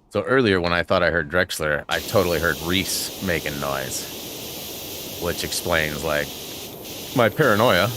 So earlier when I thought I heard Drexler, I totally heard Reese making noise, which explains, like, my paranoia.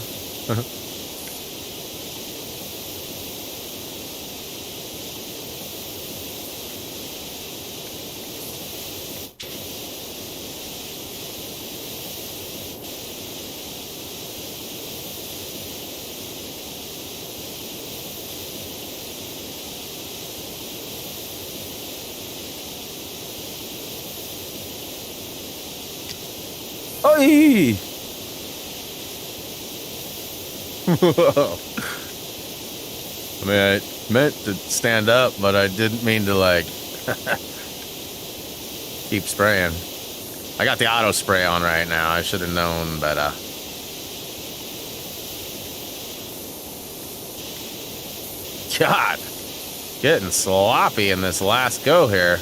Oi! I mean, I meant to stand up, but I didn't mean to, like, keep spraying. I got the auto spray on right now. I should have known better. God, getting sloppy in this last go here.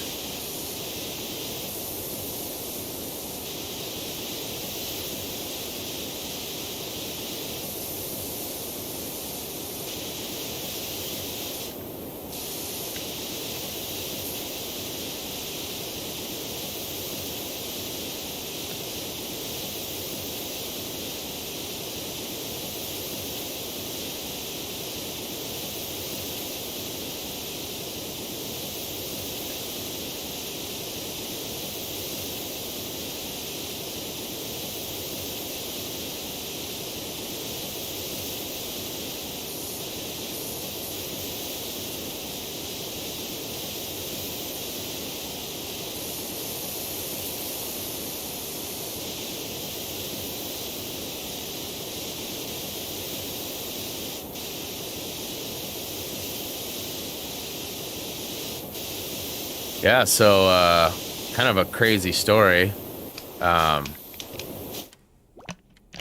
Yeah, so kind of a crazy story.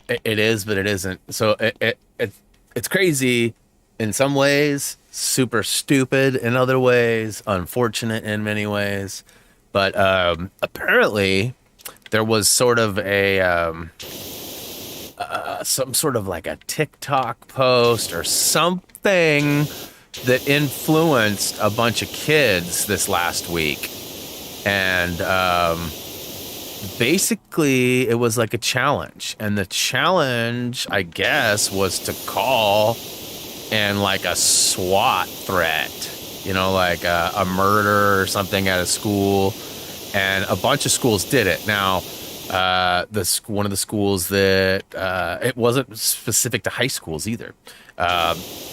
It is, but it isn't. So it's crazy in some ways, super stupid in other ways, unfortunate in many ways. But apparently, there was sort of a some sort of like a TikTok post or something that influenced a bunch of kids this last week, and basically it was like a challenge, and the challenge, I guess, was to call and like a SWAT threat, you know, like a murder or something at a school, and a bunch of schools did it. Now, one of the schools that it wasn't specific to high schools either.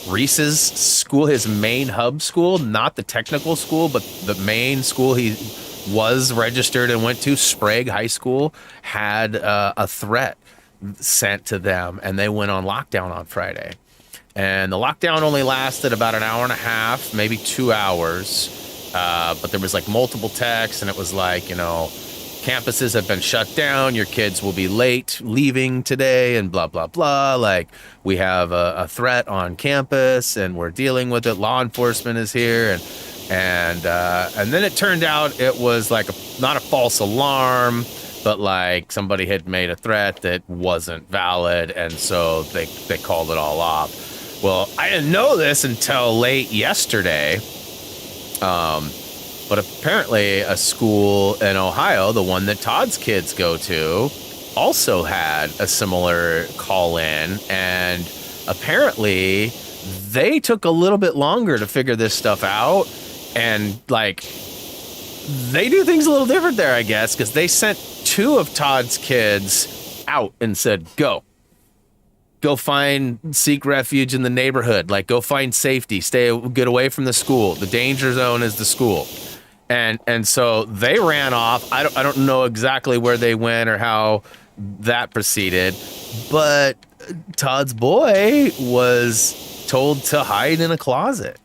Reese's school, his main hub school, not the technical school, but the main school he was registered and went to, Sprague High School, had a threat sent to them, and they went on lockdown on Friday. And the lockdown only lasted about an hour and a half, maybe 2 hours. But there was like multiple texts, and it was like, you know, campuses have been shut down. Your kids will be late leaving today, and blah, blah, blah. Like, we have a threat on campus, and we're dealing with it. Law enforcement is here. And then it turned out it was like not a false alarm, but like somebody had made a threat that wasn't valid. And so they called it all off. Well, I didn't know this until late yesterday. But apparently a school in Ohio, the one that Todd's kids go to, also had a similar call in. And apparently they took a little bit longer to figure this stuff out. And like, they do things a little different there, I guess, because they sent 2 of Todd's kids out and said, go seek refuge in the neighborhood. Like, go find safety, get away from the school. The danger zone is the school. And so they ran off. I don't know exactly where they went or how that proceeded, but Todd's boy was told to hide in a closet.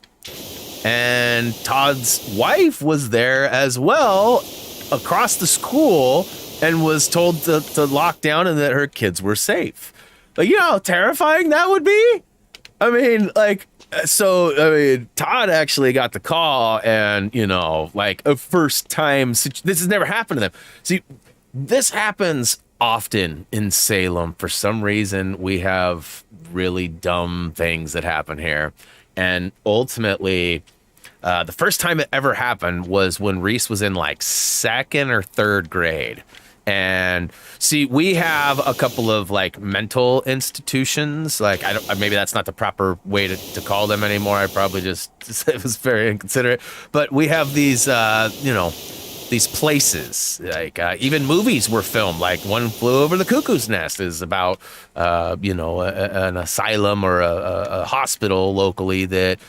And Todd's wife was there as well across the school and was told to lock down and that her kids were safe. Like, you know how terrifying that would be? I mean, like, so, I mean, Todd actually got the call, and, you know, like a first time, this has never happened to them. See, this happens often in Salem. For some reason, we have really dumb things that happen here. And ultimately, the first time it ever happened was when Reese was in like 2nd or 3rd grade. And see, we have a couple of like mental institutions. Like, maybe that's not the proper way to call them anymore. I probably just it was very inconsiderate. But we have these, you know, these places. Like, even movies were filmed. Like, One Flew Over the Cuckoo's Nest is about, you know, an asylum or a hospital locally that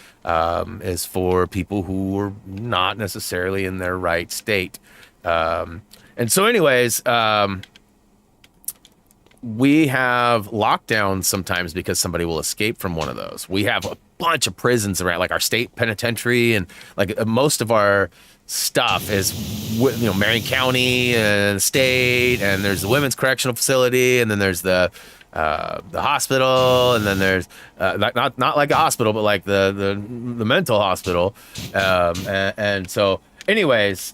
is for people who are not necessarily in their right state. And so anyways, we have lockdowns sometimes because somebody will escape from one of those. We have a bunch of prisons around, like our state penitentiary, and like most of our stuff is, you know, Marion County and state, and there's the women's correctional facility, and then there's the hospital, and then there's not like a hospital, but like the mental hospital, and so anyways.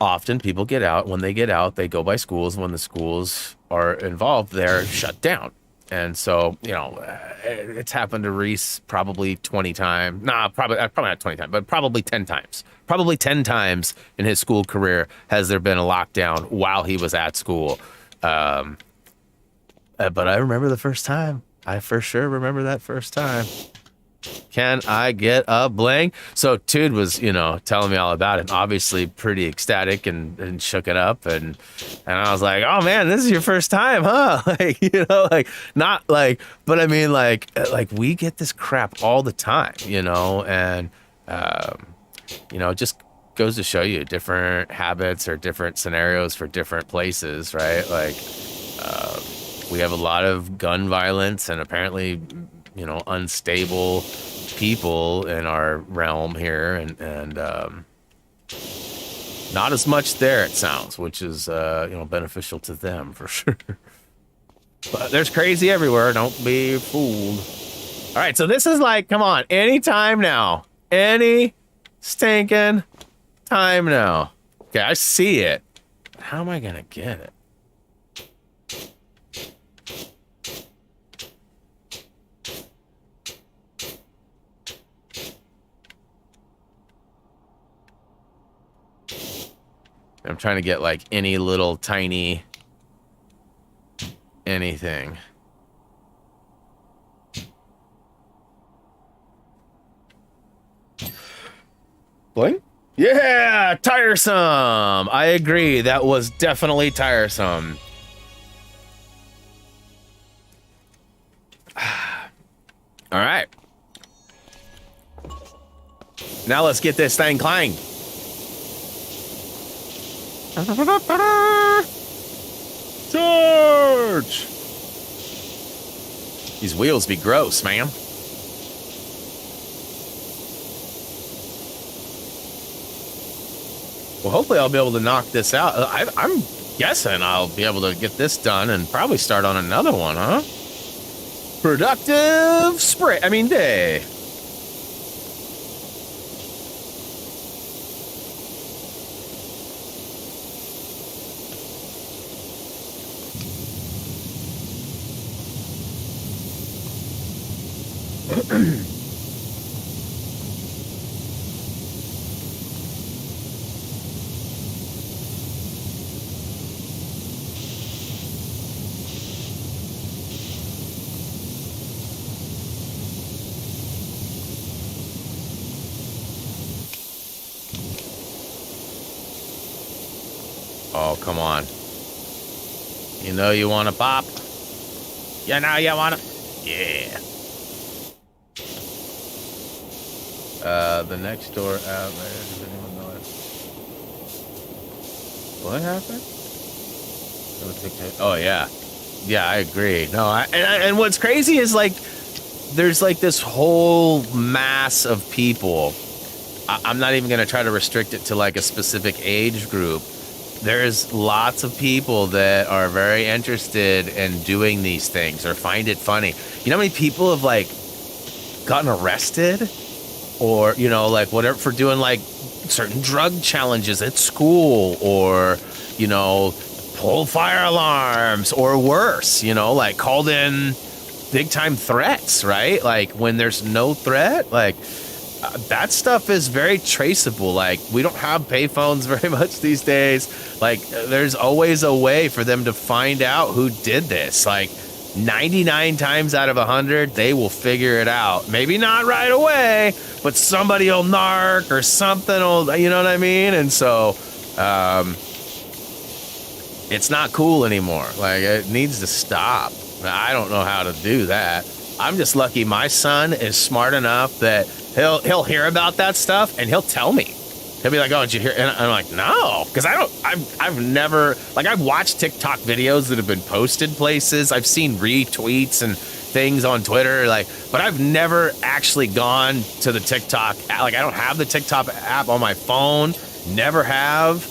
Often people get out. When they get out, they go by schools. When the schools are involved, they're shut down. And so, you know, it's happened to Reese probably 20 times. Nah, probably not 20 times, but probably 10 times. Probably 10 times in his school career has there been a lockdown while he was at school. But I remember the first time. I for sure remember that first time. Can I get a bling? So Tude was, you know, telling me all about it. Obviously pretty ecstatic and shook it up. And I was like, oh man, this is your first time, huh? Like, you know, like, not like, but I mean, like we get this crap all the time, you know, and, you know, it just goes to show you different habits or different scenarios for different places, right? Like, we have a lot of gun violence and apparently, you know, unstable people in our realm here, and Not as much there, it sounds, which is, beneficial to them for sure. But there's crazy everywhere. Don't be fooled. All right, so this is like, come on, any time now. Any stinking time now. Okay, I see it. How am I gonna get it? I'm trying to get like any little tiny anything. Bling? Yeah, tiresome. I agree. That was definitely tiresome. All right. Now let's get this thing clang. Charge! These wheels be gross, man. Well, hopefully I'll be able to knock this out. I'm guessing I'll be able to get this done and probably start on another one, huh? Productive spray. I mean, day. Oh, come on. You know you want to pop? You know you want to... Yeah. The next door out there. Does anyone know it? What happened? Oh, yeah. Yeah, I agree. No, and what's crazy is, like, there's, like, this whole mass of people. I'm not even going to try to restrict it to, like, a specific age group. There's lots of people that are very interested in doing these things or find it funny. You know how many people have, like, gotten arrested? Or, you know, like, whatever, for doing, like, certain drug challenges at school, or, you know, pull fire alarms, or worse, you know, like, called in big time threats, right? Like, when there's no threat, like, that stuff is very traceable. Like, we don't have payphones very much these days. Like, there's always a way for them to find out who did this. Like, 99 times out of 100, they will figure it out. Maybe not right away, but somebody will narc or something will, you know what I mean? And so, it's not cool anymore. Like, it needs to stop. I don't know how to do that. I'm just lucky my son is smart enough that he'll hear about that stuff and he'll tell me. He'll be like, "Oh, did you hear?" And I'm like, "No," because I've never, like, I've watched TikTok videos that have been posted places. I've seen retweets and things on Twitter, like, but I've never actually gone to the TikTok. Like, I don't have the TikTok app on my phone. Never have.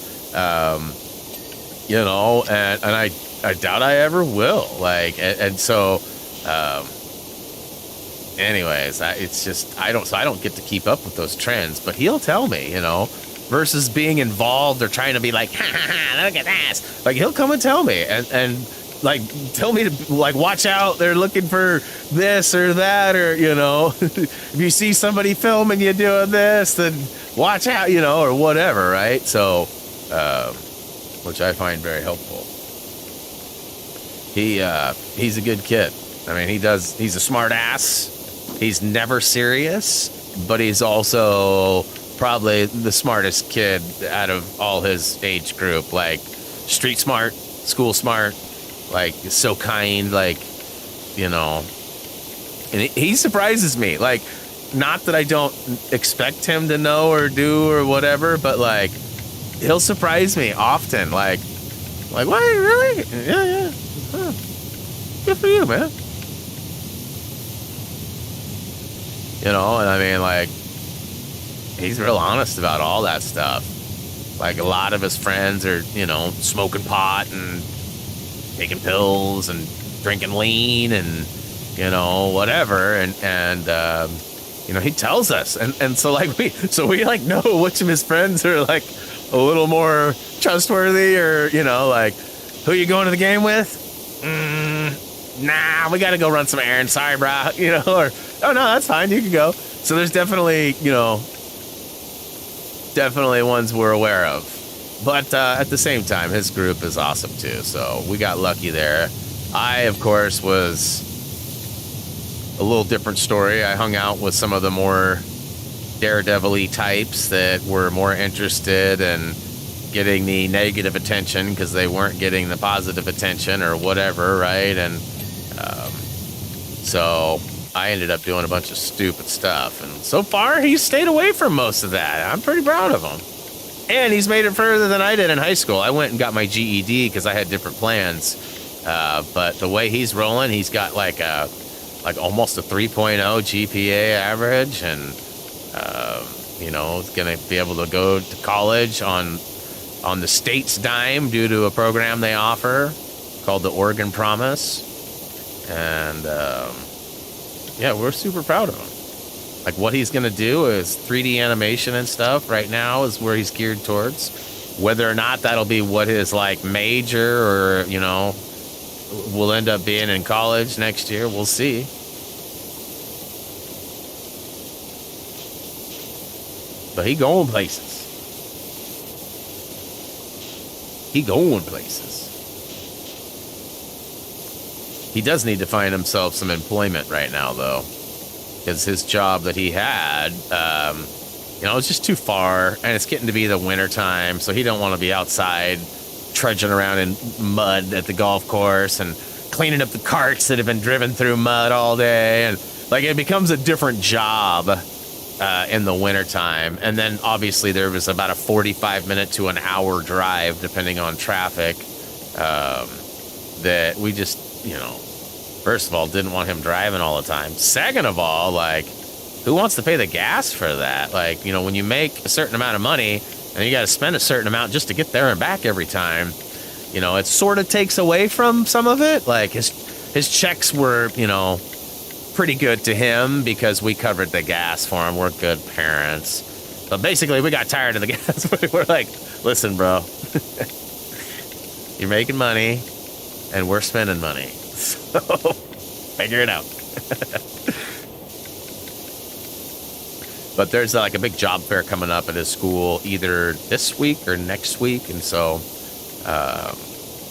You know, and I doubt I ever will. Like, and so. Anyways, it's just, I don't get to keep up with those trends, but he'll tell me, you know, versus being involved or trying to be like, ha, look at this. Like, he'll come and tell me and like, tell me to, like, watch out. They're looking for this or that, or, you know, if you see somebody filming you doing this, then watch out, you know, or whatever. Right. So, which I find very helpful. He's a good kid. I mean, he's a smart ass. He's never serious, but he's also probably the smartest kid out of all his age group. Like, street smart, school smart, like, so kind, like, you know. And he surprises me. Like, not that I don't expect him to know or do or whatever, but, like, he'll surprise me often. Like, what, really? Yeah. Huh. Good for you, man. You know, and I mean, like, he's real honest about all that stuff. Like a lot of his friends are, you know, smoking pot and taking pills and drinking lean and, you know, whatever. And you know, he tells us. And so like we like know which of his friends are like a little more trustworthy, or, you know, like, who you going to the game with? Nah, we got to go run some errands. Sorry, bro. You know, or, oh, no, that's fine. You can go. So there's definitely, you know, definitely ones we're aware of. But at the same time, his group is awesome, too. So we got lucky there. I, of course, was a little different story. I hung out with some of the more daredevil-y types that were more interested in getting the negative attention because they weren't getting the positive attention or whatever, right? And so I ended up doing a bunch of stupid stuff. And so far, he's stayed away from most of that. I'm pretty proud of him. And he's made it further than I did in high school. I went and got my GED because I had different plans. But the way he's rolling, he's got like almost a 3.0 GPA average, and you know, gonna be able to go to college on the state's dime due to a program they offer called the Oregon Promise. And yeah, we're super proud of him. Like, what he's gonna do is 3D animation and stuff. Right now is where he's geared towards. Whether or not that'll be what his like major, or, you know, will end up being in college next year, we'll see. But he going places. He going places. He does need to find himself some employment right now, though, because his job that he had, you know, it's just too far, and it's getting to be the winter time, so he don't want to be outside trudging around in mud at the golf course and cleaning up the carts that have been driven through mud all day. And like, it becomes a different job in the wintertime. And then obviously there was about a 45-minute to an hour drive, depending on traffic, that we just, you know, first of all, didn't want him driving all the time. Second of all, like, who wants to pay the gas for that? Like, you know, when you make a certain amount of money and you got to spend a certain amount just to get there and back every time, you know, it sort of takes away from some of it. Like, his checks were, you know, pretty good to him because we covered the gas for him. We're good parents. But basically, we got tired of the gas. We're like, listen, bro, you're making money and we're spending money. So figure it out. But there's like a big job fair coming up at his school either this week or next week. And so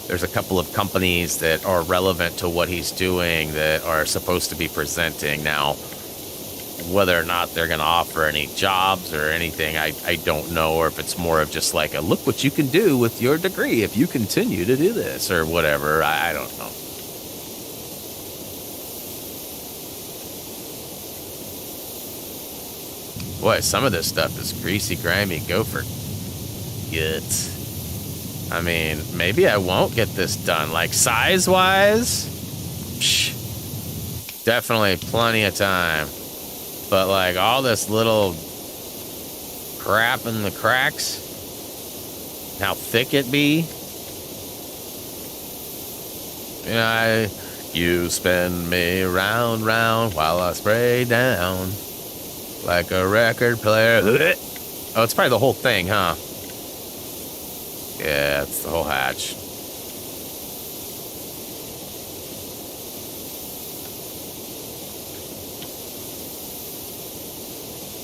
there's a couple of companies that are relevant to what he's doing that are supposed to be presenting. Now, whether or not they're going to offer any jobs or anything, I don't know. Or if it's more of just like a look what you can do with your degree if you continue to do this or whatever. I don't know. Boy, some of this stuff is greasy, grimy gopher guts. I mean, maybe I won't get this done. Like, size-wise, definitely plenty of time. But, like, all this little crap in the cracks, how thick it be. You know, you spin me round, round while I spray down. Like a record player. Oh, it's probably the whole thing, huh? Yeah, it's the whole hatch.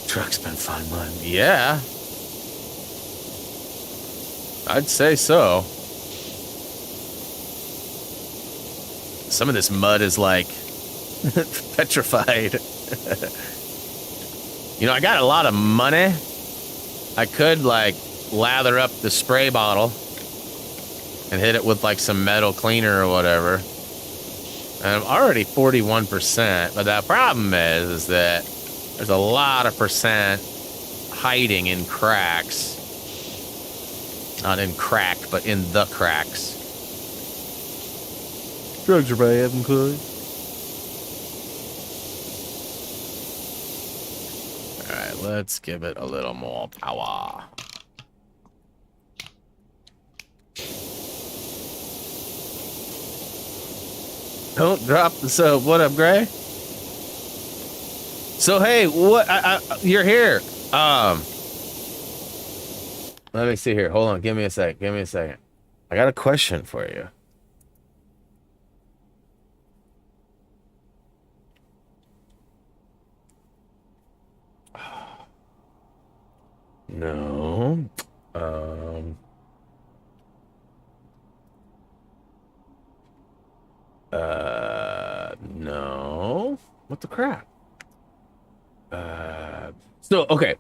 Truck's been fun, man. Yeah. I'd say so. Some of this mud is like petrified. You know, I got a lot of money. I could, like, lather up the spray bottle and hit it with, like, some metal cleaner or whatever. And I'm already 41%, but the problem is that there's a lot of percent hiding in cracks. Not in crack, but in the cracks. Drugs are bad, included. Let's give it a little more power. Don't drop the soap. What up, Gray? So hey, what? You're here. Let me see here. Hold on. Give me a sec. Give me a second. I got a question for you. No. No. What the crap? So, okay.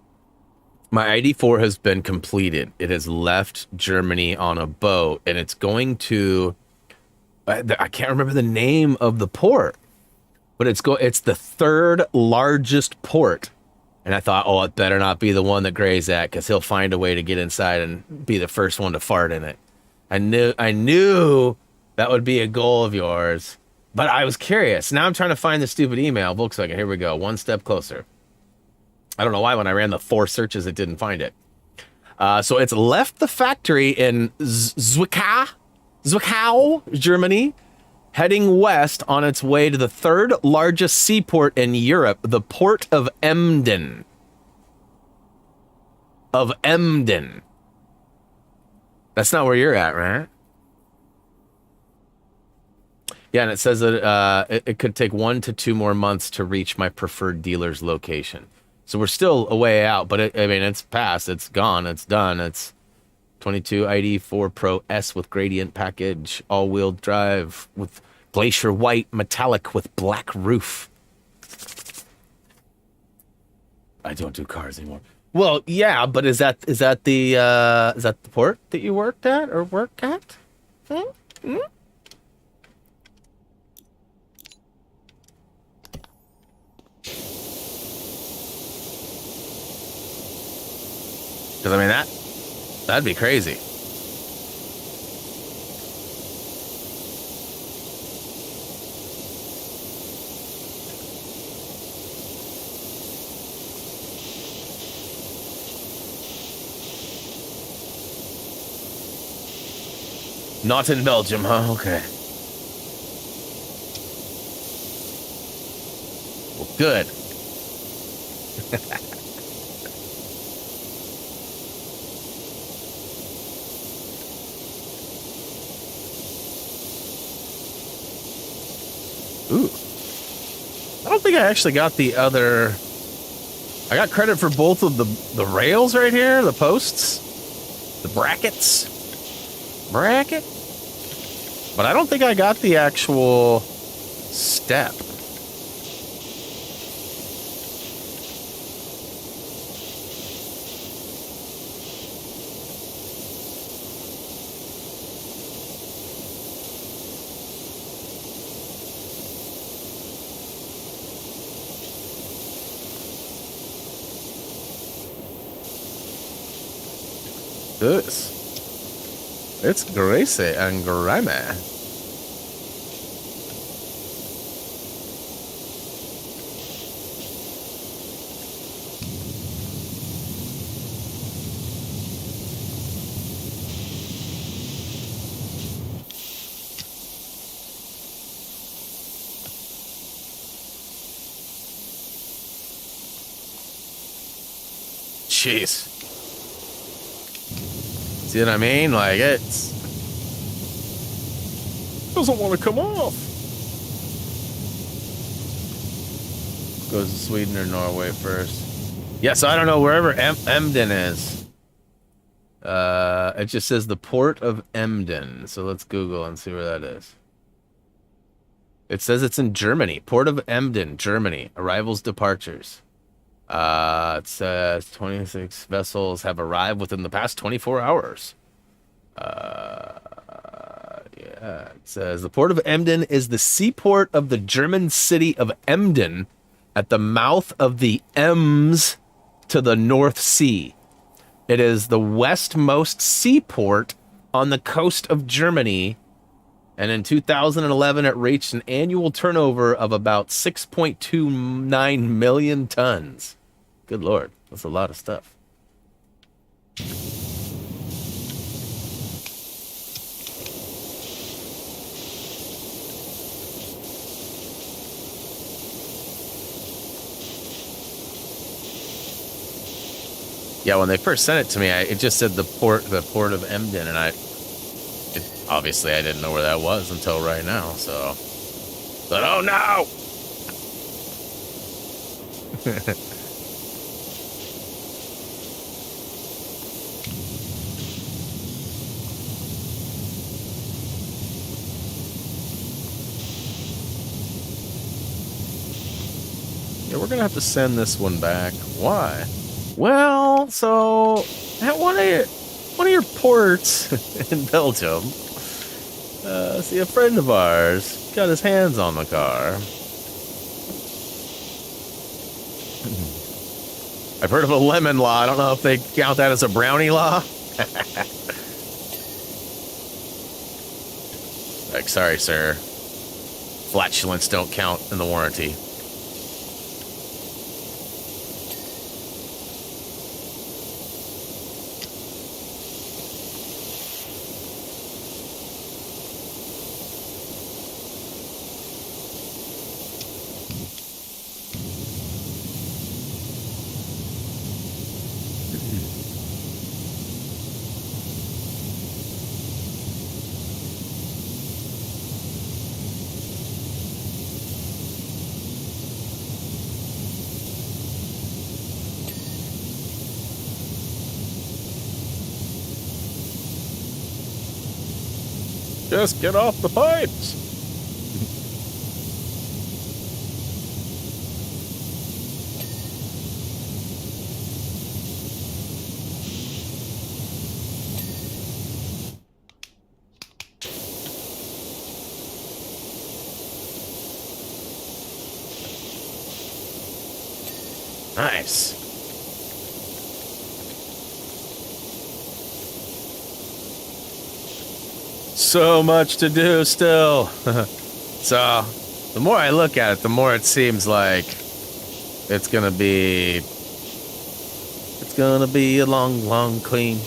My ID4 has been completed. It has left Germany on a boat, and it's going to... I can't remember the name of the port, but it's the third largest port. And I thought, oh, it better not be the one that Gray's at, because he'll find a way to get inside and be the first one to fart in it. I knew that would be a goal of yours, but I was curious. Now I'm trying to find the stupid email. Volkswagen, here we go. One step closer. I don't know why when I ran the 4 searches, it didn't find it. So it's left the factory in Zwickau, Germany, heading west on its way to the third largest seaport in Europe, the port of Emden. That's not where you're at, right? Yeah, and it says that it could take 1 to 2 more months to reach my preferred dealer's location. So we're still a way out, but I mean, it's past, it's gone, it's done. It's 22 ID4 Pro S with gradient package, all-wheel drive with glacier white metallic with black roof. I don't do cars anymore. Well, yeah, but is that the port that you worked at or work at? Hmm? Because, I mean, that'd be crazy. Not in Belgium, huh? Okay. Well, good. Ooh. I don't think I actually got the other... I got credit for both of the rails right here, the posts, the brackets. Bracket? But I don't think I got the actual step. It's greasy and grimy. Jeez. See what I mean? Like, it's... doesn't want to come off. Goes to Sweden or Norway first. Yeah, so I don't know, wherever Emden is. It just says the port of Emden. So let's Google and see where that is. It says it's in Germany. Port of Emden, Germany. Arrivals, departures. It says 26 vessels have arrived within the past 24 hours. Yeah, it says the port of Emden is the seaport of the German city of Emden at the mouth of the Ems to the North Sea. It is the westmost seaport on the coast of Germany, and in 2011 it reached an annual turnover of about 6.29 million tons. Good Lord, that's a lot of stuff. Yeah, when they first sent it to me, it just said the port of Emden, and obviously I didn't know where that was until right now. So, but oh no! Yeah, we're gonna have to send this one back. Why? Well, so at one of your ports in Belgium, see, a friend of ours got his hands on the car. I've heard of a lemon law. I don't know if they count that as a brownie law. Like, sorry, sir. Flatulence don't count in the warranty. Just get off the pipes. Nice. So much to do still. So, the more I look at it, the more it seems like it's gonna be a long clean.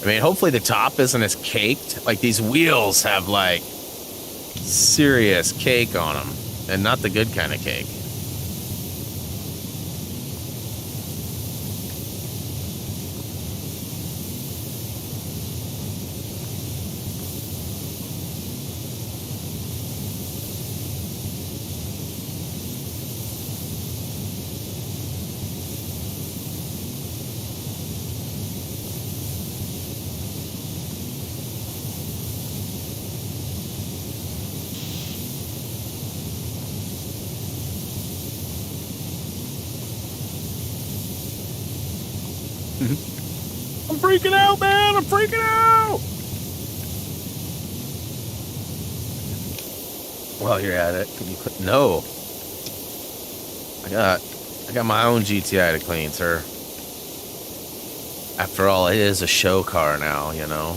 I mean, hopefully the top isn't as caked. Like, these wheels have, like, serious cake on them, and not the good kind of cake. I'm freaking out, man! I'm freaking out! While you're at it, can you click? No. I got my own GTI to clean, sir. After all, it is a show car now, you know.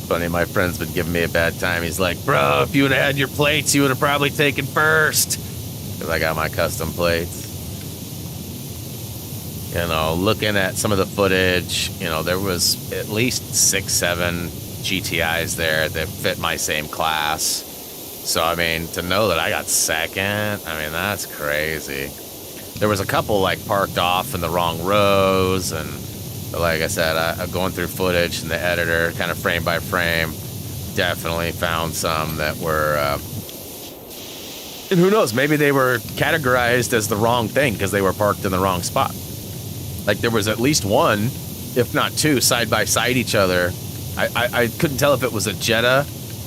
Funny, my friend's been giving me a bad time. He's like, bro, if you would have had your plates, you would have probably taken first. Because I got my custom plates. You know, looking at some of the footage, you know, there was at least 6, 7 GTIs there that fit my same class. So, I mean, to know that I got second, I mean, that's crazy. There was a couple, like, parked off in the wrong rows, and like I said, I'm going through footage in the editor, kind of frame by frame. Definitely found some that were, and who knows, maybe they were categorized as the wrong thing because they were parked in the wrong spot. Like, there was at least one, if not two, side by side each other. I couldn't tell if it was a Jetta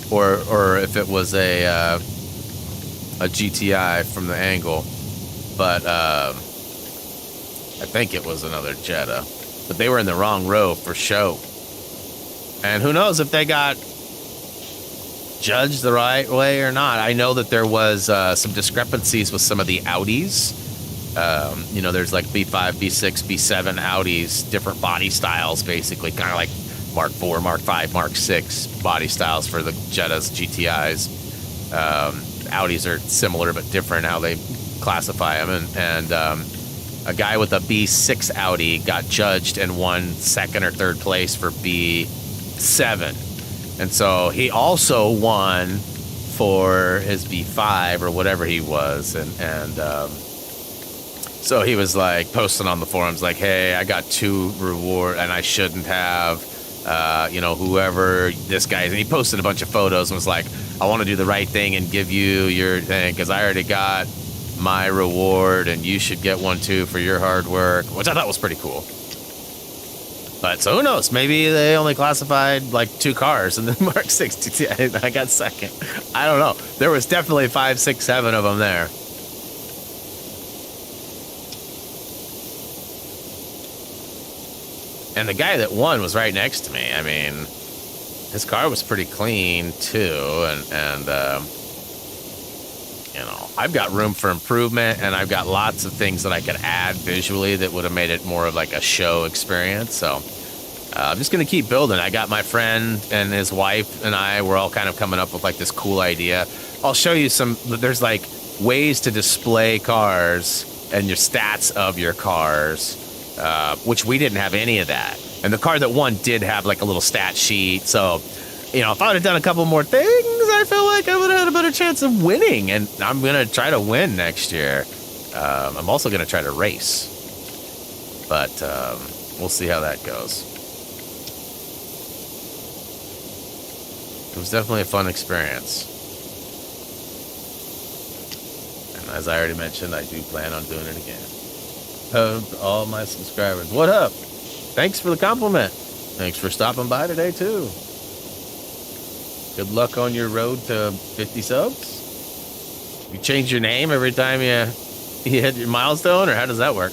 or if it was a GTI from the angle, but I think it was another Jetta. But they were in the wrong row for show. And who knows if they got judged the right way or not. I know that there was some discrepancies with some of the Audis. You know, there's like B5, B6, B7 Audis, different body styles, basically, kind of like Mark 4, Mark 5, Mark 6 body styles for the Jettas, GTIs. Audis are similar but different how they classify them. And a guy with a B6 Audi got judged and won second or third place for B7. And so he also won for his B5 or whatever he was. And so he was like posting on the forums like, hey, I got 2 reward and I shouldn't have. Whoever this guy is, and he posted a bunch of photos and was like, I want to do the right thing and give you your thing because I already got my reward and you should get one too for your hard work, which I thought was pretty cool. But so who knows? Maybe they only classified like 2 cars and then Mark 60. I got second. I don't know. There was definitely 5, 6, 7 of them there. And the guy that won was right next to me. I mean, his car was pretty clean too, and I've got room for improvement, and I've got lots of things that I could add visually that would have made it more of like a show experience. So I'm just gonna keep building. I got my friend and his wife and we're all kind of coming up with like this cool idea. I'll show you some. There's like ways to display cars and your stats of your cars. Which we didn't have any of that. And the car that won did have like a little stat sheet. So, if I would have done a couple more things, I feel like I would have had a better chance of winning. And I'm going to try to win next year. I'm also going to try to race. But we'll see how that goes. It was definitely a fun experience. And as I already mentioned, I do plan on doing it again. To all my subscribers, what up? Thanks for the compliment. Thanks for stopping by today too. Good luck on your road to 50 subs. You change your name every time you hit your milestone, or how does that work?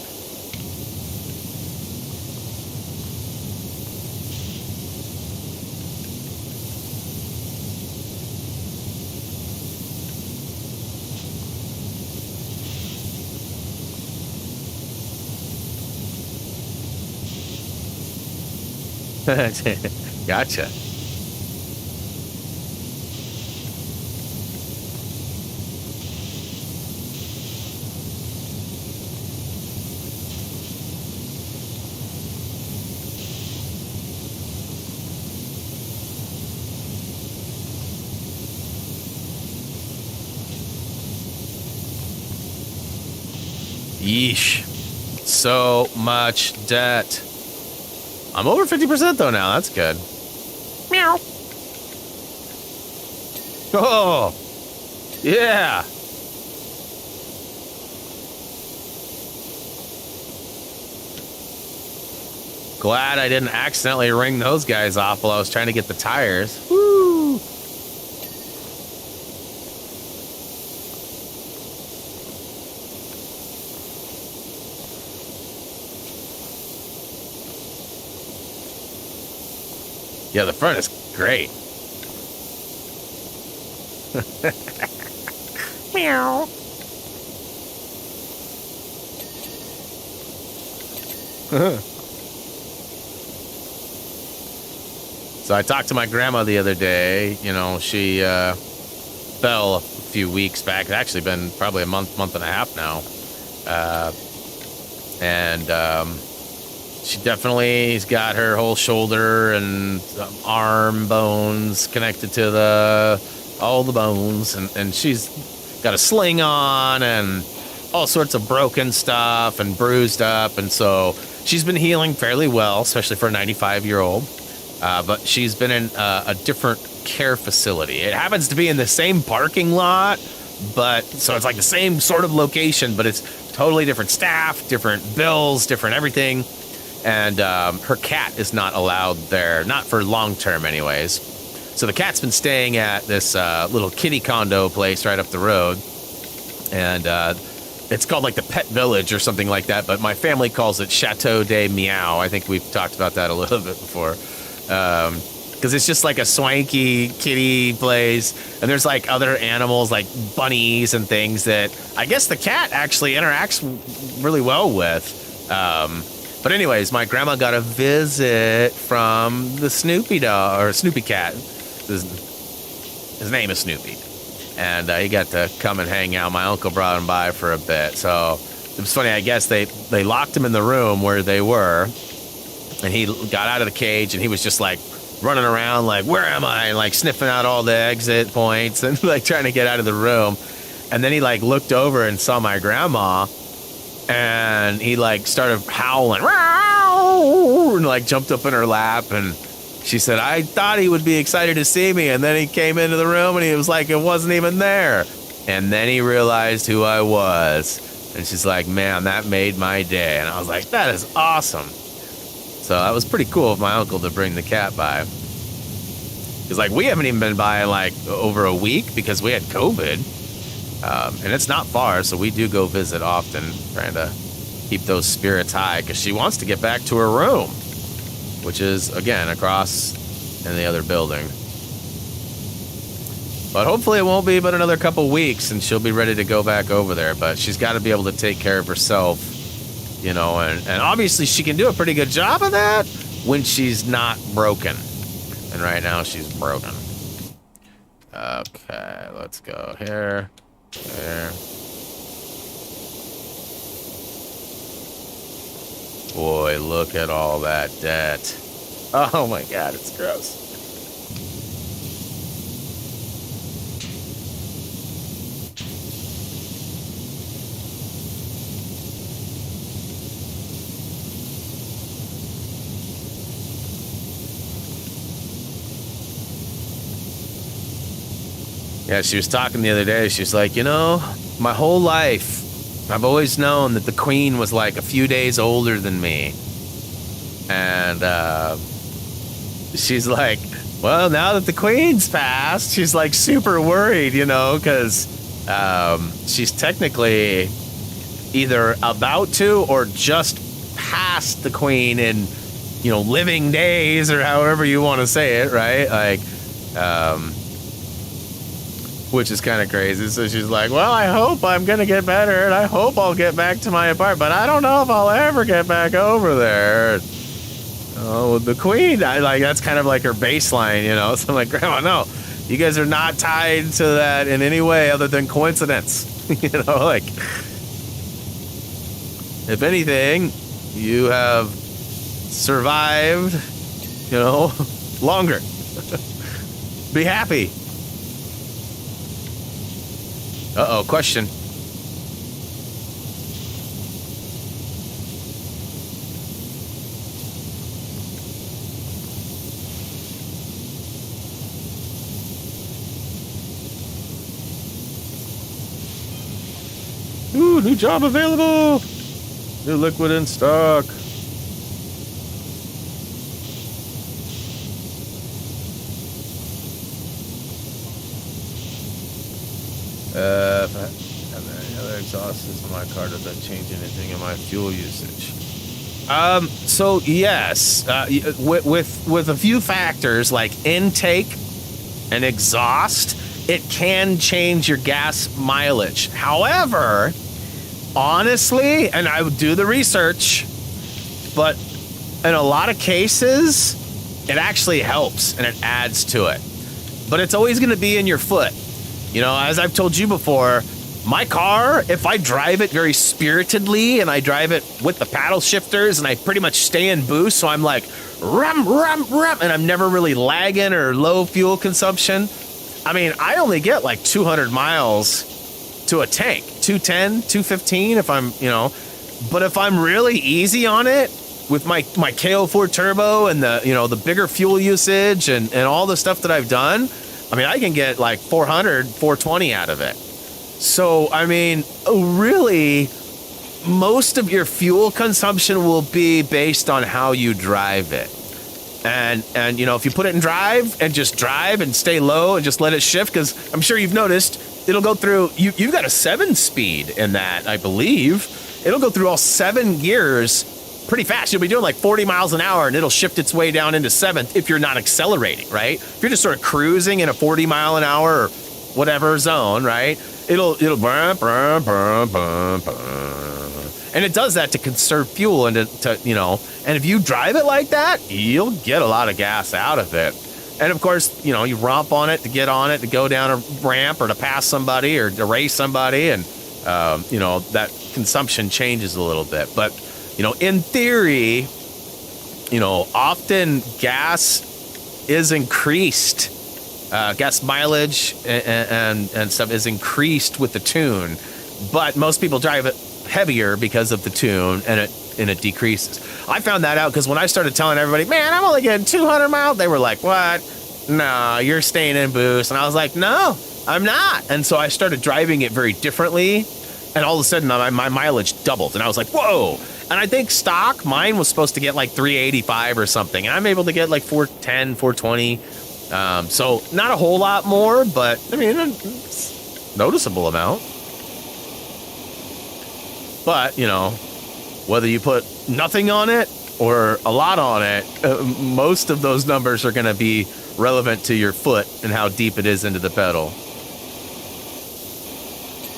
Gotcha. Yeesh. So much debt. I'm over 50% though now. That's good. Meow. Oh, yeah. Glad I didn't accidentally ring those guys off while I was trying to get the tires. Woo. Yeah, the front is great. Meow. So I talked to my grandma the other day. She fell a few weeks back. It's actually been probably a month and a half now. She definitely's got her whole shoulder and arm bones connected to all the bones, and she's got a sling on and all sorts of broken stuff and bruised up, and so she's been healing fairly well, especially for a 95-year-old. But she's been in a different care facility. It happens to be in the same parking lot, but so it's like the same sort of location, but it's totally different staff, different bills, different everything. And her cat is not allowed there, not for long term anyways. So the cat's been staying at this little kitty condo place right up the road. And it's called like the Pet Village or something like that. But my family calls it Chateau de Meow. I think we've talked about that a little bit before. Because it's just like a swanky kitty place. And there's like other animals like bunnies and things that I guess the cat actually interacts really well with. But anyways, my grandma got a visit from the Snoopy dog, or Snoopy cat. His name is Snoopy. and he got to come and hang out. My uncle brought him by for a bit. So it was funny. I guess they locked him in the room where they were, and he got out of the cage, and he was just like running around like, where am I? And like sniffing out all the exit points and like trying to get out of the room. And then he like looked over and saw my grandma, and he like started howling and like jumped up in her lap, and she said, I thought he would be excited to see me, and then he came into the room and he was like, it wasn't even there. And then he realized who I was, and she's like, man, that made my day. And I was like, that is awesome. So that was pretty cool of my uncle to bring the cat by. He's like, we haven't even been by in like over a week because we had COVID. And it's not far, so we do go visit often, trying to keep those spirits high, because she wants to get back to her room, which is, again, across in the other building. But hopefully it won't be but another couple weeks, and she'll be ready to go back over there. But she's got to be able to take care of herself, you know, and obviously she can do a pretty good job of that when she's not broken. And right now she's broken. Okay, let's go here. There. Boy, look at all that debt. Oh my god, it's gross. Yeah, she was talking the other day. She's like, you know, my whole life, I've always known that the queen was like a few days older than me. And she's like, well, now that the queen's passed, she's like super worried, you know, because she's technically either about to or just past the queen in, you know, living days, or however you want to say it, right? Like, which is kind of crazy. So she's like, well, I hope I'm going to get better, and I hope I'll get back to my apartment, but I don't know if I'll ever get back over there. Oh, the queen, that's kind of like her baseline, you know? So I'm like, Grandma, no, you guys are not tied to that in any way other than coincidence. You know, like, if anything, you have survived, you know, longer. Be happy. Uh-oh, question. Ooh, new job available. New liquid in stock. If I have any other exhausts in my car, does that change anything in my fuel usage? So yes, with a few factors like intake and exhaust, it can change your gas mileage. However, honestly, and I would do the research, but in a lot of cases, it actually helps and it adds to it. But it's always going to be in your foot. You know, as I've told you before, my car, if I drive it very spiritedly and I drive it with the paddle shifters and I pretty much stay in boost, so I'm like, rum, rum, rum, and I'm never really lagging or low fuel consumption. I mean, I only get like 200 miles to a tank, 210, 215 if I'm, you know, but if I'm really easy on it with my KO4 turbo and the, you know, the bigger fuel usage and all the stuff that I've done, I mean, I can get like 400, 420 out of it. So, I mean, really, most of your fuel consumption will be based on how you drive it. And you know, if you put it in drive and just drive and stay low and just let it shift, because I'm sure you've noticed, it'll go through, you've got a 7-speed in that, I believe. It'll go through all 7 gears pretty fast. You'll be doing like 40 miles an hour and it'll shift its way down into 7th if you're not accelerating, right? If you're just sort of cruising in a 40 mile an hour or whatever zone, right? It'll burn, burn, burn, burn, burn. And it does that to conserve fuel and to, you know, and if you drive it like that, you'll get a lot of gas out of it. And of course, you know, you romp on it to get on it, to go down a ramp or to pass somebody or to race somebody. And, you know, that consumption changes a little bit. But, you know, in theory, you know, often gas is increased. Gas mileage and stuff is increased with the tune. But most people drive it heavier because of the tune, and it decreases. I found that out because when I started telling everybody, man, I'm only getting 200 miles, they were like, what? No, you're staying in boost. And I was like, no, I'm not. And so I started driving it very differently, and all of a sudden my mileage doubled, and I was like, whoa. And I think stock, mine was supposed to get like 385 or something, and I'm able to get like 410, 420. So not a whole lot more, but I mean, it's a noticeable amount. But, you know, whether you put nothing on it or a lot on it, most of those numbers are going to be relevant to your foot and how deep it is into the pedal.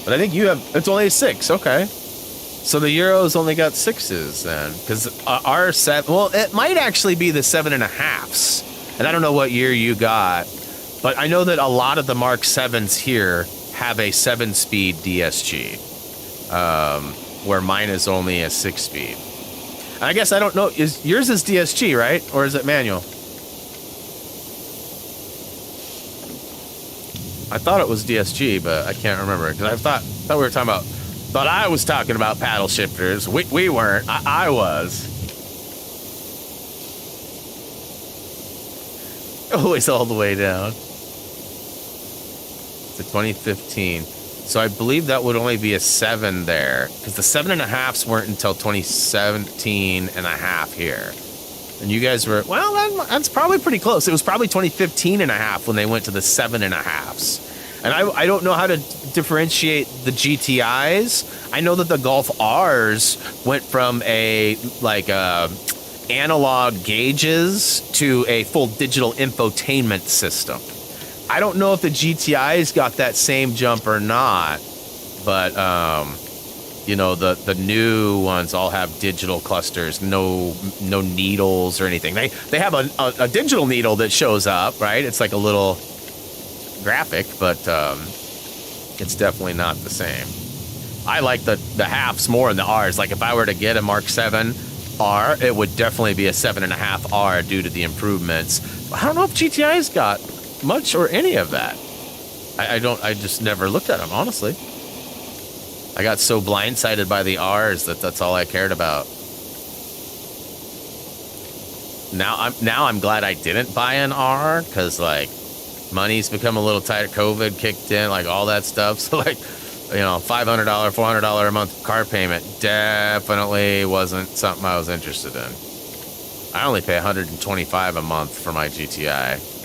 But I think you have, it's only a 6. Okay. So the Euro's only got 6s then, because our 7, well, it might actually be the 7.5s. And I don't know what year you got, but I know that a lot of the Mark 7s here have a 7-speed DSG. Where mine is only a 6-speed. I guess I don't know. Yours is DSG, right? Or is it manual? I thought it was DSG, but I can't remember because I thought we were talking about. But I was talking about paddle shifters. We weren't. I was. Always all the way down. It's a 2015. So I believe that would only be a 7 there, because the 7.5s weren't until 2017 and a half here. And you guys were, well, that's probably pretty close. It was probably 2015 and a half when they went to the 7.5s. And I don't know how to differentiate the GTIs. I know that the Golf Rs went from a analog gauges to a full digital infotainment system. I don't know if the GTIs got that same jump or not, but you know, the new ones all have digital clusters, no needles or anything. They have a digital needle that shows up, right? It's like a little graphic, but it's definitely not the same. I like the halves more than the Rs. Like if I were to get a Mark 7 R, it would definitely be a 7.5 R due to the improvements. I don't know if GTI's got much or any of that. I just never looked at them, honestly. I got so blindsided by the R's that's all I cared about. Now I'm glad I didn't buy an R, because like money's become a little tighter. COVID kicked in, like all that stuff. So like, you know, $500, $400 a month car payment definitely wasn't something I was interested in. I only pay $125 a month for my GTI.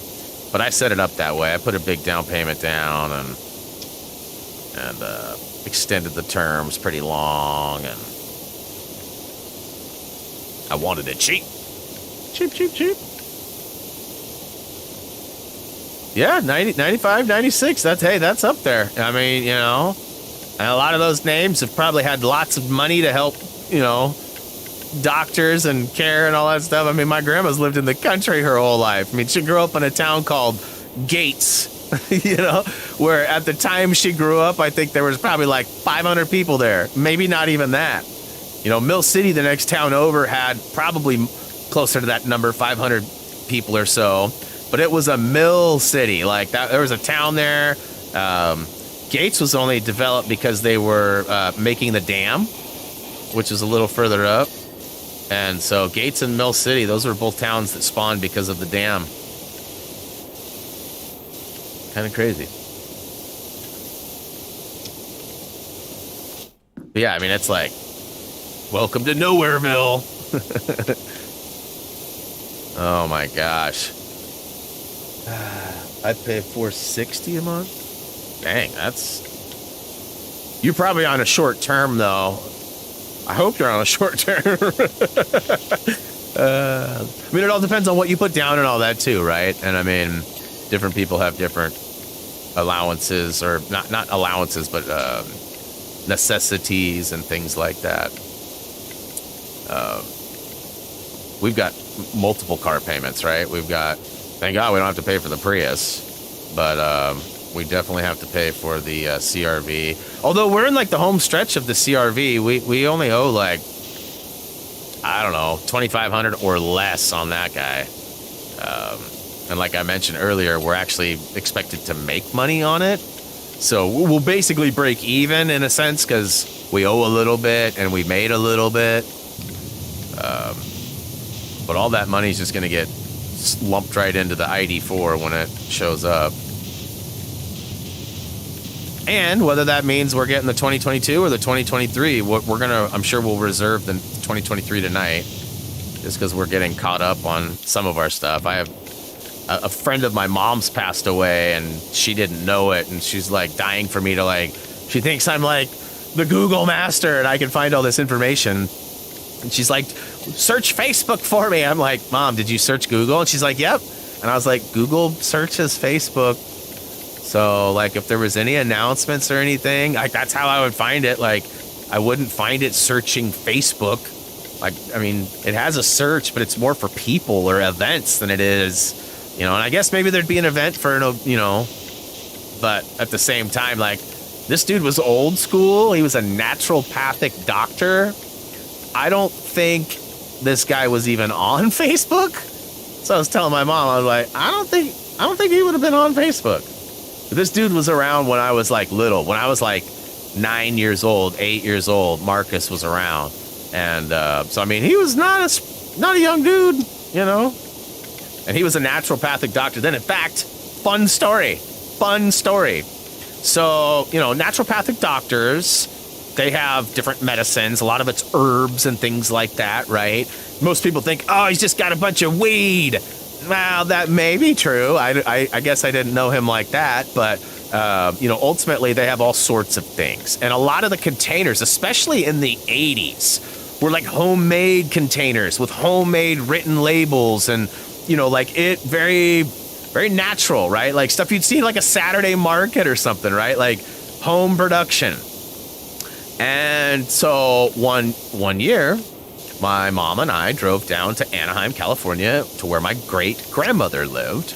But I set it up that way. I put a big down payment down and extended the terms pretty long, and I wanted it cheap. Cheap. Yeah, 90, 95, 96. That's up there. I mean, you know, and a lot of those names have probably had lots of money to help, you know, doctors and care and all that stuff. I mean, my grandma's lived in the country her whole life. I mean, she grew up in a town called Gates, you know, where at the time she grew up, I think there was probably like 500 people there. Maybe not even that. You know, Mill City, the next town over, had probably closer to that number, 500 people or so. But it was a mill city. Like that, there was a town there. Gates was only developed because they were making the dam, which is a little further up. And so Gates and Mill City, those were both towns that spawned because of the dam. Kind of crazy. But yeah, I mean, it's like, welcome to Nowhereville. Oh my gosh. I pay $460 a month. Dang, that's... You're probably on a short term, though. I hope you're on a short term. I mean, it all depends on what you put down and all that too, right? And I mean, different people have different allowances, or not allowances, but necessities and things like that. We've got multiple car payments, right? We've got Thank God we don't have to pay for the Prius, but we definitely have to pay for the CRV. Although we're in like the home stretch of the CRV, we only owe like, I don't know, $2,500 or less on that guy. And like I mentioned earlier, we're actually expected to make money on it. So we'll basically break even in a sense because we owe a little bit and we made a little bit. But all that money is just going to get lumped right into the ID4 when it shows up. And whether that means we're getting the 2022 or the 2023, I'm sure we'll reserve the 2023 tonight, just because we're getting caught up on some of our stuff. I have a friend of my mom's passed away, and she didn't know it, and she's like dying for me to she thinks I'm like the Google master, and I can find all this information. And she's like, search Facebook for me. I'm like, Mom, did you search Google? And she's like, yep. And I was like, Google searches Facebook. So, like, if there was any announcements or anything, that's how I would find it. Like, I wouldn't find it searching Facebook. Like, I mean, it has a search, but it's more for people or events than it is, and I guess maybe there'd be an event for, but at the same time, like, this dude was old school. He was a naturopathic doctor. I don't think this guy was even on Facebook. So I was telling my mom, I was like, I don't think he would have been on Facebook. This dude was around when I was like little. When I was like 9 years old, 8 years old, Marcus was around. And so, I mean, he was not a young dude, And he was a naturopathic doctor. Then, in fact, fun story. So, naturopathic doctors, they have different medicines. A lot of it's herbs and things like that, right? Most people think, oh, he's just got a bunch of weed. Well, that may be true. I guess I didn't know him like that. But, ultimately, they have all sorts of things. And a lot of the containers, especially in the 80s, were like homemade containers with homemade written labels and, very, very natural, right? Like stuff you'd see like a Saturday market or something, right? Like home production. And so one year, my mom and I drove down to Anaheim, California, to where my great-grandmother lived.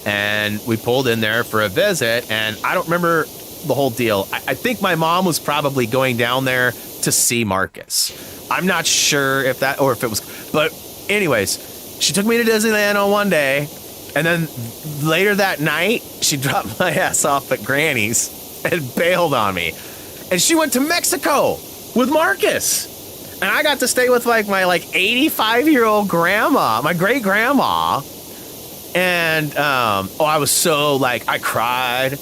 And we pulled in there for a visit, and I don't remember the whole deal. I think my mom was probably going down there to see Marcus. I'm not sure if it was, but anyways, she took me to Disneyland on one day, and then later that night, she dropped my ass off at Granny's and bailed on me. And she went to Mexico with Marcus. And I got to stay with my 85-year-old grandma, my great grandma. And, I was so I cried.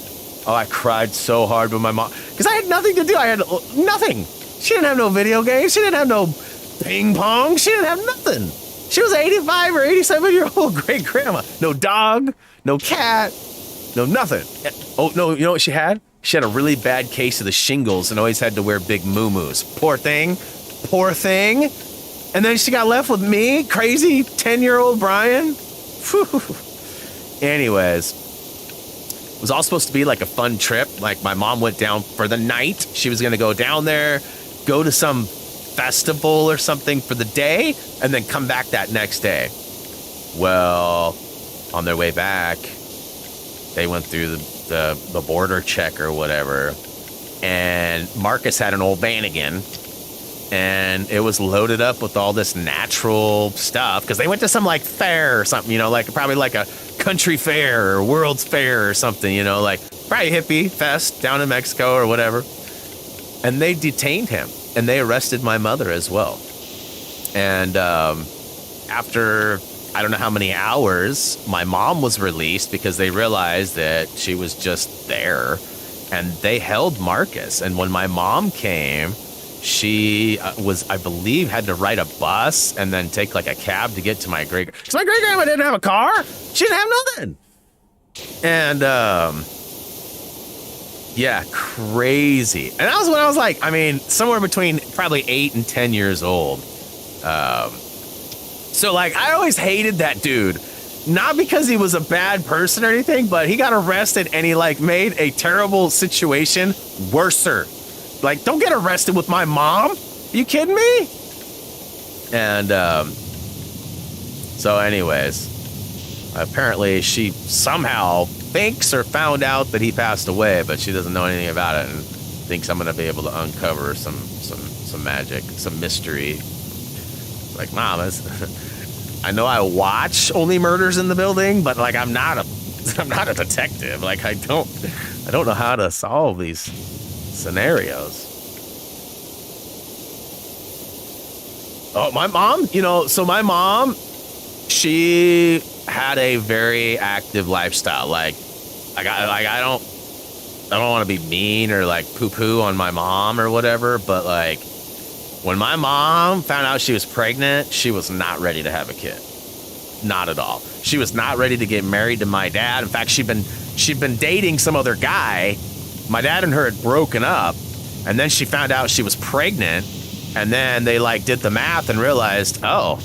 Oh, I cried so hard with my mom because I had nothing to do. I had nothing. She didn't have no video games. She didn't have no ping pong. She didn't have nothing. She was 85 or 87-year-old great grandma. No dog, no cat, no nothing. Oh, no, you know what she had? She had a really bad case of the shingles and always had to wear big moo-moos. Poor thing. And then she got left with me, crazy 10-year-old Brian. Whew. Anyways, it was all supposed to be like a fun trip. Like my mom went down for the night. She was going to go down there, go to some festival or something for the day, and then come back that next day. Well, on their way back, they went through the border check or whatever, and Marcus had an old Vanagon, and it was loaded up with all this natural stuff because they went to some fair or something, probably like a country fair or World's Fair or something, probably hippie fest down in Mexico or whatever. And they detained him, and they arrested my mother as well. And after I don't know how many hours, my mom was released because they realized that she was just there, and they held Marcus. And when my mom came, she I believe, had to ride a bus and then take a cab to get to my great. Because my great grandma didn't have a car. She didn't have nothing. And yeah, crazy. And that was when I was somewhere between probably 8 and 10 years old. So I always hated that dude. Not because he was a bad person or anything, but he got arrested and he made a terrible situation worser. Don't get arrested with my mom. Are you kidding me? And so anyways, Apparently, she somehow thinks or found out that he passed away, but she doesn't know anything about it and thinks I'm going to be able to uncover some magic, some mystery. Like, Mom, I know I watch Only Murders in the Building, but like I'm not a detective. Like I don't know how to solve these scenarios. Oh, my mom, so my mom, she had a very active lifestyle. Like I don't want to be mean or like poo-poo on my mom or whatever, but like when my mom found out she was pregnant, she was not ready to have a kid. Not at all. She was not ready to get married to my dad. In fact, she'd been dating some other guy. My dad and her had broken up, and then she found out she was pregnant, and then they like did the math and realized, oh,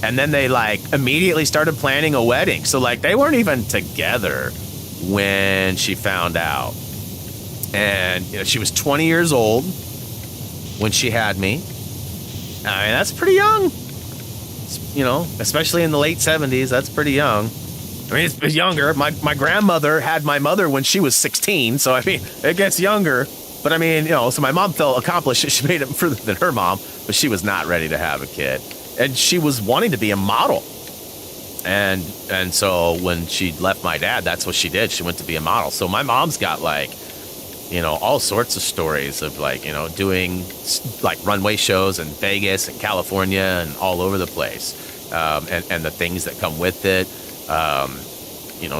and then they like immediately started planning a wedding. So like they weren't even together when she found out. And she was 20 years old when she had me. I mean, that's pretty young, especially in the late 70s. That's pretty young. I mean, it's younger. My grandmother had my mother when she was 16. So, I mean, it gets younger. But I mean, so my mom felt accomplished. She made it further than her mom, but she was not ready to have a kid. And she was wanting to be a model. And so when she left my dad, that's what she did. She went to be a model. So my mom's got like, all sorts of stories of like, doing like runway shows in Vegas and California and all over the place. And the things that come with it.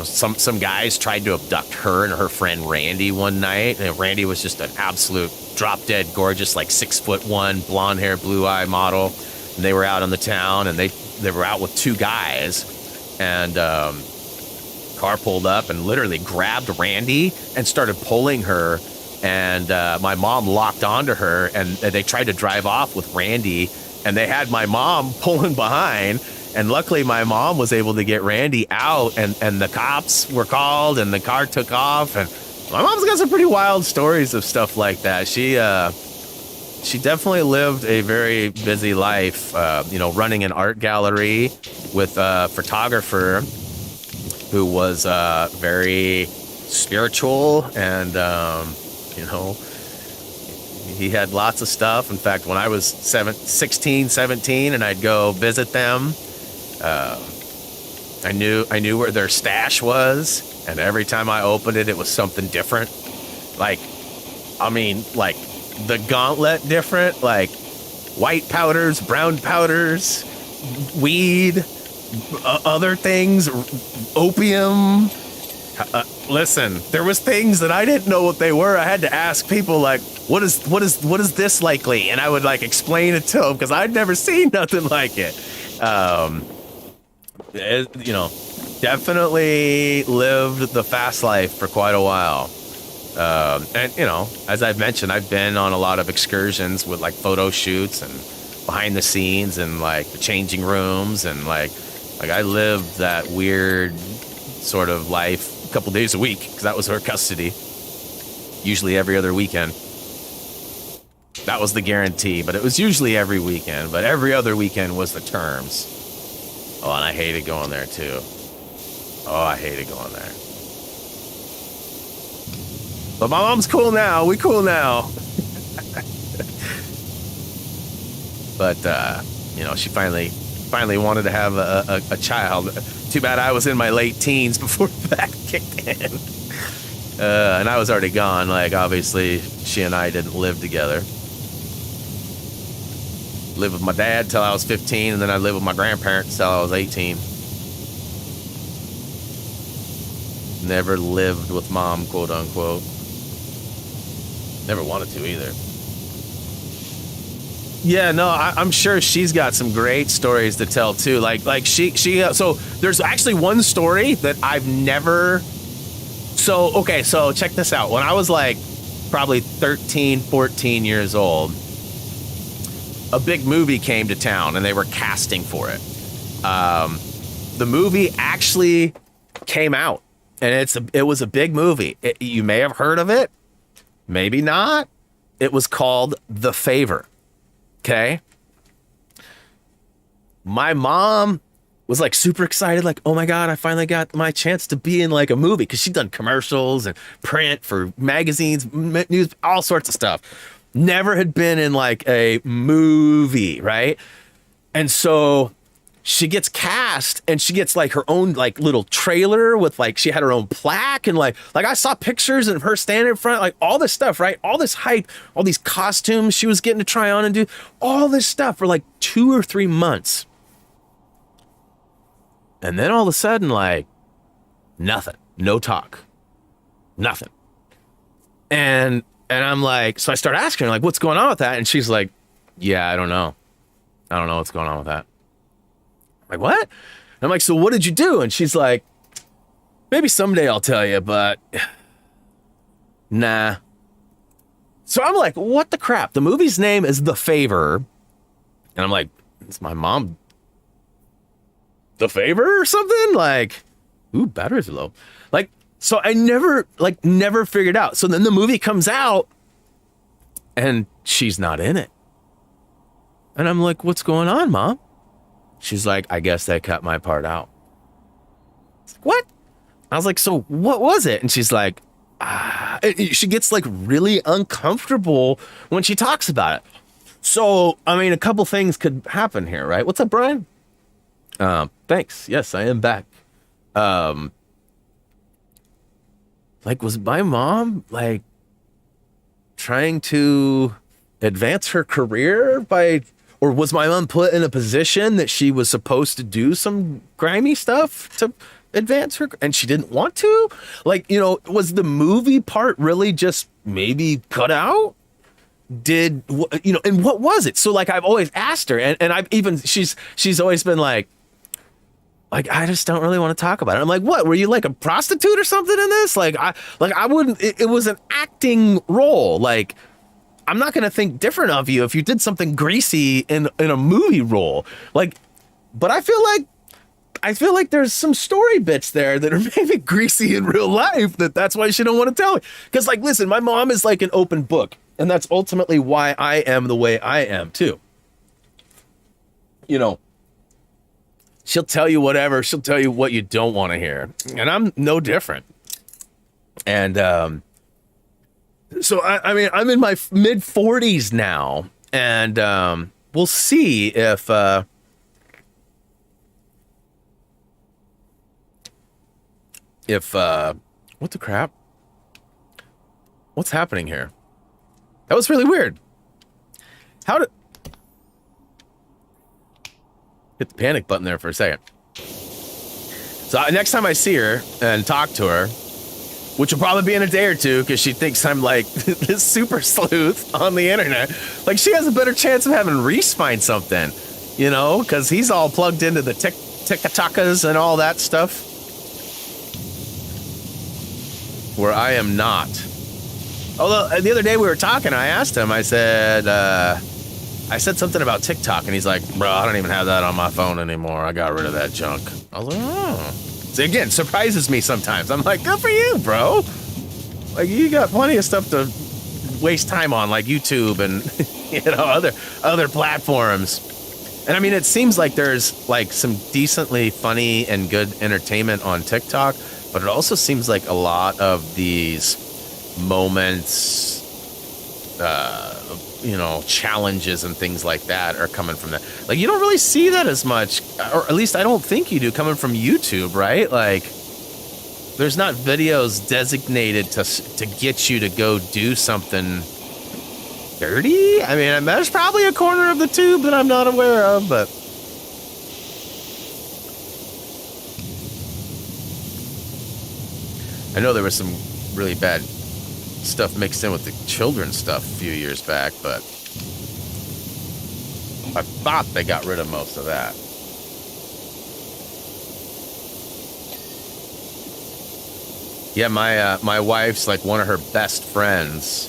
Some guys tried to abduct her and her friend Randy one night. And Randy was just an absolute drop dead gorgeous, like 6'1", blonde hair, blue eye model. And they were out in the town and they were out with two guys, and car pulled up and literally grabbed Randy and started pulling her, and my mom locked onto her, and they tried to drive off with Randy, and they had my mom pulling behind, and luckily my mom was able to get Randy out, and the cops were called and the car took off. And my mom's got some pretty wild stories of stuff like that. She definitely lived a very busy life, running an art gallery with a photographer who was very spiritual, and, he had lots of stuff. In fact, when I was 16, 17, and I'd go visit them, I knew where their stash was, and every time I opened it, it was something different. Like the gauntlet different, like white powders, brown powders, weed, other things, opium. Listen, there was things that I didn't know what they were. I had to ask people like, what is this likely? And I would like explain it to them because I'd never seen nothing like it. Definitely lived the fast life for quite a while. And as I've mentioned, I've been on a lot of excursions with like photo shoots and behind the scenes and like the changing rooms, and like I lived that weird sort of life a couple days a week because that was her custody. Usually every other weekend. That was the guarantee, but it was usually every weekend. But every other weekend was the terms. Oh, and I hated going there too. Oh, I hated going there. But my mom's cool now. We cool now. But, she finally wanted to have a child. Too bad I was in my late teens before that kicked in. And I was already gone. Like, obviously, she and I didn't live together. Lived with my dad till I was 15, and then I lived with my grandparents till I was 18. Never lived with mom, quote unquote. Never wanted to either. Yeah, no, I'm sure she's got some great stories to tell too. Like she. So there's actually one story that I've never. So check this out. When I was like probably 13, 14 years old, a big movie came to town and they were casting for it. The movie actually came out, and it was a big movie. You may have heard of it. Maybe not. It was called The Favor. Okay. My mom was like super excited, like, oh my God, I finally got my chance to be in like a movie. Cause she'd done commercials and print for magazines, news, all sorts of stuff. Never had been in like a movie, right? And so she gets cast and she gets like her own like little trailer with like, she had her own plaque and like I saw pictures of her standing in front, like all this stuff, right? All this hype, all these costumes she was getting to try on and do all this stuff for like 2 or 3 months. And then all of a sudden, like, nothing, no talk, nothing. And I'm like, so I start asking her, like, what's going on with that? And she's like, yeah, I don't know. I don't know what's going on with that. I'm like, what? And I'm like, so what did you do? And she's like, maybe someday I'll tell you, but nah. So I'm like, what the crap? The movie's name is The Favor. And I'm like, is my mom The Favor or something? Like, ooh, batteries are low. Like, so I never figured out. So then the movie comes out and she's not in it. And I'm like, what's going on, Mom? She's like, I guess they cut my part out. What? I was like, so what was it? And she's like, she gets like really uncomfortable when she talks about it. So, I mean, a couple things could happen here, right? What's up, Brian? Thanks. Yes, I am back. Like, was my mom like trying to advance her career or was my mom put in a position that she was supposed to do some grimy stuff to advance her and she didn't want to? Like, you know, was the movie part really just maybe cut out? And what was it? So like, I've always asked her and I've even, she's always been like, I just don't really want to talk about it. I'm like, what? Were you like a prostitute or something in this? I wouldn't, it was an acting role. Like, I'm not going to think different of you if you did something greasy in a movie role. Like, but I feel like there's some story bits there that are maybe greasy in real life that's why she don't want to tell me. Cause like, listen, my mom is like an open book and that's ultimately why I am the way I am too. You know, she'll tell you whatever. She'll tell you what you don't want to hear. And I'm no different. And, so, I mean, I'm in my mid 40s now and, we'll see if, what the crap? What's happening here? That was really weird. Hit the panic button there for a second. So next time I see her and talk to her, which will probably be in a day or two because she thinks I'm like this super sleuth on the internet. Like she has a better chance of having Reese find something, you know, because he's all plugged into the TikTokas and all that stuff. Where I am not. Although the other day we were talking, I asked him, I said something about TikTok and he's like, bro, I don't even have that on my phone anymore. I got rid of that junk. I was like, oh. So again, surprises me sometimes. I'm like, good for you, bro. Like you got plenty of stuff to waste time on, like YouTube and other platforms. And I mean, it seems like there's like some decently funny and good entertainment on TikTok, but it also seems like a lot of these moments, challenges and things like that are coming from that. Like you don't really see that as much, or at least I don't think you do, coming from YouTube, right? Like there's not videos designated to get you to go do something dirty. I mean, there's probably a corner of the tube that I'm not aware of, but I know there was some really bad stuff mixed in with the children's stuff a few years back, but I thought they got rid of most of that. Yeah, my wife's like one of her best friends.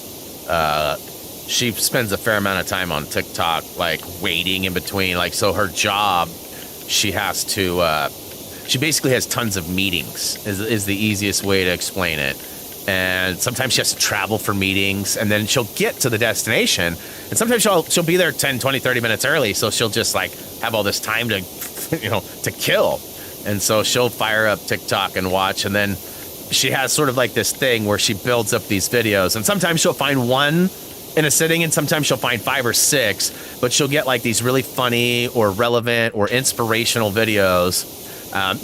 She spends a fair amount of time on TikTok, like waiting in between. Like, so her job, she has to, she basically has tons of meetings is the easiest way to explain it. And sometimes she has to travel for meetings and then she'll get to the destination and sometimes she'll be there 10, 20, 30 minutes early. So she'll just like have all this time to to kill. And so she'll fire up TikTok and watch, and then she has sort of like this thing where she builds up these videos, and sometimes she'll find one in a sitting, and sometimes she'll find 5 or 6, but she'll get like these really funny or relevant or inspirational videos.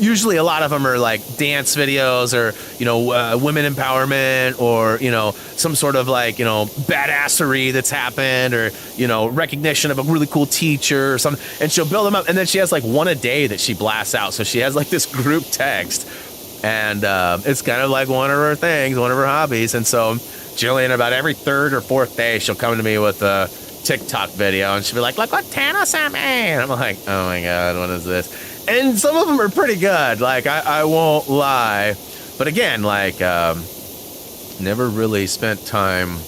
Usually a lot of them are like dance videos or, women empowerment or, some sort of like, badassery that's happened or, recognition of a really cool teacher or something. And she'll build them up. And then she has like one a day that she blasts out. So she has like this group text, and it's kind of like one of her things, one of her hobbies. And so Jillian, about every 3rd or 4th day, she'll come to me with a TikTok video and she'll be like, look what Tana sent me. And I'm like, oh my God, what is this? And some of them are pretty good. Like, I won't lie. But again, like, never really spent time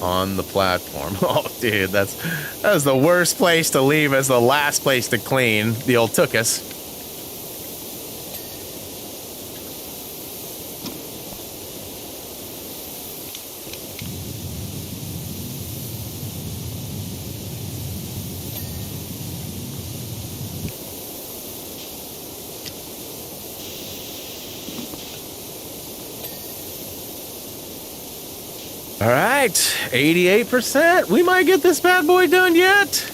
on the platform. Oh, dude, that was the worst place to leave as the last place to clean. The old took us. All right, 88%. We might get this bad boy done yet.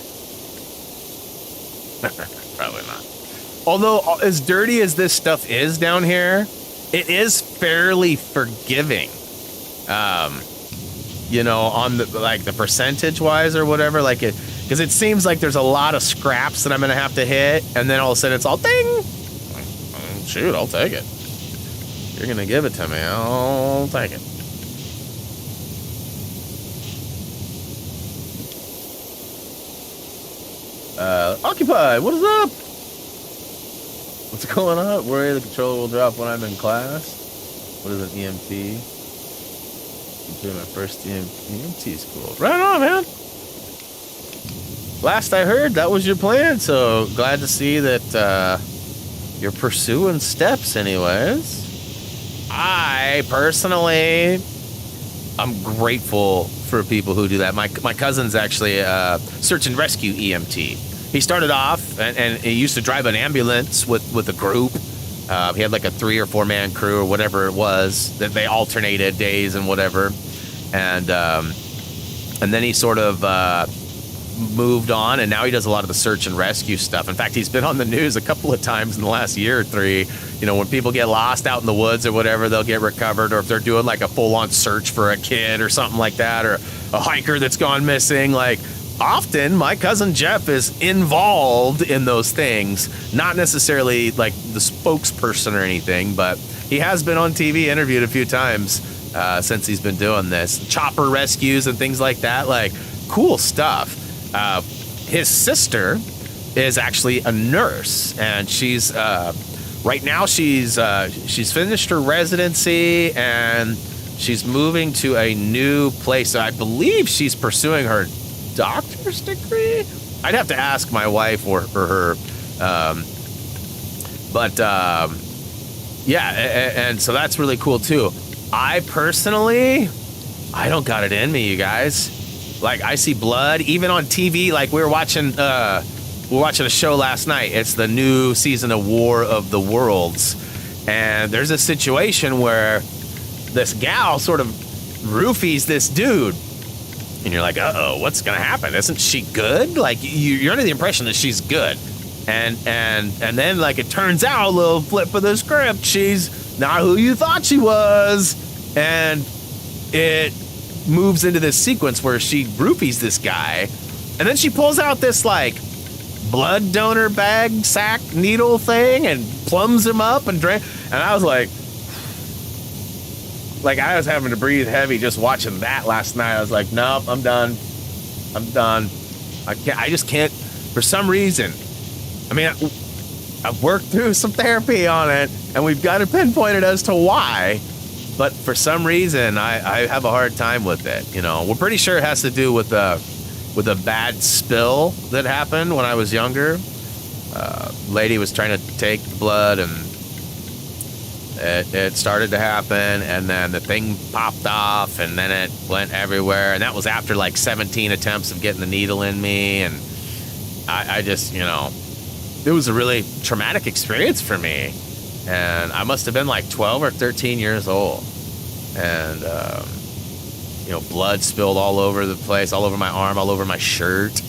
Probably not. Although, as dirty as this stuff is down here, it is fairly forgiving. On the percentage wise or whatever, because it seems like there's a lot of scraps that I'm gonna have to hit, and then all of a sudden it's all ding. Shoot, I'll take it. You're gonna give it to me, I'll take it. Occupied, what is up? What's going on? Worry the controller will drop when I'm in class. What is an EMT? I'm doing my first EMT school. Right on, man. Last I heard, that was your plan, so glad to see that you're pursuing steps anyways. I personally, I'm grateful for people who do that. My cousin's actually a search and rescue EMT. He started off and he used to drive an ambulance with a group. He had like a 3 or 4 man crew or whatever it was that they alternated days and whatever. And then he sort of moved on, and now he does a lot of the search and rescue stuff. In fact, he's been on the news a couple of times in the last year or 3. When people get lost out in the woods or whatever, they'll get recovered, or if they're doing like a full-on search for a kid or something like that, or a hiker that's gone missing. Like, often my cousin Jeff is involved in those things, not necessarily like the spokesperson or anything, but he has been on TV, interviewed a few times since he's been doing this. Chopper rescues and things like that, like cool stuff. His sister is actually a nurse, and she's right now she's finished her residency and she's moving to a new place. So I believe she's pursuing her doctor's degree. I'd have to ask my wife or her. Yeah, and so that's really cool too. I personally, I don't got it in me, you guys. Like, I see blood even on TV. Like, we were watching a show last night. It's the new season of War of the Worlds, and there's a situation where this gal sort of roofies this dude, and you're like, uh-oh, what's gonna happen? Isn't she good? Like, you're under the impression that she's good, and then, like, it turns out, a little flip of the script, she's not who you thought she was, and it moves into this sequence where she roofies this guy, and then she pulls out this like blood donor bag sack needle thing and plums him up and drink. And I was like I was having to breathe heavy just watching that last night. I was like, nope, I'm done. I just can't, for some reason. I mean, I've worked through some therapy on it, and we've got it pinpointed as to why. But for some reason, I have a hard time with it. We're pretty sure it has to do with a bad spill that happened when I was younger. Lady was trying to take the blood, and it started to happen, and then the thing popped off, and then it went everywhere. And that was after like 17 attempts of getting the needle in me, and I just, it was a really traumatic experience for me. And I must have been like 12 or 13 years old. And, you know, blood spilled all over the place, all over my arm, all over my shirt.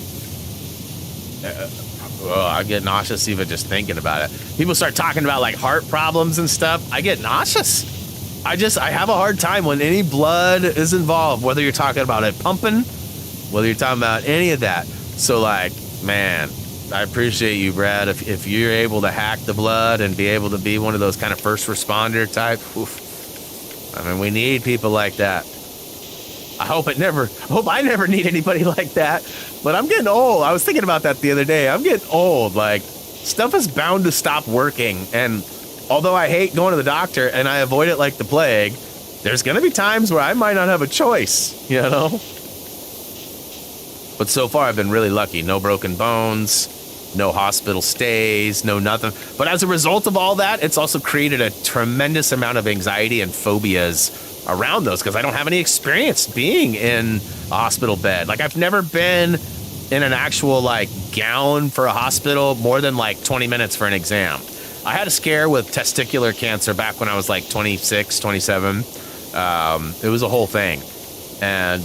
I get nauseous even just thinking about it. People start talking about like heart problems and stuff. I get nauseous. I have a hard time when any blood is involved, whether you're talking about it pumping, whether you're talking about any of that. So like, man, I appreciate you, Brad. If you're able to hack the blood and be able to be one of those kind of first responder type, oof. I mean, we need people like that. I hope I never need anybody like that. But I'm getting old. I was thinking about that the other day. I'm getting old. Like, stuff is bound to stop working. And although I hate going to the doctor and I avoid it like the plague, there's going to be times where I might not have a choice, you know? But so far, I've been really lucky. No broken bones, no hospital stays, no nothing. But as a result of all that, it's also created a tremendous amount of anxiety and phobias around those because I don't have any experience being in a hospital bed. Like, I've never been in an actual, like, gown for a hospital more than, like, 20 minutes for an exam. I had a scare with testicular cancer back when I was, like, 26, 27. It was a whole thing. And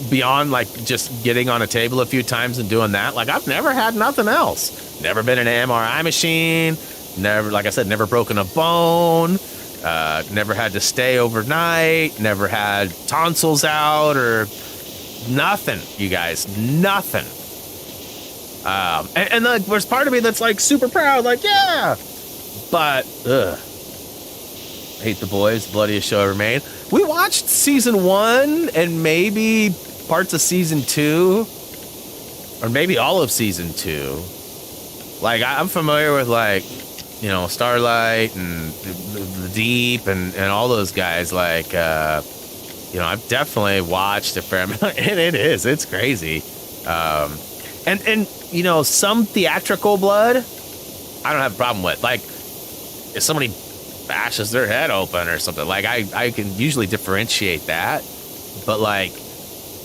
beyond, like, just getting on a table a few times and doing that, like, I've never had nothing else. Never been in an MRI machine. Never, like I said, never broken a bone. Never had to stay overnight. Never had tonsils out or nothing, you guys. Nothing. And like, there's part of me that's like super proud, like, yeah. But, I hate the boys, bloodiest show ever made. We watched season 1 and maybe parts of season 2, or maybe all of season 2. Like, I'm familiar with, like, you know, Starlight and the Deep and all those guys. Like, you know, I've definitely watched a fair amount, and it's crazy. And you know, some theatrical blood, I don't have a problem with. Like, if somebody bashes their head open or something, like, I can usually differentiate that. But, like,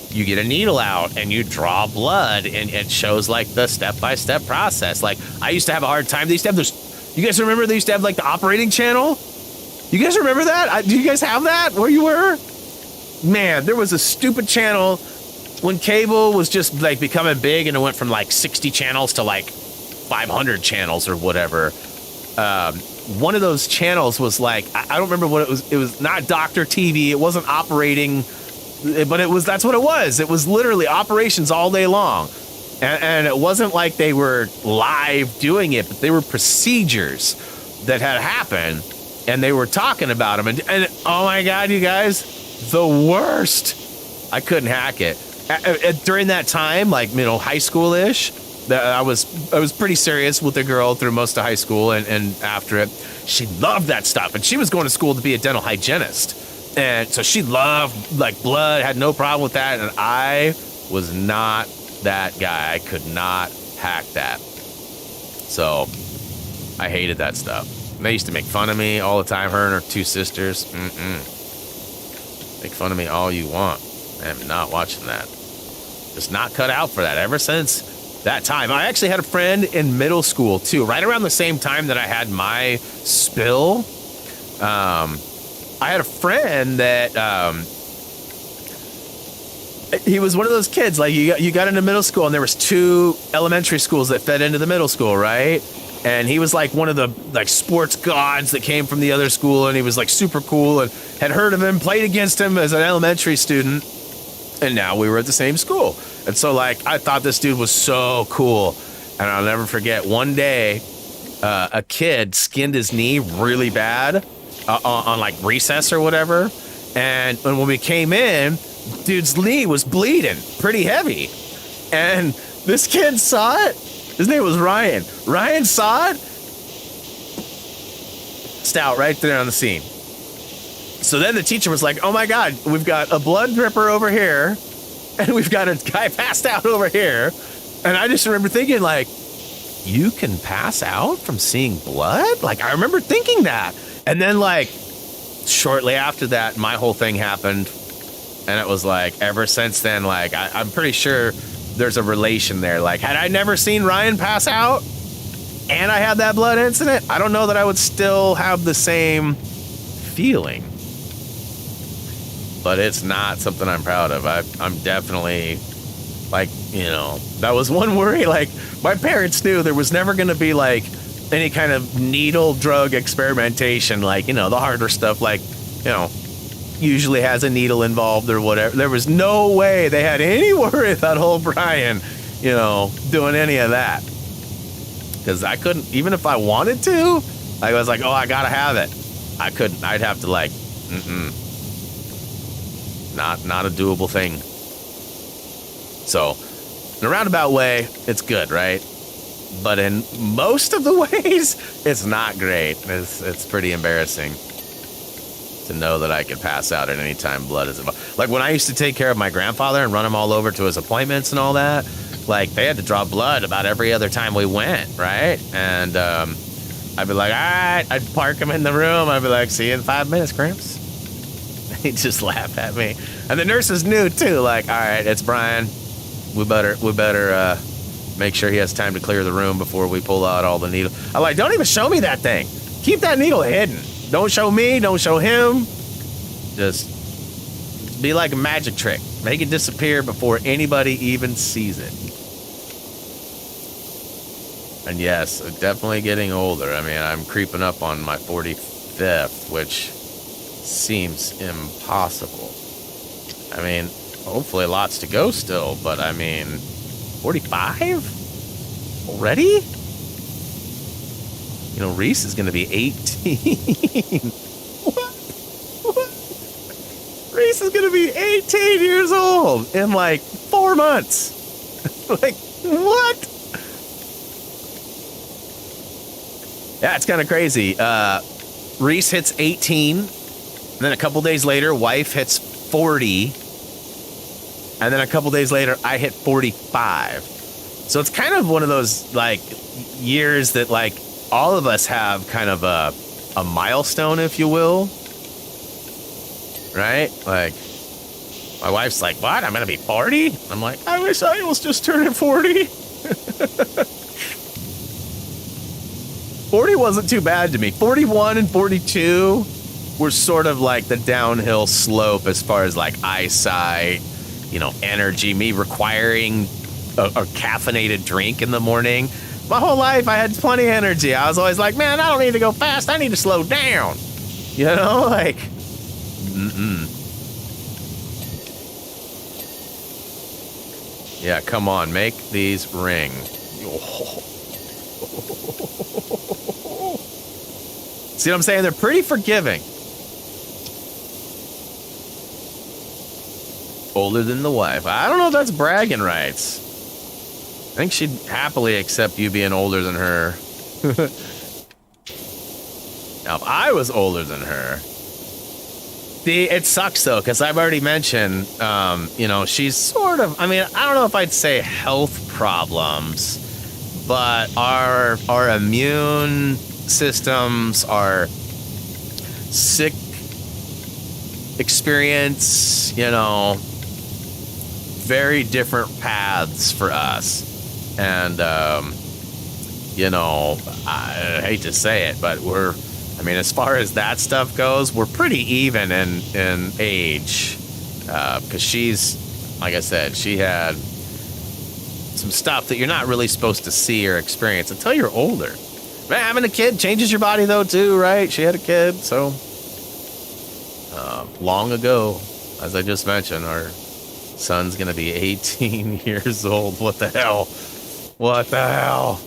you get a needle out and you draw blood, and it shows, like, the step-by-step process. Like, I used to have a hard time. They used to have those. You guys remember they used to have, like, the operating channel? You guys remember that? Do you guys have that where you were? Man, there was a stupid channel when cable was just, like, becoming big, and it went from, like, 60 channels to, like, 500 channels or whatever. One of those channels was, like, I don't remember what it was. It was not Doctor TV. It wasn't operating, but that's what it was. It was literally operations all day long. And it wasn't like they were live doing it, but they were procedures that had happened, and they were talking about them. And oh my God, you guys, the worst. I couldn't hack it. During that time, like, you know, high school-ish, I was pretty serious with a girl through most of high school, and after it, she loved that stuff. And she was going to school to be a dental hygienist. And so she loved, like, blood, had no problem with that. And I was not that guy. I could not hack that. So I hated that stuff. And they used to make fun of me all the time, her and her two sisters. Make fun of me all you want. I am not watching that. Just not cut out for that. Ever since that time. I actually had a friend in middle school too, right around the same time that I had my spill. I had a friend that he was one of those kids, like, you got into middle school and there was 2 elementary schools that fed into the middle school, right? And he was like one of the, like, sports gods that came from the other school, and he was, like, super cool, and had heard of him, played against him as an elementary student, and now we were at the same school. And so, like, I thought this dude was so cool. And I'll never forget, one day, a kid skinned his knee really bad on, like, recess or whatever. And when we came in, dude's knee was bleeding pretty heavy. And this kid saw it. His name was Ryan. Ryan saw it. Stout right there on the scene. So then the teacher was like, oh my God, we've got a blood dripper over here, and we've got a guy passed out over here. And I just remember thinking, like, you can pass out from seeing blood? Like, I remember thinking that. And then, like, shortly after that, my whole thing happened. And it was like, ever since then, like, I'm pretty sure there's a relation there. Like, had I never seen Ryan pass out and I had that blood incident, I don't know that I would still have the same feeling. But it's not something I'm proud of. I'm definitely, like, you know, that was one worry. Like, my parents knew there was never going to be, like, any kind of needle drug experimentation, like, you know, the harder stuff, like, you know, usually has a needle involved or whatever. There was no way they had any worry about old Brian, you know, doing any of that. Because I couldn't, even if I wanted to, I was like, oh, I gotta have it. I couldn't. I'd have to, like, not a doable thing. So, in a roundabout way, it's good, right? But in most of the ways, it's not great. It's pretty embarrassing to know that I could pass out at any time blood is involved. Like, when I used to take care of my grandfather and run him all over to his appointments and all that, like, they had to draw blood about every other time we went, right? And I'd be like, all right, I'd park him in the room. I'd be like, see you in 5 minutes, Gramps. He'd just laugh at me. And the nurses knew too, like, all right, it's Brian. We better make sure he has time to clear the room before we pull out all the needle. I'm like, don't even show me that thing. Keep that needle hidden. Don't show me, don't show him. Just be like a magic trick. Make it disappear before anybody even sees it. And yes, definitely getting older. I mean, I'm creeping up on my 45th, which seems impossible. I mean, hopefully lots to go still, but I mean, 45? Already? You know, Reese is going to be 18. What? Reese is going to be 18 years old in like 4 months. Like, what? Yeah, it's kind of crazy. Reese hits 18, and then a couple days later, wife hits 40, and then a couple days later, I hit 45. So it's kind of one of those, like, years that, like, all of us have kind of a milestone, if you will. Right? Like, my wife's like, what? I'm going to be 40? I'm like, I wish I was just turning 40. 40 wasn't too bad to me. 41 and 42 were sort of like the downhill slope as far as, like, eyesight, you know, energy, me requiring a caffeinated drink in the morning. My whole life, I had plenty of energy. I was always like, man, I don't need to go fast. I need to slow down. You know, like, yeah, come on, make these ring. See what I'm saying? They're pretty forgiving. Older than the wife. I don't know if that's bragging rights. I think she'd happily accept you being older than her. Now, if I was older than her, it sucks though, because I've already mentioned, you know, she's sort of, I mean, I don't know if I'd say health problems, but our immune systems, our sick experience, you know, very different paths for us. And, you know, I hate to say it, but I mean, as far as that stuff goes, we're pretty even in age. Because she's, like I said, she had some stuff that you're not really supposed to see or experience until you're older. Man, having a kid changes your body, though, too, right? She had a kid, so long ago, as I just mentioned, our son's going to be 18 years old. What the hell? What the hell?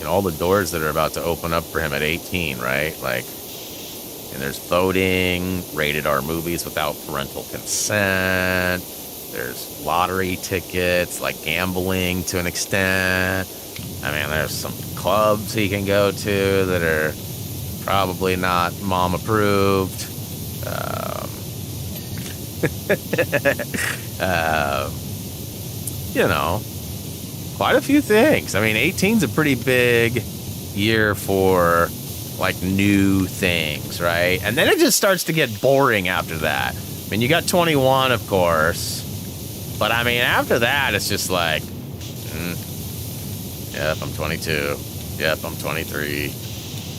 And all the doors that are about to open up for him at 18, right? Like, and there's voting, rated R movies without parental consent. There's lottery tickets, like gambling to an extent. I mean, there's some clubs he can go to that are probably not mom approved. You know, quite a few things. I mean, 18's a pretty big year for like new things, right? And then it just starts to get boring after that. I mean, you got 21, of course, but I mean, after that, it's just like, yep, I'm 22. Yep, I'm 23.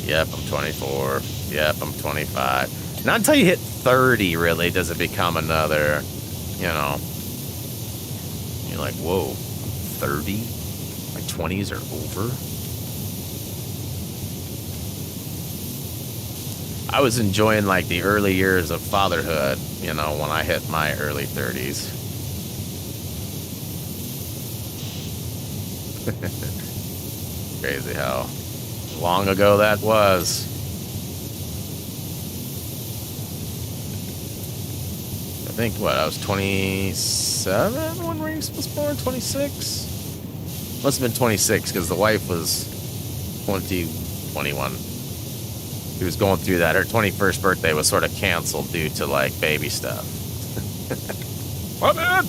Yep, I'm 24. Yep, I'm 25. Not until you hit 30, really, does it become another, you know, you're like, whoa, 30? My 20s are over? I was enjoying, like, the early years of fatherhood, you know, when I hit my early 30s. Crazy how long ago that was. I think, what, I was 27 when Reese was born? 26? Must have been 26, because the wife was 21. She was going through that. Her 21st birthday was sort of canceled due to, like, baby stuff. My bad!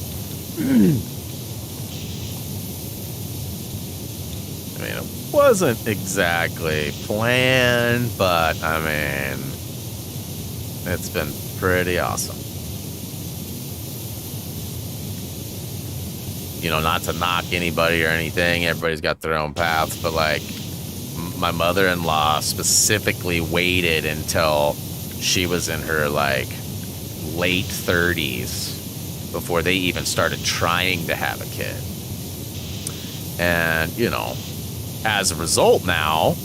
I mean, it wasn't exactly planned, but, I mean, it's been pretty awesome. You know, not to knock anybody or anything. Everybody's got their own paths, but, like, my mother-in-law specifically waited until she was in her, like, late 30s before they even started trying to have a kid. And, you know, as a result now,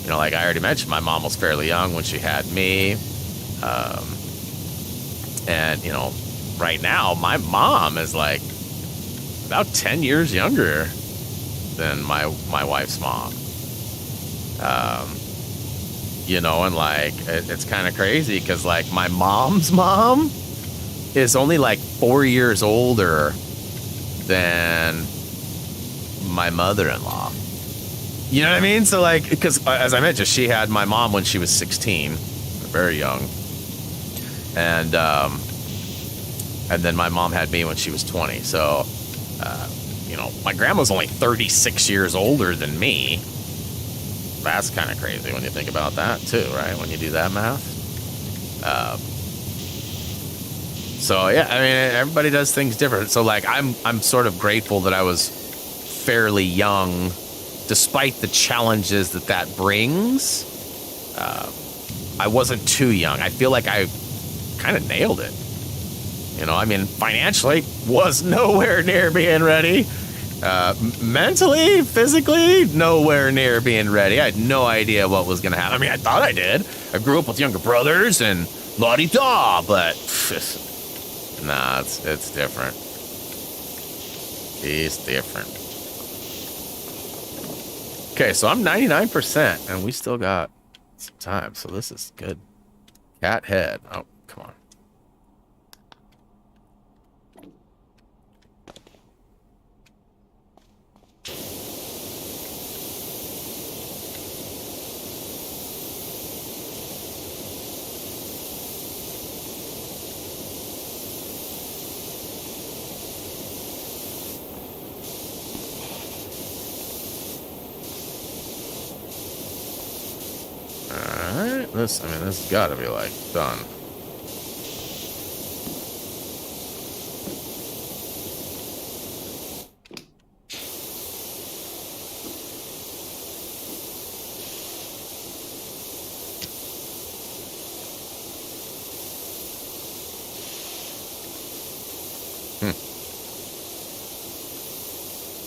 you know, like I already mentioned, my mom was fairly young when she had me. And, you know, right now, my mom is, like, about 10 years younger than my wife's mom. You know, and like it's kind of crazy because like my mom's mom is only like 4 years older than my mother-in-law. You know what I mean? So like, because as I mentioned, she had my mom when she was 16, very young, and then my mom had me when she was 20. So, you know, my grandma's only 36 years older than me. That's kind of crazy when you think about that too, right? When you do that math. So yeah, I mean, everybody does things different. So like, I'm sort of grateful that I was fairly young, despite the challenges that brings. I wasn't too young. I feel like I kind of nailed it. You know, I mean, financially, was nowhere near being ready. Mentally, physically, nowhere near being ready. I had no idea what was going to happen. I mean, I thought I did. I grew up with younger brothers and la-di-da, but nah, it's different. It's different. Okay, so I'm 99%, and we still got some time, so this is good. Cat head. Oh, come on. Alright, this has got to be, like, done.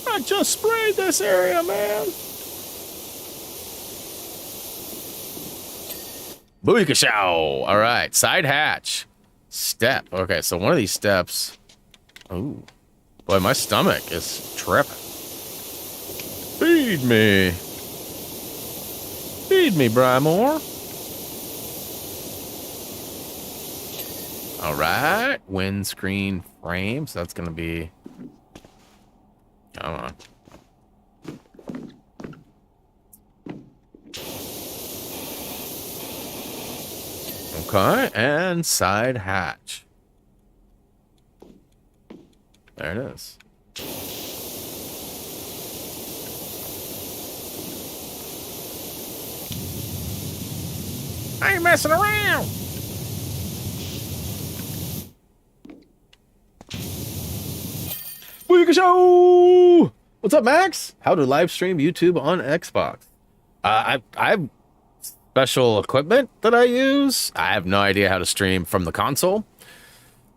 I just sprayed this area, man. Booyakashow! All right, side hatch. Step. Okay, so one of these steps. Ooh. Boy, my stomach is tripping. Feed me. Feed me, Brymore. All right, windscreen frame. So that's going to be... Come on. Okay, and side hatch. There it is. I ain't messing around. Booyaka Show! What's up, Max? How to live stream YouTube on Xbox? I have special equipment that I use. I have no idea how to stream from the console,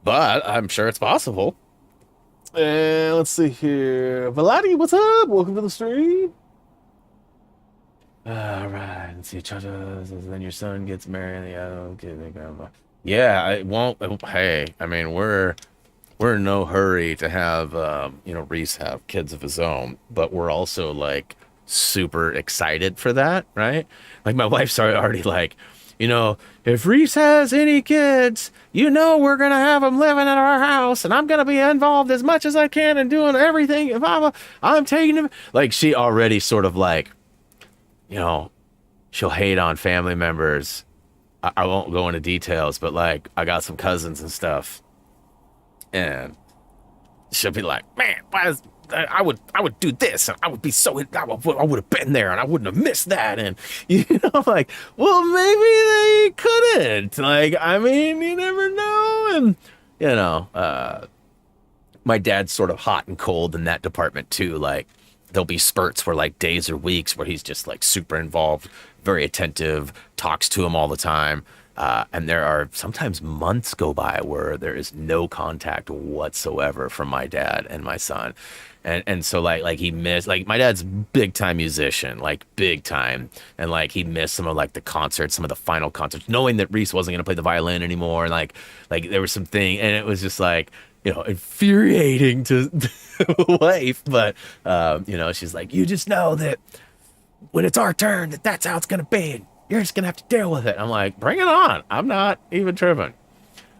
but I'm sure it's possible. And let's see here. Vladi, what's up? Welcome to the stream. All right, let's see. Then your son gets married. Yeah, I won't. Hey, I mean, we're in no hurry to have Reese have kids of his own, but we're also like super excited for that, right? Like my wife's already like, if Reese has any kids, we're gonna have them living at our house, and I'm gonna be involved as much as I can and doing everything. If I'm taking them, like she already sort of like, she'll hate on family members. I won't go into details, but like I got some cousins and stuff, and she'll be like, man, I would do this, and I would be so, I would have been there, and I wouldn't have missed that, and like, well, maybe they couldn't. Like, I mean, you never know, and my dad's sort of hot and cold in that department too. Like, there'll be spurts where like days or weeks where he's just like super involved, very attentive, talks to him all the time. And there are sometimes months go by where there is no contact whatsoever from my dad and my son. And so like he missed, like my dad's big time musician, like big time. And like he missed some of like the concerts, some of the final concerts, knowing that Reese wasn't going to play the violin anymore. And like there was something, and it was just like, infuriating to the wife. But, she's like, you just know that when it's our turn, that's how it's going to be. And you're just going to have to deal with it. I'm like, bring it on. I'm not even tripping.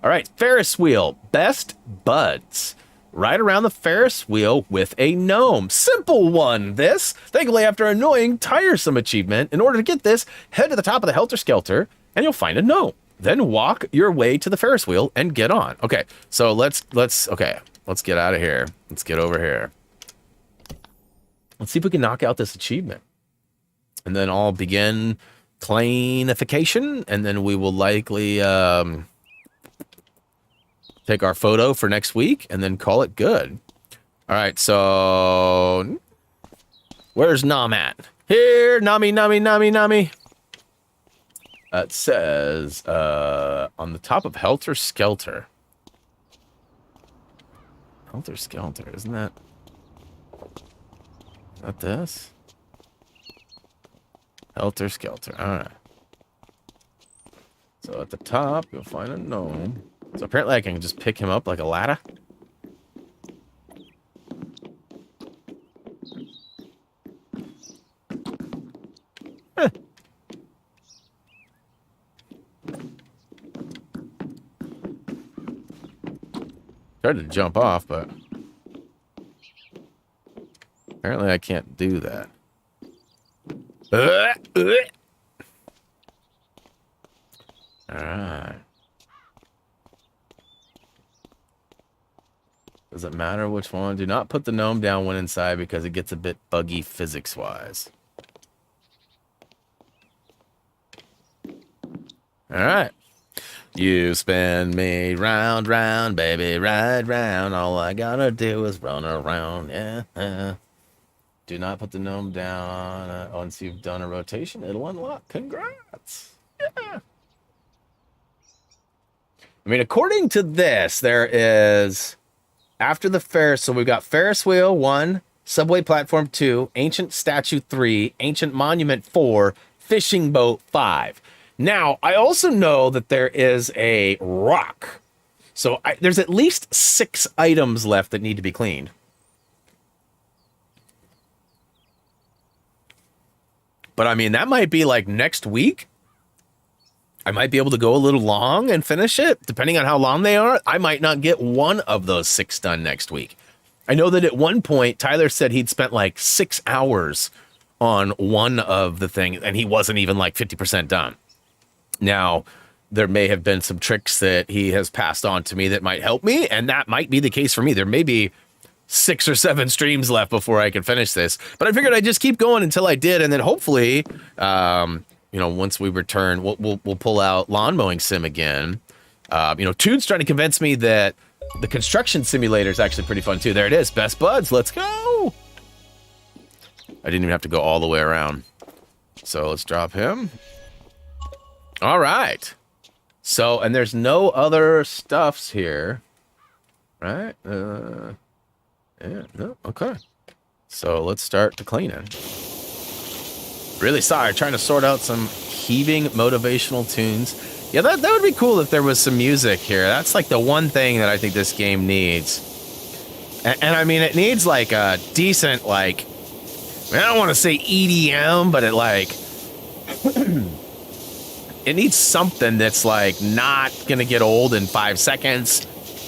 All right. Ferris wheel. Best buds. Ride around the Ferris wheel with a gnome. Simple one, this. Thankfully, after annoying, tiresome achievement, in order to get this, head to the top of the Helter Skelter, and you'll find a gnome. Then walk your way to the Ferris wheel and get on. Okay, so let's get out of here. Let's get over here. Let's see if we can knock out this achievement. And then I'll begin clanification, and then we will likely take our photo for next week and then call it good. All right, so where's Nam at? Here, Nami. It says on the top of Helter Skelter. Helter Skelter, isn't that this? Helter Skelter, all right. So at the top, you'll find a gnome. So apparently I can just pick him up like a ladder. Huh. Tried to jump off, but apparently I can't do that. All right. Does it matter which one? Do not put the gnome down when inside because it gets a bit buggy physics-wise. All right. You spin me round, round, baby, ride round. All I gotta do is run around, yeah. Do not put the gnome down. Once you've done a rotation, it'll unlock. Congrats. Yeah. I mean, according to this, there is, after the Ferris, so we've got Ferris Wheel 1, Subway Platform 2, Ancient Statue 3, Ancient Monument 4, Fishing Boat 5. Now, I also know that there is a rock. So there's at least 6 items left that need to be cleaned. But I mean, that might be like next week. I might be able to go a little long and finish it. Depending on how long they are, I might not get one of those 6 done next week. I know that at one point, Tyler said he'd spent like 6 hours on one of the things, and he wasn't even like 50% done. Now, there may have been some tricks that he has passed on to me that might help me, and that might be the case for me. There may be 6 or 7 streams left before I can finish this, but I figured I'd just keep going until I did, and then hopefully, once we return, we'll pull out lawn mowing sim again. Toon's trying to convince me that the construction simulator is actually pretty fun too. There it is, best buds. Let's go. I didn't even have to go all the way around. So let's drop him. All right. So, and there's no other stuffs here, right? Yeah, no, okay. So let's start the cleaning. Really sorry, trying to sort out some heaving motivational tunes. Yeah, that would be cool if there was some music here. That's like the one thing that I think this game needs. And I mean, it needs like a decent, like, I don't want to say EDM, but it like, it needs something that's like not going to get old in 5 seconds.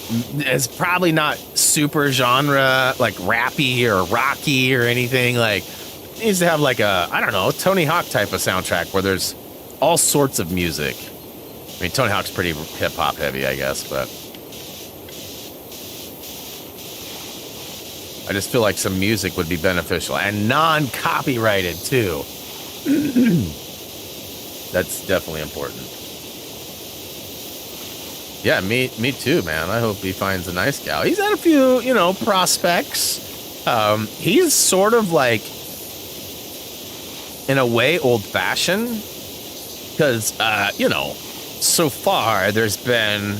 It's probably not super genre, like rappy or rocky or anything. Like, it needs to have like a, I don't know, Tony Hawk type of soundtrack where there's all sorts of music. I mean, Tony Hawk's pretty hip-hop heavy, I guess, but I just feel like some music would be beneficial and non-copyrighted too. That's definitely important. Yeah, me too, man. I hope he finds a nice gal. He's had a few, prospects. He's sort of like, in a way, old-fashioned. Because, so far, there's been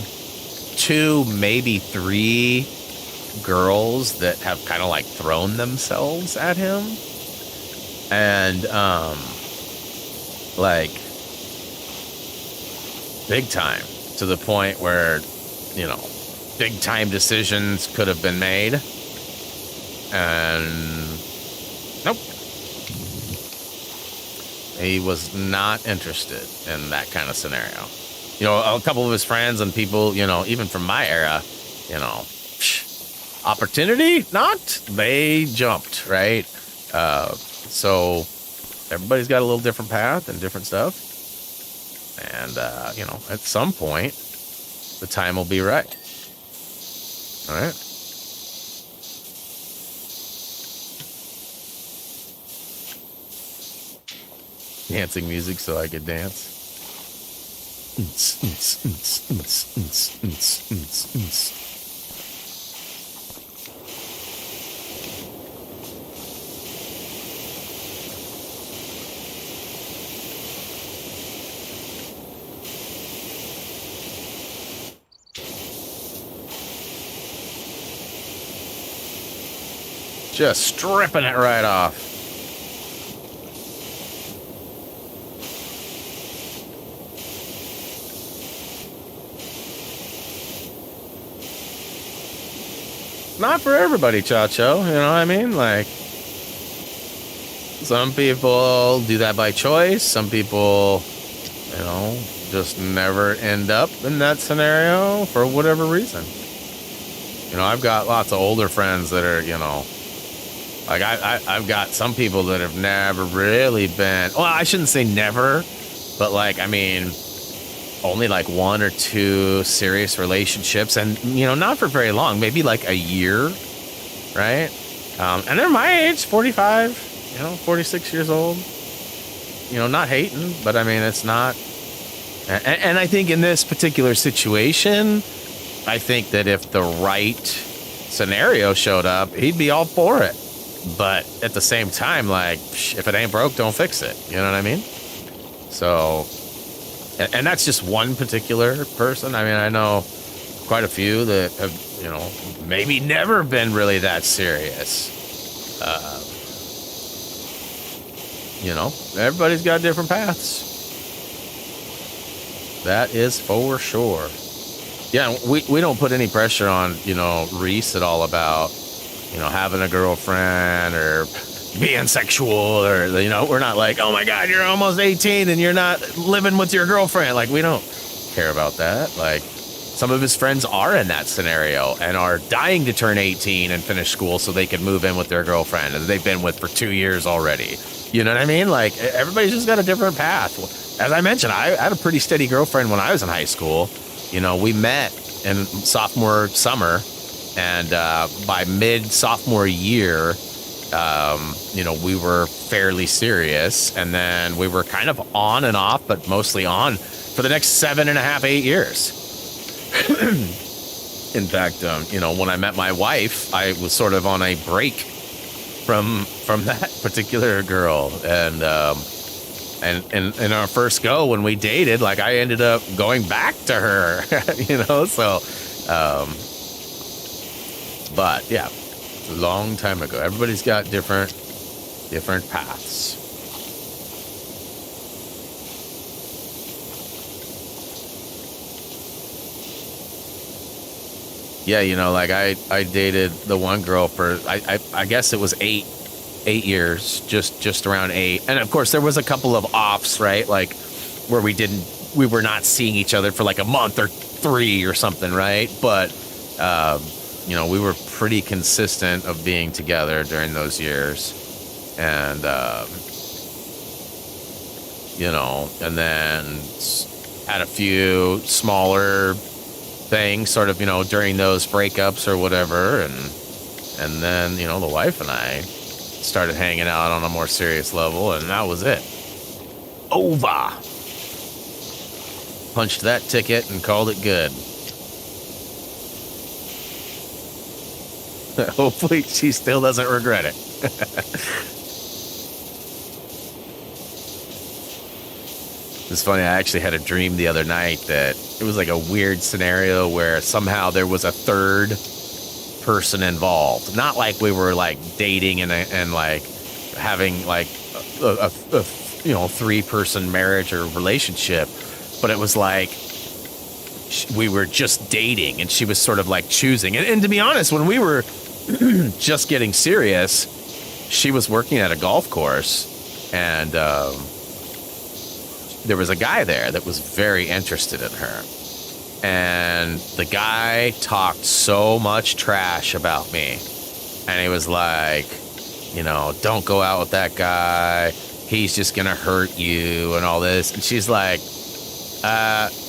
2, maybe 3 girls that have kind of like thrown themselves at him. And, like, big time. To the point where, big time decisions could have been made. And nope. He was not interested in that kind of scenario. A couple of his friends and people, even from my era, opportunity, not, they jumped, right? So everybody's got a little different path and different stuff. And, at some point, the time will be right. All right. Dancing music so I could dance. Just stripping it right off. Not for everybody, Chacho. You know what I mean? Like, some people do that by choice. Some people, just never end up in that scenario for whatever reason. I've got lots of older friends that are, like, I've got some people that have never really been, well, I shouldn't say never, but like, I mean, only like 1 or 2 serious relationships, and, not for very long, maybe like a year, right? And they're my age, 45, 46 years old, not hating, but I mean, it's not, and I think in this particular situation, I think that if the right scenario showed up, he'd be all for it. But at the same time, like, if it ain't broke, don't fix it. You know what I mean? So, and that's just one particular person. I mean, I know quite a few that have, maybe never been really that serious. Everybody's got different paths. That is for sure. Yeah, we don't put any pressure on, Reese at all about, having a girlfriend or being sexual or, we're not like, oh my God, you're almost 18 and you're not living with your girlfriend. Like, we don't care about that. Like, some of his friends are in that scenario and are dying to turn 18 and finish school so they can move in with their girlfriend that they've been with for 2 years already. You know what I mean? Like, everybody's just got a different path. As I mentioned, I had a pretty steady girlfriend when I was in high school. We met in sophomore summer, and by mid-sophomore year, you know, we were fairly serious, and then we were kind of on and off, but mostly on for the next 7.5, 8 years. In fact, you know, when I met my wife, I was sort of on a break from that particular girl, and in our first go when we dated, like I ended up going back to her, you know. So, but yeah, it's a long time ago. Everybody's got different paths. Yeah, you know, like I dated the one girl for I guess it was 8 years, just around 8. And of course there was a couple of offs, right? Like where we were not seeing each other for like a month or 3 or something, right? But you know, we were pretty consistent of being together during those years. And you know, and then had a few smaller things sort of, you know, during those breakups or whatever, and then, you know, the wife and I started hanging out on a more serious level, and that was it. Over. Punched that ticket and called it good. Hopefully she still doesn't regret it. It's funny, I actually had a dream the other night that it was like a weird scenario where somehow there was a third person involved. Not like we were like dating and like having like a you know, 3-person marriage or relationship, but it was like we were just dating and she was sort of like choosing. And to be honest, when we were just getting serious, she was working at a golf course, and there was a guy there that was very interested in her. And the guy talked so much trash about me. And he was like, you know, don't go out with that guy. He's just going to hurt you and all this. And she's like,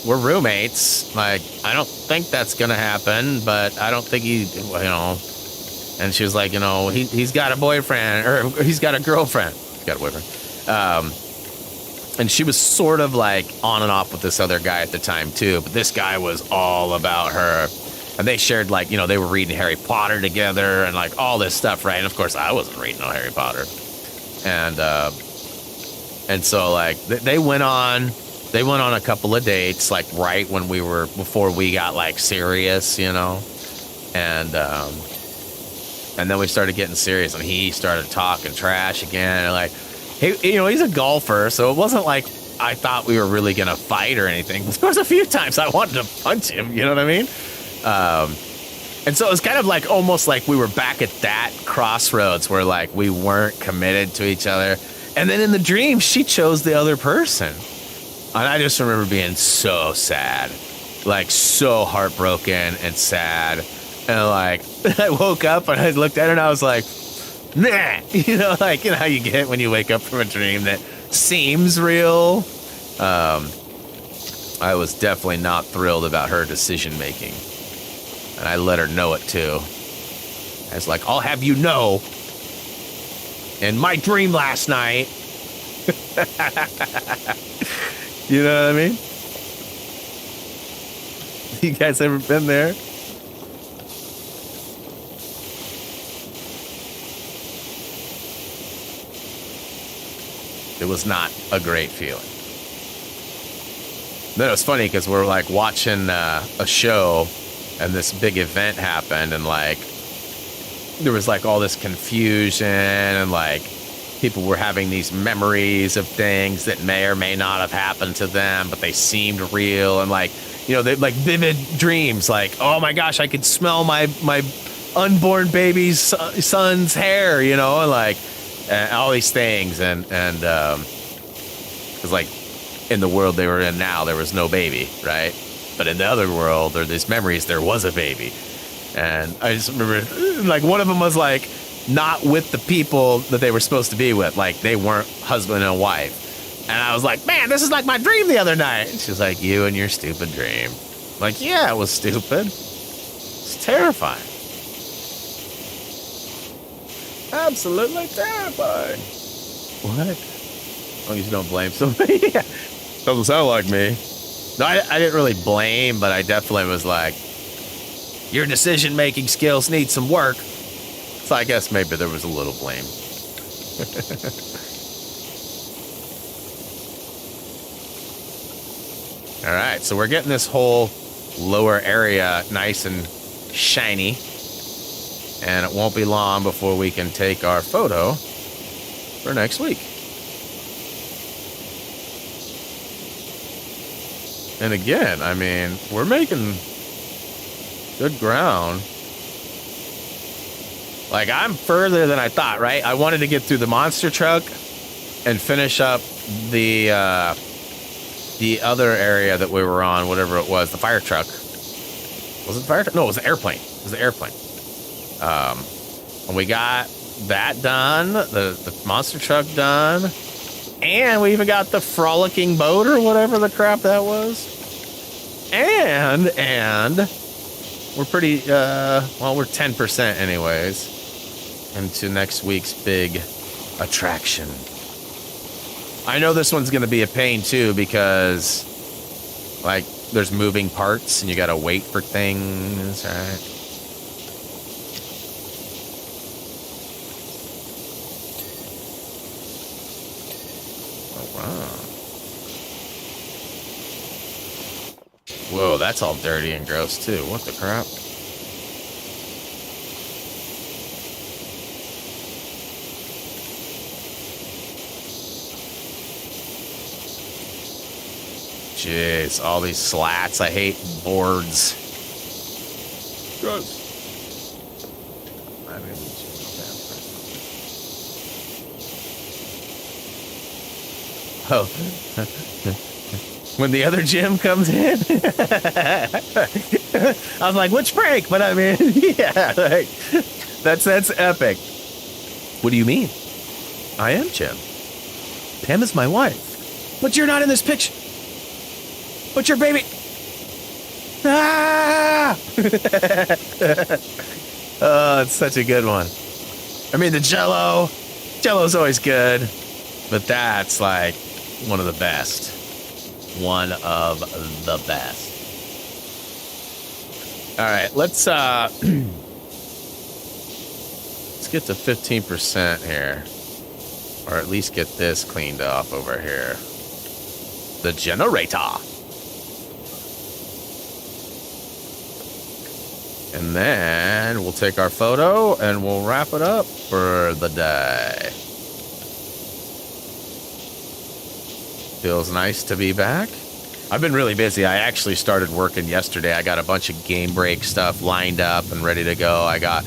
we're roommates. Like, I don't think that's going to happen, but I don't think he, you know. And she was like, you know, he's got a boyfriend, or he's got a girlfriend. He's got a boyfriend. And she was sort of like on and off with this other guy at the time too, but this guy was all about her. And they shared, like, you know, they were reading Harry Potter together and like all this stuff, right? And of course I wasn't reading no Harry Potter. And so like they went on a couple of dates, like right when before we got like serious, you know. And then we started getting serious, and he started talking trash again, and like, he, you know, he's a golfer, so it wasn't like I thought we were really going to fight or anything. There was a few times I wanted to punch him, you know what I mean? And so it was kind of like almost like we were back at that crossroads where like we weren't committed to each other. And then in the dream, she chose the other person. And I just remember being so sad, like so heartbroken and sad. And like, I woke up and I looked at her and I was like, nah, you know, like, you know how you get when you wake up from a dream that seems real. I was definitely not thrilled about her decision making, and I let her know it too. I was like, I'll have you know, in my dream last night. You know what I mean? You guys ever been there? It was not a great feeling. Then it was funny because we're like watching a show, and this big event happened, and like there was like all this confusion, and like people were having these memories of things that may or may not have happened to them, but they seemed real, and like, you know, they like vivid dreams, like, oh my gosh, I could smell my unborn baby's son's hair, you know, and like all these things, and because like in the world they were in now, there was no baby, right? But in the other world, or these memories, there was a baby. And I just remember, like, one of them was like not with the people that they were supposed to be with, like they weren't husband and wife. And I was like, man, this is like my dream the other night. And she's like, you and your stupid dream. I'm like, yeah, it was stupid. It's terrifying. Absolutely terrifying. What? As long as you don't blame somebody. Yeah. Doesn't sound like me. No, I didn't really blame, but I definitely was like, your decision-making skills need some work. So I guess maybe there was a little blame. All right, so we're getting this whole lower area nice and shiny. And it won't be long before we can take our photo for next week. And again, I mean, we're making good ground. Like, I'm further than I thought, right? I wanted to get through the monster truck and finish up the other area that we were on, whatever it was, the fire truck. Was it the fire truck? No, it was the airplane. It was the airplane. And we got that done, the monster truck done, and we even got the frolicking boat or whatever the crap that was. And we're pretty, well, we're 10% anyways into next week's big attraction. I know this one's going to be a pain too because, like, there's moving parts and you got to wait for things, right? Whoa, that's all dirty and gross too. What the crap? Jeez, all these slats. I hate boards. Gross. Oh. When the other gym comes in, I was like, which break? But I mean, yeah, like, that's epic. What do you mean? I am Jim. Pam is my wife. But you're not in this picture. But your baby. Ah! Oh, it's such a good one. I mean, the Jello's always good, but that's like one of the best. One of the best. All right, let's get to 15% here, or at least get this cleaned off over here. The generator. And then we'll take our photo and we'll wrap it up for the day. Feels nice to be back. I've been really busy. I actually started working yesterday. I got a bunch of game break stuff lined up and ready to go. I got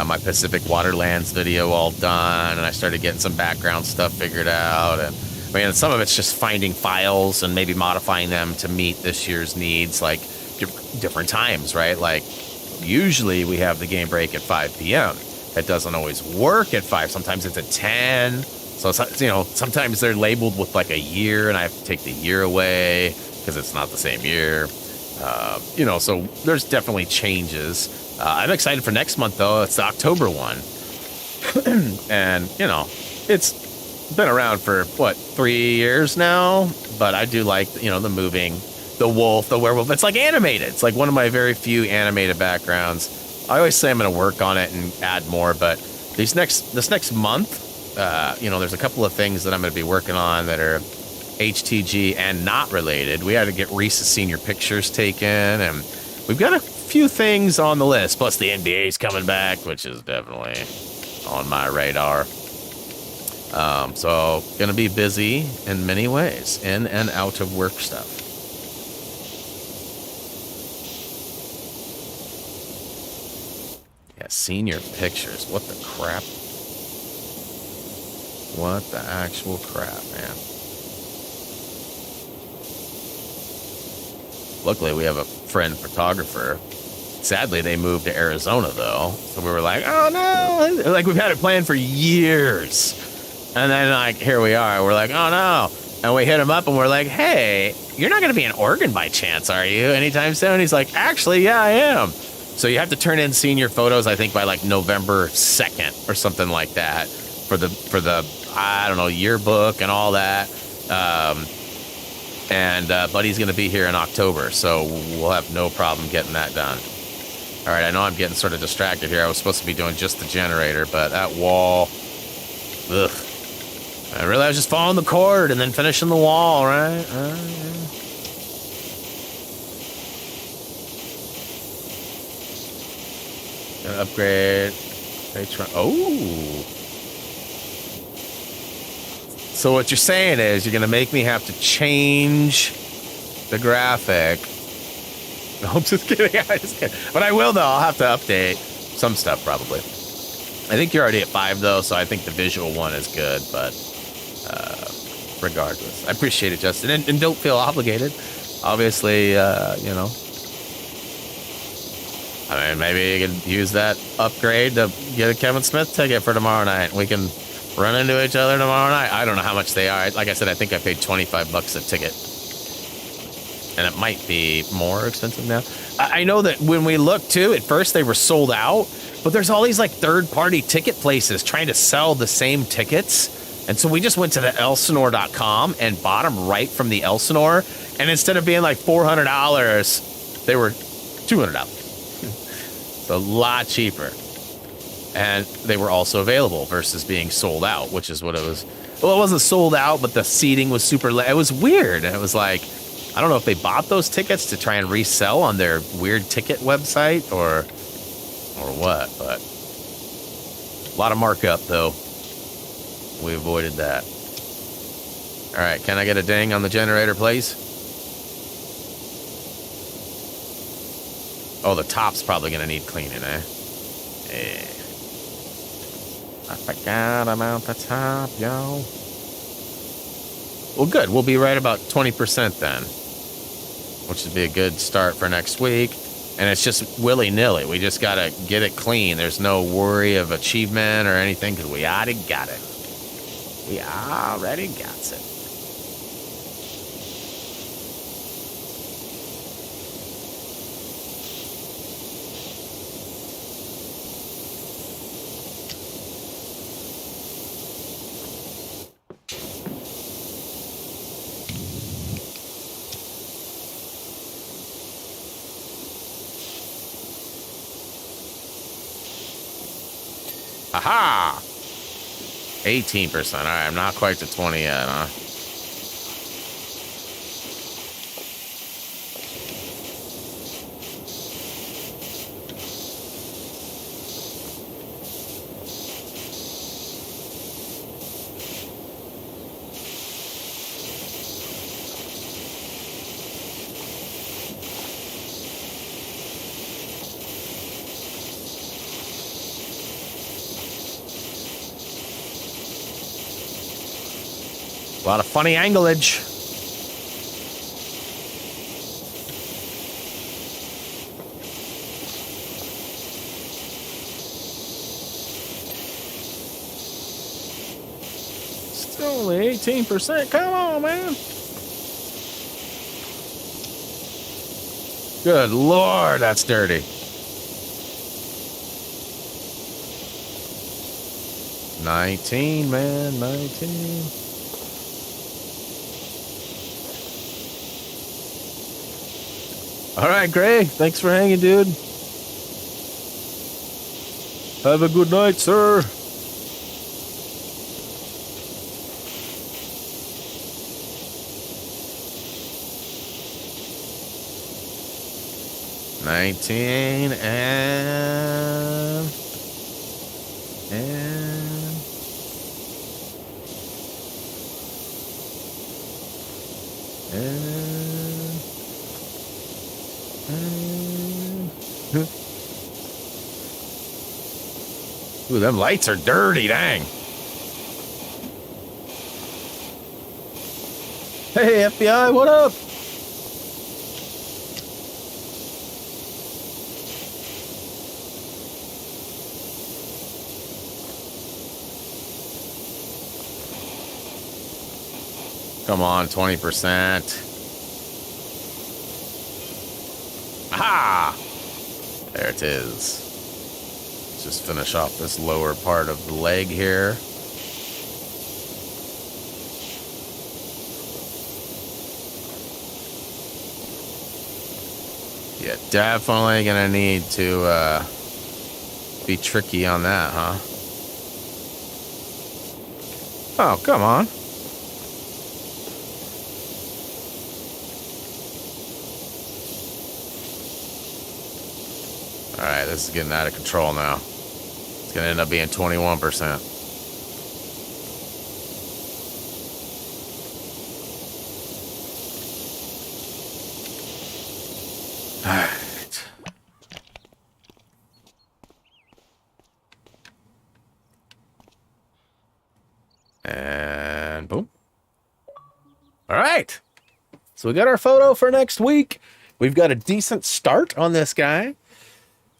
my Pacific Waterlands video all done, and I started getting some background stuff figured out. And I mean, some of it's just finding files and maybe modifying them to meet this year's needs, like different times, right? Like usually we have the game break at 5 p.m. It doesn't always work at 5. Sometimes it's at 10. So, you know, sometimes they're labeled with like a year and I have to take the year away because it's not the same year. You know, so there's definitely changes. I'm excited for next month, though. It's the October one. And, you know, it's been around for, what, 3 years now? But I do like, you know, the moving, the wolf, the werewolf. It's like animated. It's like one of my very few animated backgrounds. I always say I'm going to work on it and add more, but this next month, you know, there's a couple of things that I'm going to be working on that are HTG and not related. We had to get Reese's senior pictures taken, and we've got a few things on the list. Plus, the NBA's coming back, which is definitely on my radar. So, going to be busy in many ways, in and out of work stuff. Yeah, senior pictures. What the crap? What the actual crap, man. Luckily, we have a friend photographer. Sadly, they moved to Arizona, though. So we were like, oh, no. Like, we've had it planned for years. And then, like, here we are. We're like, oh, no. And we hit him up, and we're like, hey, you're not going to be in Oregon by chance, are you, anytime soon? He's like, actually, yeah, I am. So you have to turn in senior photos, I think, by like November 2nd or something like that for the I don't know, yearbook and all that. Buddy's going to be here in October, so we'll have no problem getting that done. All right, I know I'm getting sort of distracted here. I was supposed to be doing just the generator, but that wall, ugh. I really was just following the cord and then finishing the wall, right? Gonna upgrade. Oh. So what you're saying is you're gonna make me have to change the graphic. No, I'm just kidding. I'm just kidding. But I will, though. I'll have to update some stuff, probably. I think you're already at 5, though, so I think the visual one is good, but regardless. I appreciate it, Justin. And don't feel obligated. Obviously, you know. I mean, maybe you could use that upgrade to get a Kevin Smith ticket for tomorrow night. We can run into each other tomorrow night. I don't know how much they are. Like I said, I think I paid $25 a ticket. And it might be more expensive now. I know that when we looked, too, at first they were sold out. But there's all these, like, third-party ticket places trying to sell the same tickets. And so we just went to the Elsinore.com and bought them right from the Elsinore. And instead of being, like, $400, they were $200. So a lot cheaper. And they were also available versus being sold out, which is what it was. Well, it wasn't sold out, but the seating was super... It was weird. And it was like... I don't know if they bought those tickets to try and resell on their weird ticket website or what, but a lot of markup, though. We avoided that. All right, can I get a ding on the generator, please? Oh, the top's probably going to need cleaning, eh? Yeah. I forgot about the top, yo. Well, good. We'll be right about 20% then, which would be a good start for next week. And it's just willy-nilly. We just got to get it clean. There's no worry of achievement or anything because we already got it. We already got it. Aha! 18%. All right, I'm not quite to 20 yet, huh? A lot of funny anglage. Still only 18%. Come on, man. Good Lord, that's dirty. 19, man, 19. All right, Greg. Thanks for hanging, dude. Have a good night, sir. $19 and ooh, them lights are dirty, dang. Hey, FBI, what up? Come on, 20%. Aha! There it is. Just finish off this lower part of the leg here. Yeah, definitely gonna need to be tricky on that, huh? Oh, come on. All right, this is getting out of control now. It's gonna end up being 21%. All right. And boom. All right. So we got our photo for next week. We've got a decent start on this guy.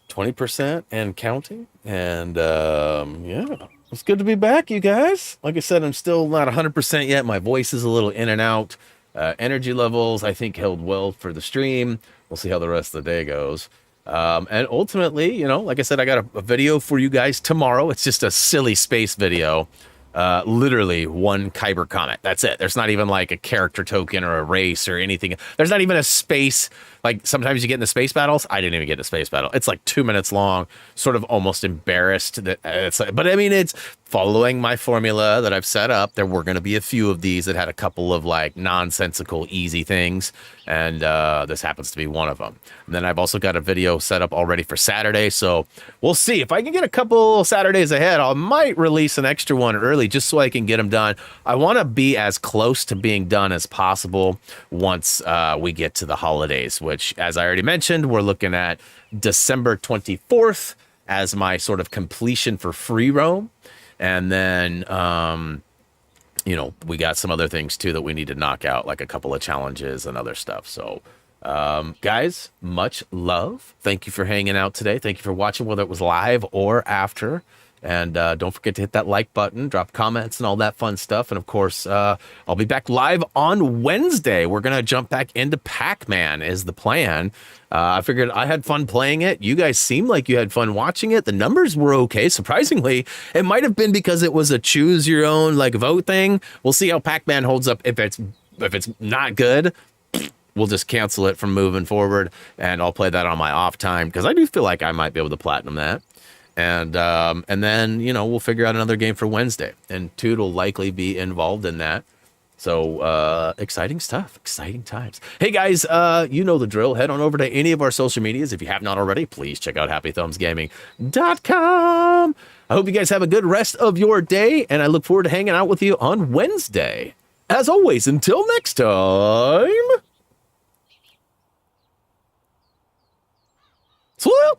20% and counting. And yeah, it's good to be back, you guys. Like I said, I'm still not 100% yet. My voice is a little in and out. Energy levels, I think, held well for the stream. We'll see how the rest of the day goes. And ultimately, you know, like I said, I got a video for you guys tomorrow. It's just a silly space video. Literally one Kyber comet. That's it. There's not even like a character token or a race or anything. There's not even a space. Like sometimes you get in the space battles. I didn't even get in a space battle. It's like 2 minutes long, sort of almost embarrassed that it's like, but I mean, it's following my formula that I've set up. There were going to be a few of these that had a couple of like nonsensical, easy things. And this happens to be one of them. And then I've also got a video set up already for Saturday. So we'll see if I can get a couple Saturdays ahead. I might release an extra one early just so I can get them done. I want to be as close to being done as possible once we get to the holidays, which, as I already mentioned, we're looking at December 24th as my sort of completion for free roam. And then, you know, we got some other things too that we need to knock out, like a couple of challenges and other stuff. So, guys, much love. Thank you for hanging out today. Thank you for watching, whether it was live or after. And don't forget to hit that like button, drop comments and all that fun stuff. And of course, I'll be back live on Wednesday. We're going to jump back into Pac-Man is the plan. I figured I had fun playing it. You guys seemed like you had fun watching it. The numbers were okay. Surprisingly, it might have been because it was a choose your own like vote thing. We'll see how Pac-Man holds up. If it's not good, we'll just cancel it from moving forward. And I'll play that on my off time because I do feel like I might be able to platinum that. And then, you know, we'll figure out another game for Wednesday. And Toot will likely be involved in that. So exciting stuff. Exciting times. Hey, guys, you know the drill. Head on over to any of our social medias. If you have not already, please check out HappyThumbsGaming.com. I hope you guys have a good rest of your day. And I look forward to hanging out with you on Wednesday. As always, until next time. Swoop!